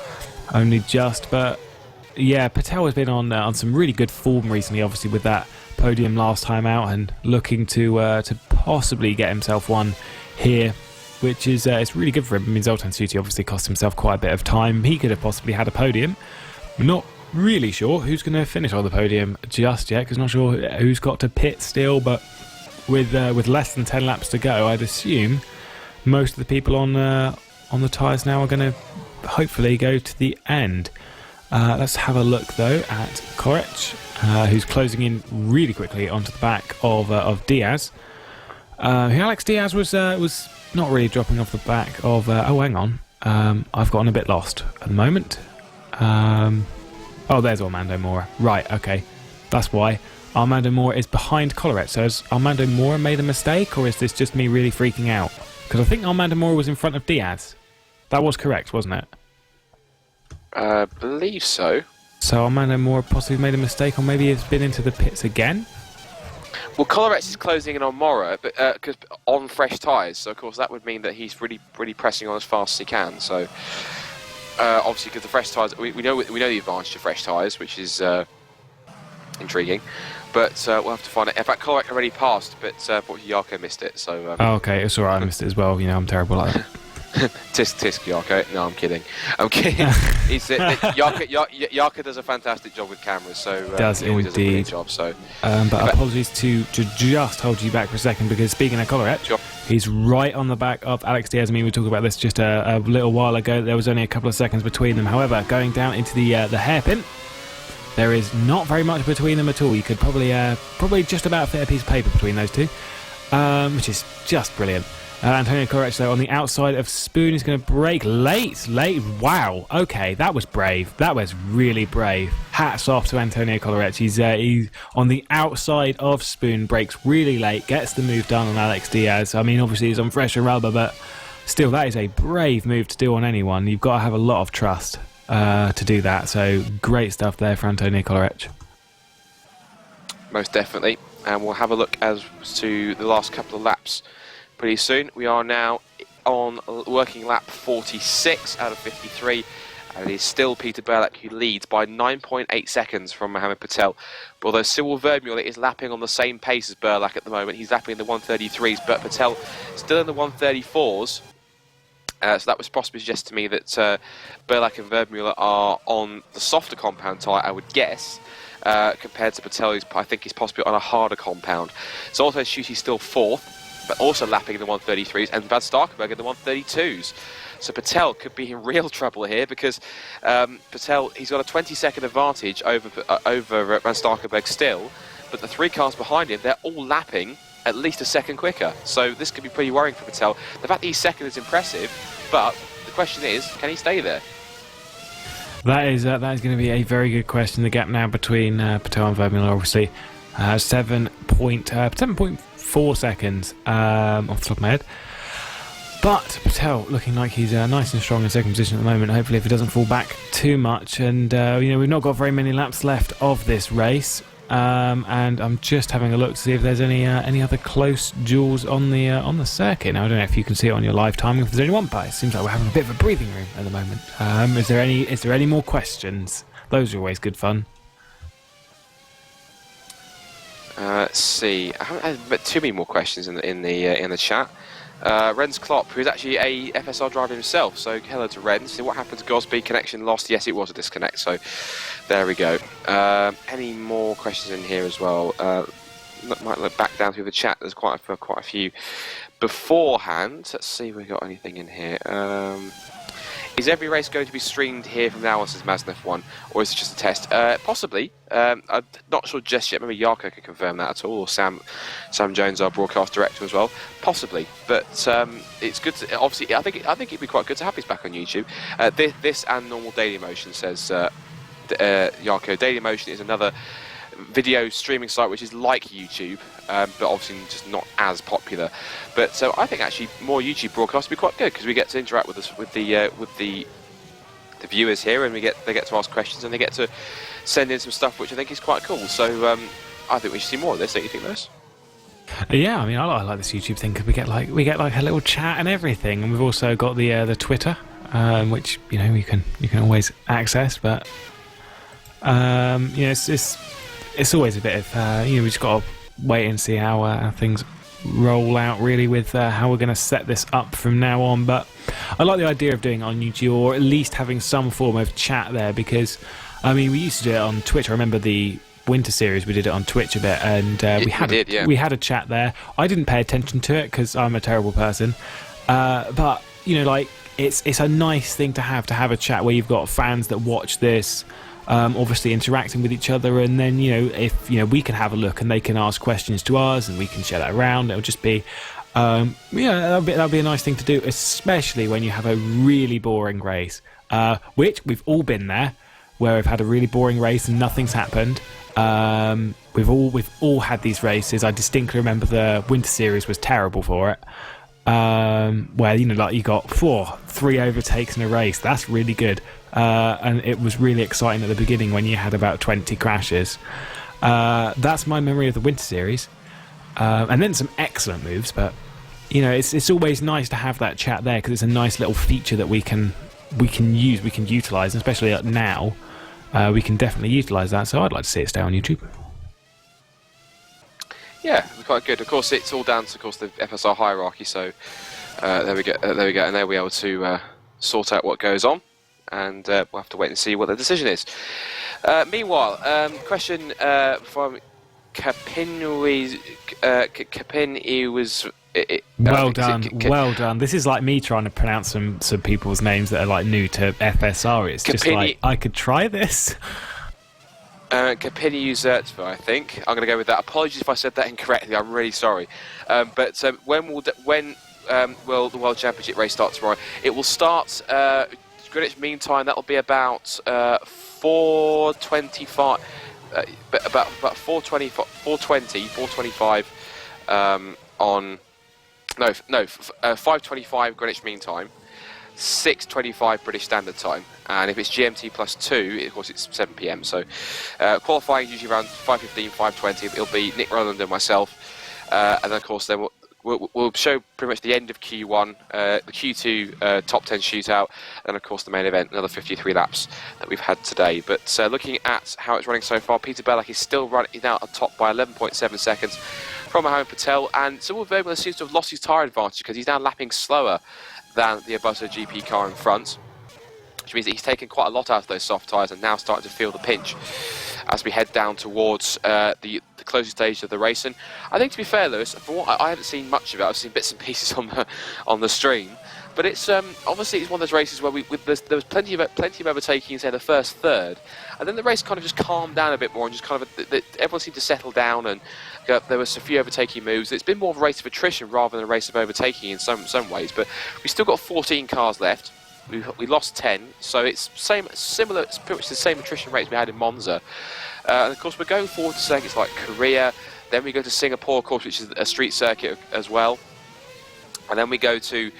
only just. But yeah, Patel has been on some really good form recently. Obviously with that podium last time out, and looking to possibly get himself one here, which is it's really good for him. I mean, Zoltan Suti obviously cost himself quite a bit of time. He could have possibly had a podium. We're not really sure who's going to finish on the podium just yet, because not sure who's got to pit still, but. With less than 10 laps to go, I'd assume most of the people on the tyres now are going to hopefully go to the end. Let's have a look though at Korech, who's closing in really quickly onto the back of Diaz. Alex Diaz was not really dropping off the back of. Hang on, I've gotten a bit lost at the moment. There's Armando Mora. Right, okay, that's why. Armando Mora is behind Collarette. So has Armando Mora made a mistake, or is this just me really freaking out? Because I think Armando Mora was in front of Diaz. That was correct, wasn't it? I believe so. So Armando Mora possibly made a mistake, or maybe he's been into the pits again? Well, Collarette is closing in on Mora, but cause on fresh tyres. So of course that would mean that he's really pressing on as fast as he can. So obviously, because the fresh tyres, we know the advantage of fresh tyres, which is intriguing. But we'll have to find it. In fact, Collarette already passed, but Jaakko missed it. So. Okay, it's alright. I missed it as well. I'm terrible at it. Tisk Jaakko. No, I'm kidding. Jaakko does a fantastic job with cameras, so he always does a brilliant job. So, but apologies to just hold you back for a second, because speaking of Collarette, sure. He's right on the back of Alex Diaz. I mean, we talked about this just a little while ago. There was only a couple of seconds between them. However, going down into the hairpin, there is not very much between them at all. You could probably just about fit a piece of paper between those two, which is just brilliant. Antonio Correct, though, on the outside of Spoon is going to brake late. Wow. Okay, that was brave. That was really brave. Hats off to Antonio Correct. He's on the outside of Spoon, brakes really late, gets the move done on Alex Diaz. I mean, obviously he's on fresher rubber, but still, that is a brave move to do on anyone. You've got to have a lot of trust to do that. So great stuff there for Antonio Correct. Most definitely. And we'll have a look as to the last couple of laps pretty soon. We are now on working lap 46 out of 53, and it is still Peter Berlak who leads by 9.8 seconds from Mohamed Patel. But although Cyril Vermeulen is lapping on the same pace as Berlak at the moment, he's lapping in the 133s, but Patel still in the 134s. So that was possibly suggest to me that Berlak and Vermeulen are on the softer compound tyre, I would guess, compared to Patel, who's, I think he's possibly on a harder compound. So also Schutte still fourth, but also lapping in the 133s, and Van Starkenberg in the 132s. So Patel could be in real trouble here because Patel, he's got a 20-second advantage over Van Starkenberg still, but the three cars behind him, they're all lapping at least a second quicker. So this could be pretty worrying for Patel. The fact that he's second is impressive, but the question is, can he stay there? That is going to be a very good question. The gap now between Patel and Vermeulen, obviously, 7.4 seconds off the top of my head. But Patel looking like he's nice and strong in second position at the moment. Hopefully, if he doesn't fall back too much. And we've not got very many laps left of this race. And I'm just having a look to see if there's any other close duels on the circuit. Now I don't know if you can see it on your live timing if there's any one, but it seems like we're having a bit of a breathing room at the moment. Is there any more questions? Those are always good fun. Let's see. I haven't had too many more questions in the chat. Renz Klopp, who's actually a FSR driver himself, so hello to Renz. So what happened to Gosby? Connection lost? Yes, it was a disconnect, so there we go. Any more questions in here as well? Might look back down through the chat. There's quite a few beforehand. Let's see if we've got anything in here. Is every race going to be streamed here from now on, says Maznev1, or is it just a test? Possibly. I'm not sure just yet. Maybe Jaakko can confirm that at all, or Sam Jones, our broadcast director, as well. Possibly, but it's good. Obviously, I think it'd be quite good to have this back on YouTube. This and normal Dailymotion, says Jaakko. Dailymotion is another video streaming site which is like YouTube, but obviously just not as popular. But so I think actually more YouTube broadcasts would be quite good because we get to interact with the viewers here, and they get to ask questions and they get to send in some stuff which I think is quite cool. So I think we should see more of this. Don't you think, Lewis? Yeah, I mean, I like this YouTube thing because we get like a little chat and everything, and we've also got the Twitter, which you can always access, but it's always a bit of we just got to wait and see how things roll out really with how we're going to set this up from now on. But I like the idea of doing it on YouTube, or at least having some form of chat there, because I mean we used to do it on Twitch. I remember the Winter Series, we did it on Twitch a bit, and we had a chat there. I didn't pay attention to it because I'm a terrible person, but it's a nice thing to have a chat where you've got fans that watch this, obviously interacting with each other, and then if we can have a look and they can ask questions to us and we can share that around. It'll just be that'll be a nice thing to do, especially when you have a really boring race, which we've all been there, where we've had a really boring race and nothing's happened. We've all had these races. I distinctly remember the Winter Series was terrible for it, where you got 3 overtakes in a race. That's really good, and it was really exciting at the beginning when you had about 20 crashes. That's my memory of the Winter Series, and then some excellent moves. But it's always nice to have that chat there because it's a nice little feature that we can utilise, especially now. We can definitely utilise that, so I'd like to see it stay on YouTube. Yeah, it'd be quite good. Of course, it's all down to the FSR hierarchy. So there we go, and they'll be able to sort out what goes on, and we'll have to wait and see what the decision is. Meanwhile, question from Kapin was. Well done. This is like me trying to pronounce some people's names that are like new to FSR. It's just like I could try this. Kapini Uzertva, I think. I'm going to go with that. Apologies if I said that incorrectly. I'm really sorry. But when will the World Championship race start tomorrow? It will start Greenwich Mean Time. That will be about 4:25. About 4:25 on 5:25 Greenwich Mean Time, 6:25 British Standard Time, and if it's GMT plus 2, of course it's 7 p.m. So qualifying is usually around 5:15, 5:20. It'll be Nick Rowland and myself, and then of course then we'll show pretty much the end of Q1, the Q2 top 10 shootout, and of course the main event, another 53 laps that we've had today. But looking at how it's running so far, Peter Belak is still running now atop by 11.7 seconds from Mohamed Patel, and Cyril Vermeulen seems to have lost his tyre advantage because he's now lapping slower than the Abuso GP car in front, which means that he's taken quite a lot out of those soft tyres and now starting to feel the pinch as we head down towards the closing stage of the race. And I think, to be fair, Lewis, for what I haven't seen much of it, I've seen bits and pieces on the stream, but it's obviously it's one of those races where there was plenty of overtaking in, say, the first third, and then the race kind of just calmed down a bit more and just kind of everyone seemed to settle down, and there was a few overtaking moves. It's been more of a race of attrition rather than a race of overtaking in some ways, but we've still got 14 cars left. We lost 10, so it's similar. It's pretty much the same attrition rates we had in Monza. And of course, we're going forward to circuits like Korea. Then we go to Singapore, of course, which is a street circuit as well. And then we go to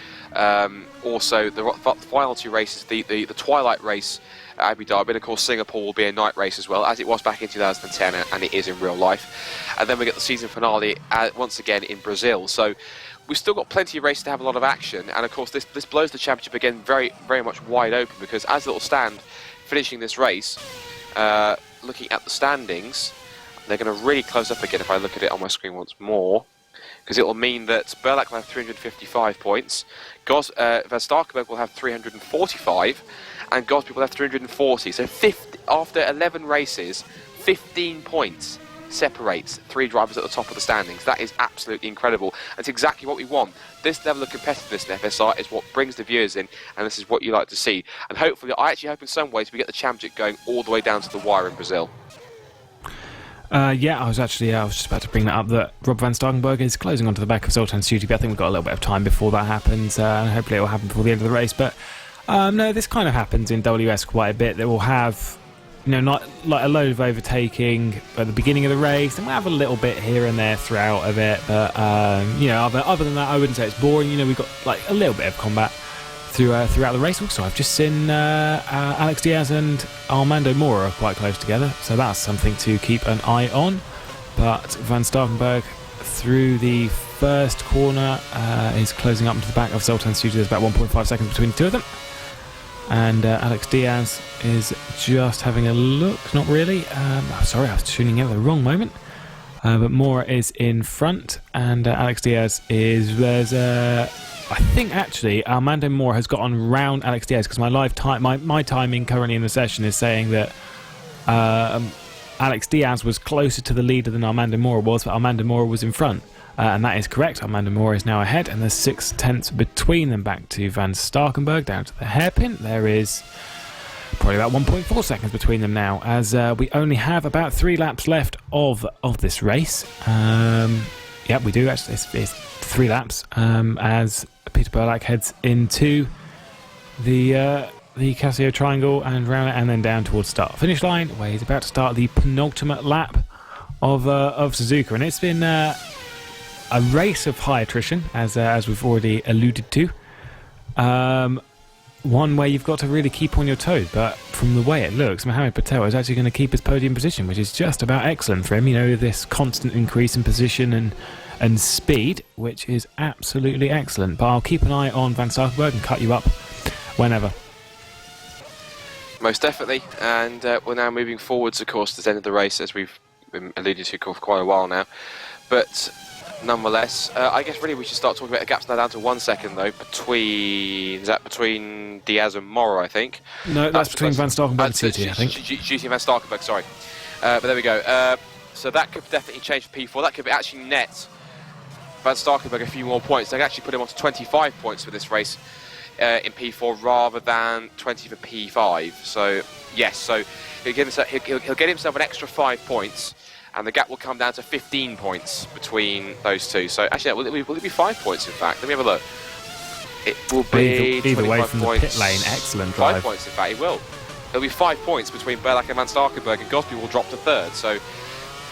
also the final two races, the twilight race at Abu Dhabi. And of course, Singapore will be a night race as well, as it was back in 2010, and it is in real life. And then we get the season finale once again in Brazil. So we've still got plenty of races to have a lot of action, and of course this blows the championship again very, very much wide open, because as it'll stand finishing this race, looking at the standings, they're going to really close up again if I look at it on my screen once more, because it will mean that Berlak will have 355 points, Van Starkenberg will have 345, and Gosby will have 340. So after 11 races, 15 points separates three drivers at the top of the standings. That is absolutely incredible. It's exactly what we want. This level of competitiveness in FSR is what brings the viewers in, and this is what you like to see. And hopefully, I actually hope in some ways we get the championship going all the way down to the wire in Brazil. Yeah, I was just about to bring that up, that Rob Van Starkenberg is closing onto the back of Zoltan Suti, but I think we've got a little bit of time before that happens, and hopefully it will happen before the end of the race. But no, this kind of happens in WS quite a bit. They will have, not like a load of overtaking at the beginning of the race, and we'll have a little bit here and there throughout of it, but other than that, I wouldn't say it's boring. We've got like a little bit of combat throughout the race. Also, I've just seen Alex Diaz and Armando Mora are quite close together, so that's something to keep an eye on. But Van Starkenberg through the first corner is closing up into the back of Zoltan Suti. There's about 1.5 seconds between the two of them. And Alex Diaz is just having a look. Not really. Sorry, I was tuning in at the wrong moment. But Mora is in front, and Alex Diaz is... I think actually Armando Mora has gotten round Alex Diaz, because my timing currently in the session is saying that Alex Diaz was closer to the leader than Armando Mora was, but Armando Mora was in front. And that is correct. Armando Mora is now ahead, and there's 6 tenths between them back to Van Starkenberg down to the hairpin. There is probably about 1.4 seconds between them now, as we only have about 3 laps left of this race. Yeah, we do actually. It's 3 laps as Peter Berlak heads into the Casio Triangle and round it, and then down towards start-finish line, where he's about to start the penultimate lap of Suzuka, and it's been a race of high attrition, as we've already alluded to. One where you've got to really keep on your toes, but from the way it looks, Mohamed Patel is actually going to keep his podium position, which is just about excellent for him. This constant increase in position and speed, which is absolutely excellent. But I'll keep an eye on Van Starkenberg and cut you up whenever. Most definitely, and we're now moving forwards, of course, to the end of the race, as we've been alluded to for quite a while now. But nonetheless, I guess really we should start talking about the gaps now down to 1 second, though, between Diaz and Mora, I think? No, that's between Van Starkenberg and Suti, I think. Suti and Van Starkenberg, sorry. But there we go. So that could definitely change for P4. That could actually net Van Starkenberg a few more points. They could actually put him on to 25 points for this race in P4 rather than 20 for P5. So, yes, so he'll get himself an extra 5 points. and the gap will come down to 15 points between those two. So actually, will it be 5 points in fact? Let me have a look. It will be either way from points. the pit lane. Excellent drive. 5 points in fact, it will. It'll be 5 points between Berlak and Van Starkenberg, and Gosby will drop to third. So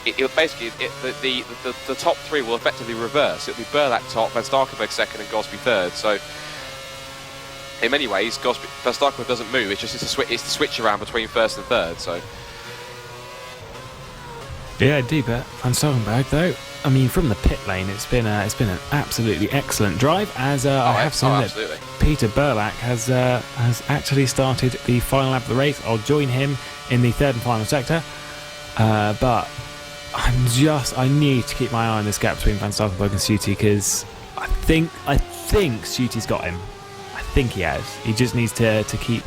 the top three will effectively reverse. It'll be Berlak top, Van Starkenberg second, and Gosby third. So in many ways, Van Starkenberg doesn't move. It's the switch around between first and third. So yeah, indeed. But Van Starkenberg, though, I mean, from the pit lane, it's been an absolutely excellent drive. As I have seen that Peter Berlak has actually started the final lap of the race. I'll join him in the third and final sector, but I need to keep my eye on this gap between Van Starkenberg and Suti, because I think Suti's got him. I think he has. He just needs to keep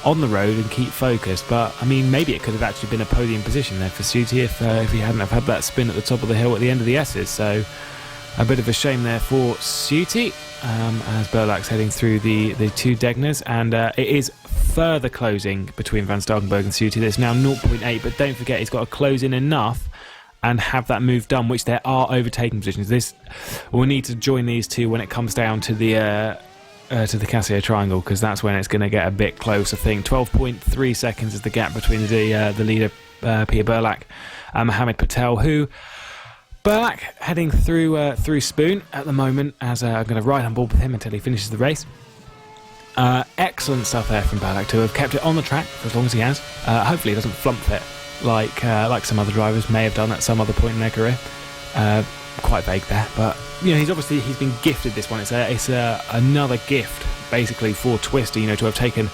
on the road and keep focused. But I mean, maybe it could have actually been a podium position there for Suti if he hadn't have had that spin at the top of the hill at the end of the S's. So a bit of a shame there for Suti, as Berlak's heading through the two Degners, and it is further closing between Van Starkenberg and Suti. There's now 0.8, but don't forget he's got to close in enough and have that move done, which there are overtaking positions. We'll need to join these two when it comes down to the Casio Triangle, because that's when it's going to get a bit close. I think 12.3 seconds is the gap between the leader Peter Berlak and Mohammed Patel, who Berlak heading through Spoon at the moment, as I'm going to ride on board with him until he finishes the race. Excellent stuff there from Berlak to have kept it on the track for as long as he has. Hopefully he doesn't flump it like some other drivers may have done at some other point in their career. Quite vague there, but he's been gifted this one. It's another gift basically for Twister, to have taken.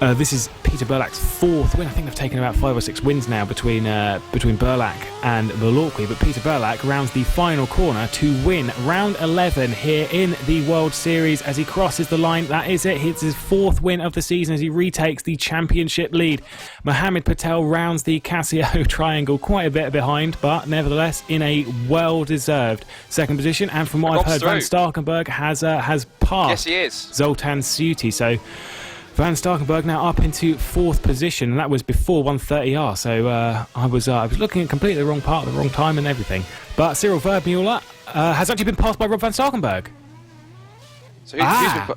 This is Peter Berlak's fourth win. I think they've taken about 5 or 6 wins now between Berlak and Malorqui. But Peter Berlak rounds the final corner to win round 11 here in the World Series as he crosses the line. That is it. It's his 4th win of the season as he retakes the championship lead. Mohammed Patel rounds the Casio Triangle quite a bit behind, but nevertheless in a well-deserved second position. And from what I've heard, Van Starkenberg has passed Zoltan Suti. So Van Starkenberg now up into 4th position, and that was before 130R. So I was looking at completely the wrong part at the wrong time and everything. But Cyril Vermuller has actually been passed by Rob Van Starkenberg. So who's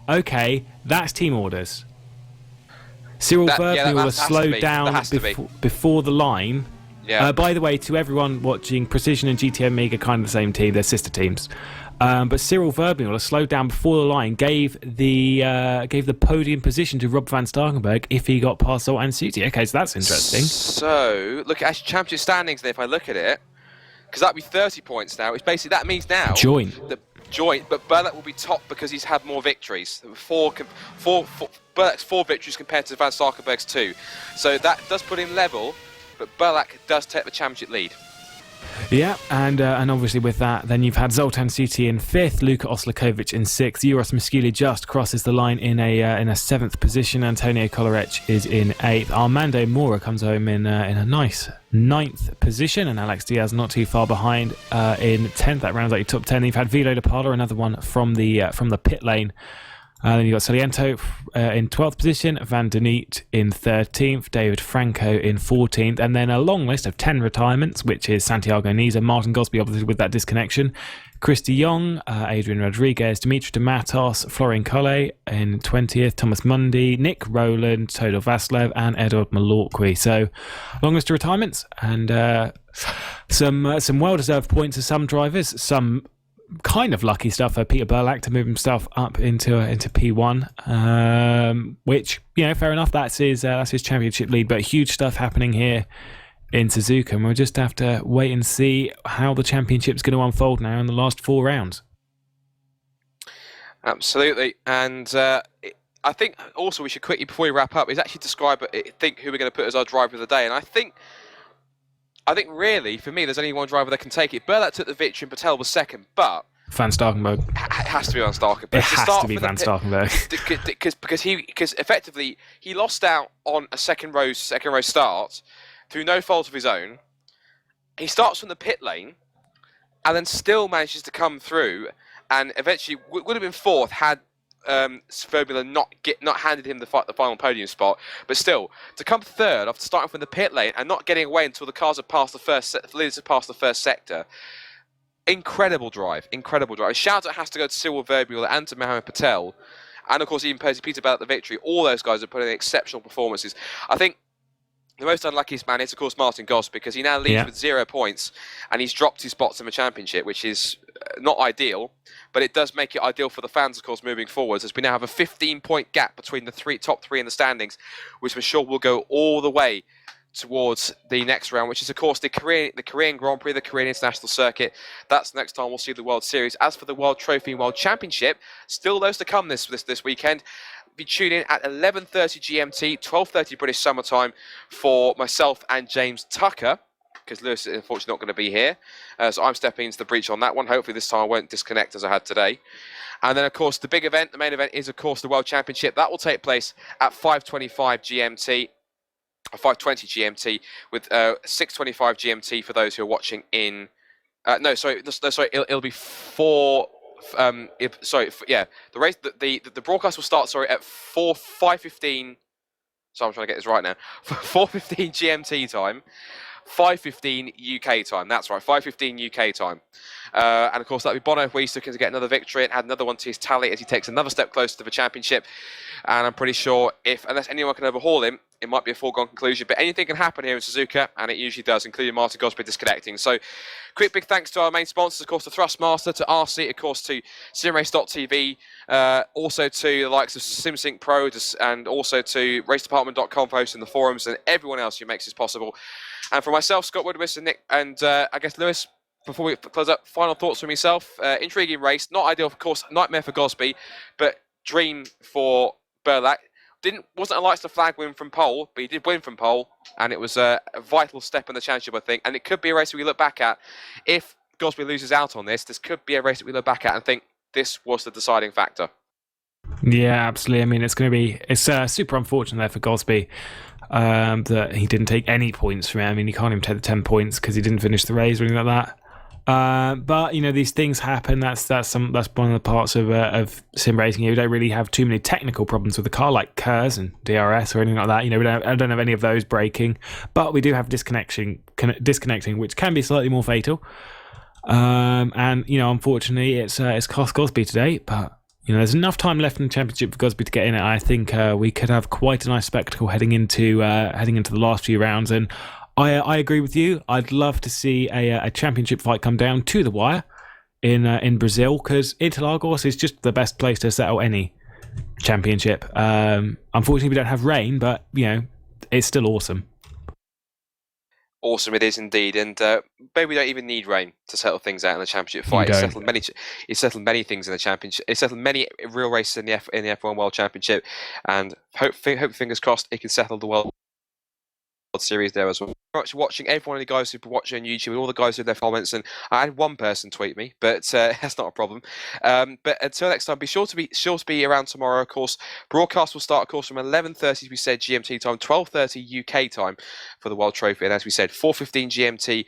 okay, that's team orders. Cyril Vermuller slowed down before the line. Yeah. By the way, to everyone watching, Precision and GT Omega kind of the same team. They're sister teams. But Cyril Vermuller slowed down before the line, gave the podium position to Rob Van Starkenberg if he got past Zoltan Suti. Okay, so that's interesting. So look at championship standings. Then, if I look at it, because that'd be 30 points now. It's basically that means now joint, but Berlak will be top because he's had more victories. Berlak's 4 victories compared to Van Starkenberg's 2. So that does put him level, but Berlak does take the championship lead. Yeah, and obviously with that, then you've had Zoltan Suti in 5th, Luka Oslakovic in 6th, Uros Musculi just crosses the line in a 7th position, Antonio Kolarec is in 8th, Armando Mora comes home in a nice 9th position, and Alex Diaz not too far behind in 10th. That rounds out your top 10. Then you've had Vilo De Parla, another one from the pit lane. Then you've got Saliento in 12th position, Van Den Neat in 13th, David Franco in 14th, and then a long list of 10 retirements, which is Santiago Niza, Martin Gosby, obviously with that disconnection, Chris de Jong, Adrian Rodriguez, Dimitri de Matos, Florian Collet in 20th, Thomas Mundy, Nick Rowland, Todor Vaslev, and Edward Malorqui. So, long list of retirements, and some well-deserved points for some drivers, some kind of lucky stuff for Peter Berlak to move himself up into P1, which, fair enough, that's his championship lead, but huge stuff happening here in Suzuka, and we'll just have to wait and see how the championship's going to unfold now in the last 4 rounds. Absolutely, and I think also we should quickly, before we wrap up, is actually describe who we're going to put as our driver of the day, and I think really, for me, there's only one driver that can take it. Berlak took the victory and Patel was second, but Van Starkenberg. It has to be Van Starkenberg. It has to be Van Starkenberg. Because effectively, he lost out on a second row start through no fault of his own. He starts from the pit lane and then still manages to come through, and eventually would have been 4th had Formula not handed him the final podium spot, but still to come third after starting from the pit lane and not getting away until the cars had passed the first sector. Incredible drive. A shout out has to go to Cyril Verbuel and to Mohamed Patel, and of course even Peter Bell at the victory. All those guys are putting in exceptional performances. I think the most unluckiest man is, of course, Martin Goss, because he now leads with 0 points, and he's dropped his spots in the championship, which is not ideal, but it does make it ideal for the fans, of course, moving forwards, as we now have a 15-point gap between the top three in the standings, which for sure will go all the way towards the next round, which is, of course, the Korean Grand Prix, the Korean International Circuit. That's the next time we'll see the World Series. As for the World Trophy and World Championship, still those to come this weekend. Be tuning in at 11:30 GMT, 12:30 British Summer Time for myself and James Tucker, because Lewis is unfortunately not going to be here. So I'm stepping into the breach on that one. Hopefully this time I won't disconnect as I had today. And then, of course, the big event, the main event, is, of course, the World Championship. That will take place at 5:25 GMT. 5:20 GMT with 6:25 GMT for those who are watching in. It'll be 4. The race, the broadcast will start at 5:15. So I'm trying to get this right now. 4:15 GMT time, 5:15 UK time. That's right, 5:15 UK time. And of course that'll be Bono Weiss looking to get another victory and add another one to his tally as he takes another step closer to the championship. And I'm pretty sure unless anyone can overhaul him, it might be a foregone conclusion. But anything can happen here in Suzuka, and it usually does, including Martin Gosby disconnecting. So quick big thanks to our main sponsors, of course, to Thrustmaster, to RC, of course, to SimRace.tv, also to the likes of SimSync Pro, and also to RaceDepartment.com for hosting the forums, and everyone else who makes this possible. And for myself, Scott Woodwiss, and Nick, and I guess Lewis, before we close up, final thoughts from myself. Intriguing race, not ideal, of course, nightmare for Gosby, but dream for Berlac. Wasn't a lights to flag win from pole, but he did win from pole, and it was a vital step in the championship, I think. And it could be a race that we look back at. If Gosby loses out on this could be a race that we look back at and think this was the deciding factor. Yeah, absolutely. I mean, it's super unfortunate there for Gosby that he didn't take any points from it. I mean, he can't even take the 10 points because he didn't finish the race or anything like that. But these things happen. That's one of the parts of sim racing. You don't really have too many technical problems with the car like KERS and DRS or anything like that. I don't have any of those breaking, but we do have disconnecting, which can be slightly more fatal. And unfortunately, it's cost Gosby today. But there's enough time left in the championship for Gosby to get in it. I think we could have quite a nice spectacle heading into the last few rounds. And I agree with you. I'd love to see a championship fight come down to the wire in Brazil, because Interlagos is just the best place to settle any championship. Unfortunately, we don't have rain, but it's still awesome. Awesome it is indeed, and maybe we don't even need rain to settle things out in the championship fight. It settled many things in the championship. It settled many real races in the F1 World Championship, and hope fingers crossed it can settle the World Series there as well. Very much watching everyone of the guys who've been watching on YouTube and all the guys with their comments, and I had one person tweet me, but that's not a problem. But until next time, be sure to be around tomorrow. Of course, broadcast will start, of course, from 11:30, as we said, GMT time, 12:30 UK time for the World Trophy, and as we said, 4:15 GMT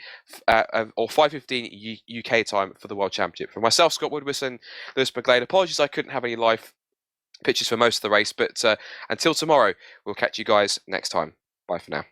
or 5:15 UK time for the World Championship. For myself, Scott Woodwiss, and Lewis McGlade, apologies I couldn't have any live pictures for most of the race, but until tomorrow, we'll catch you guys next time. Bye for now.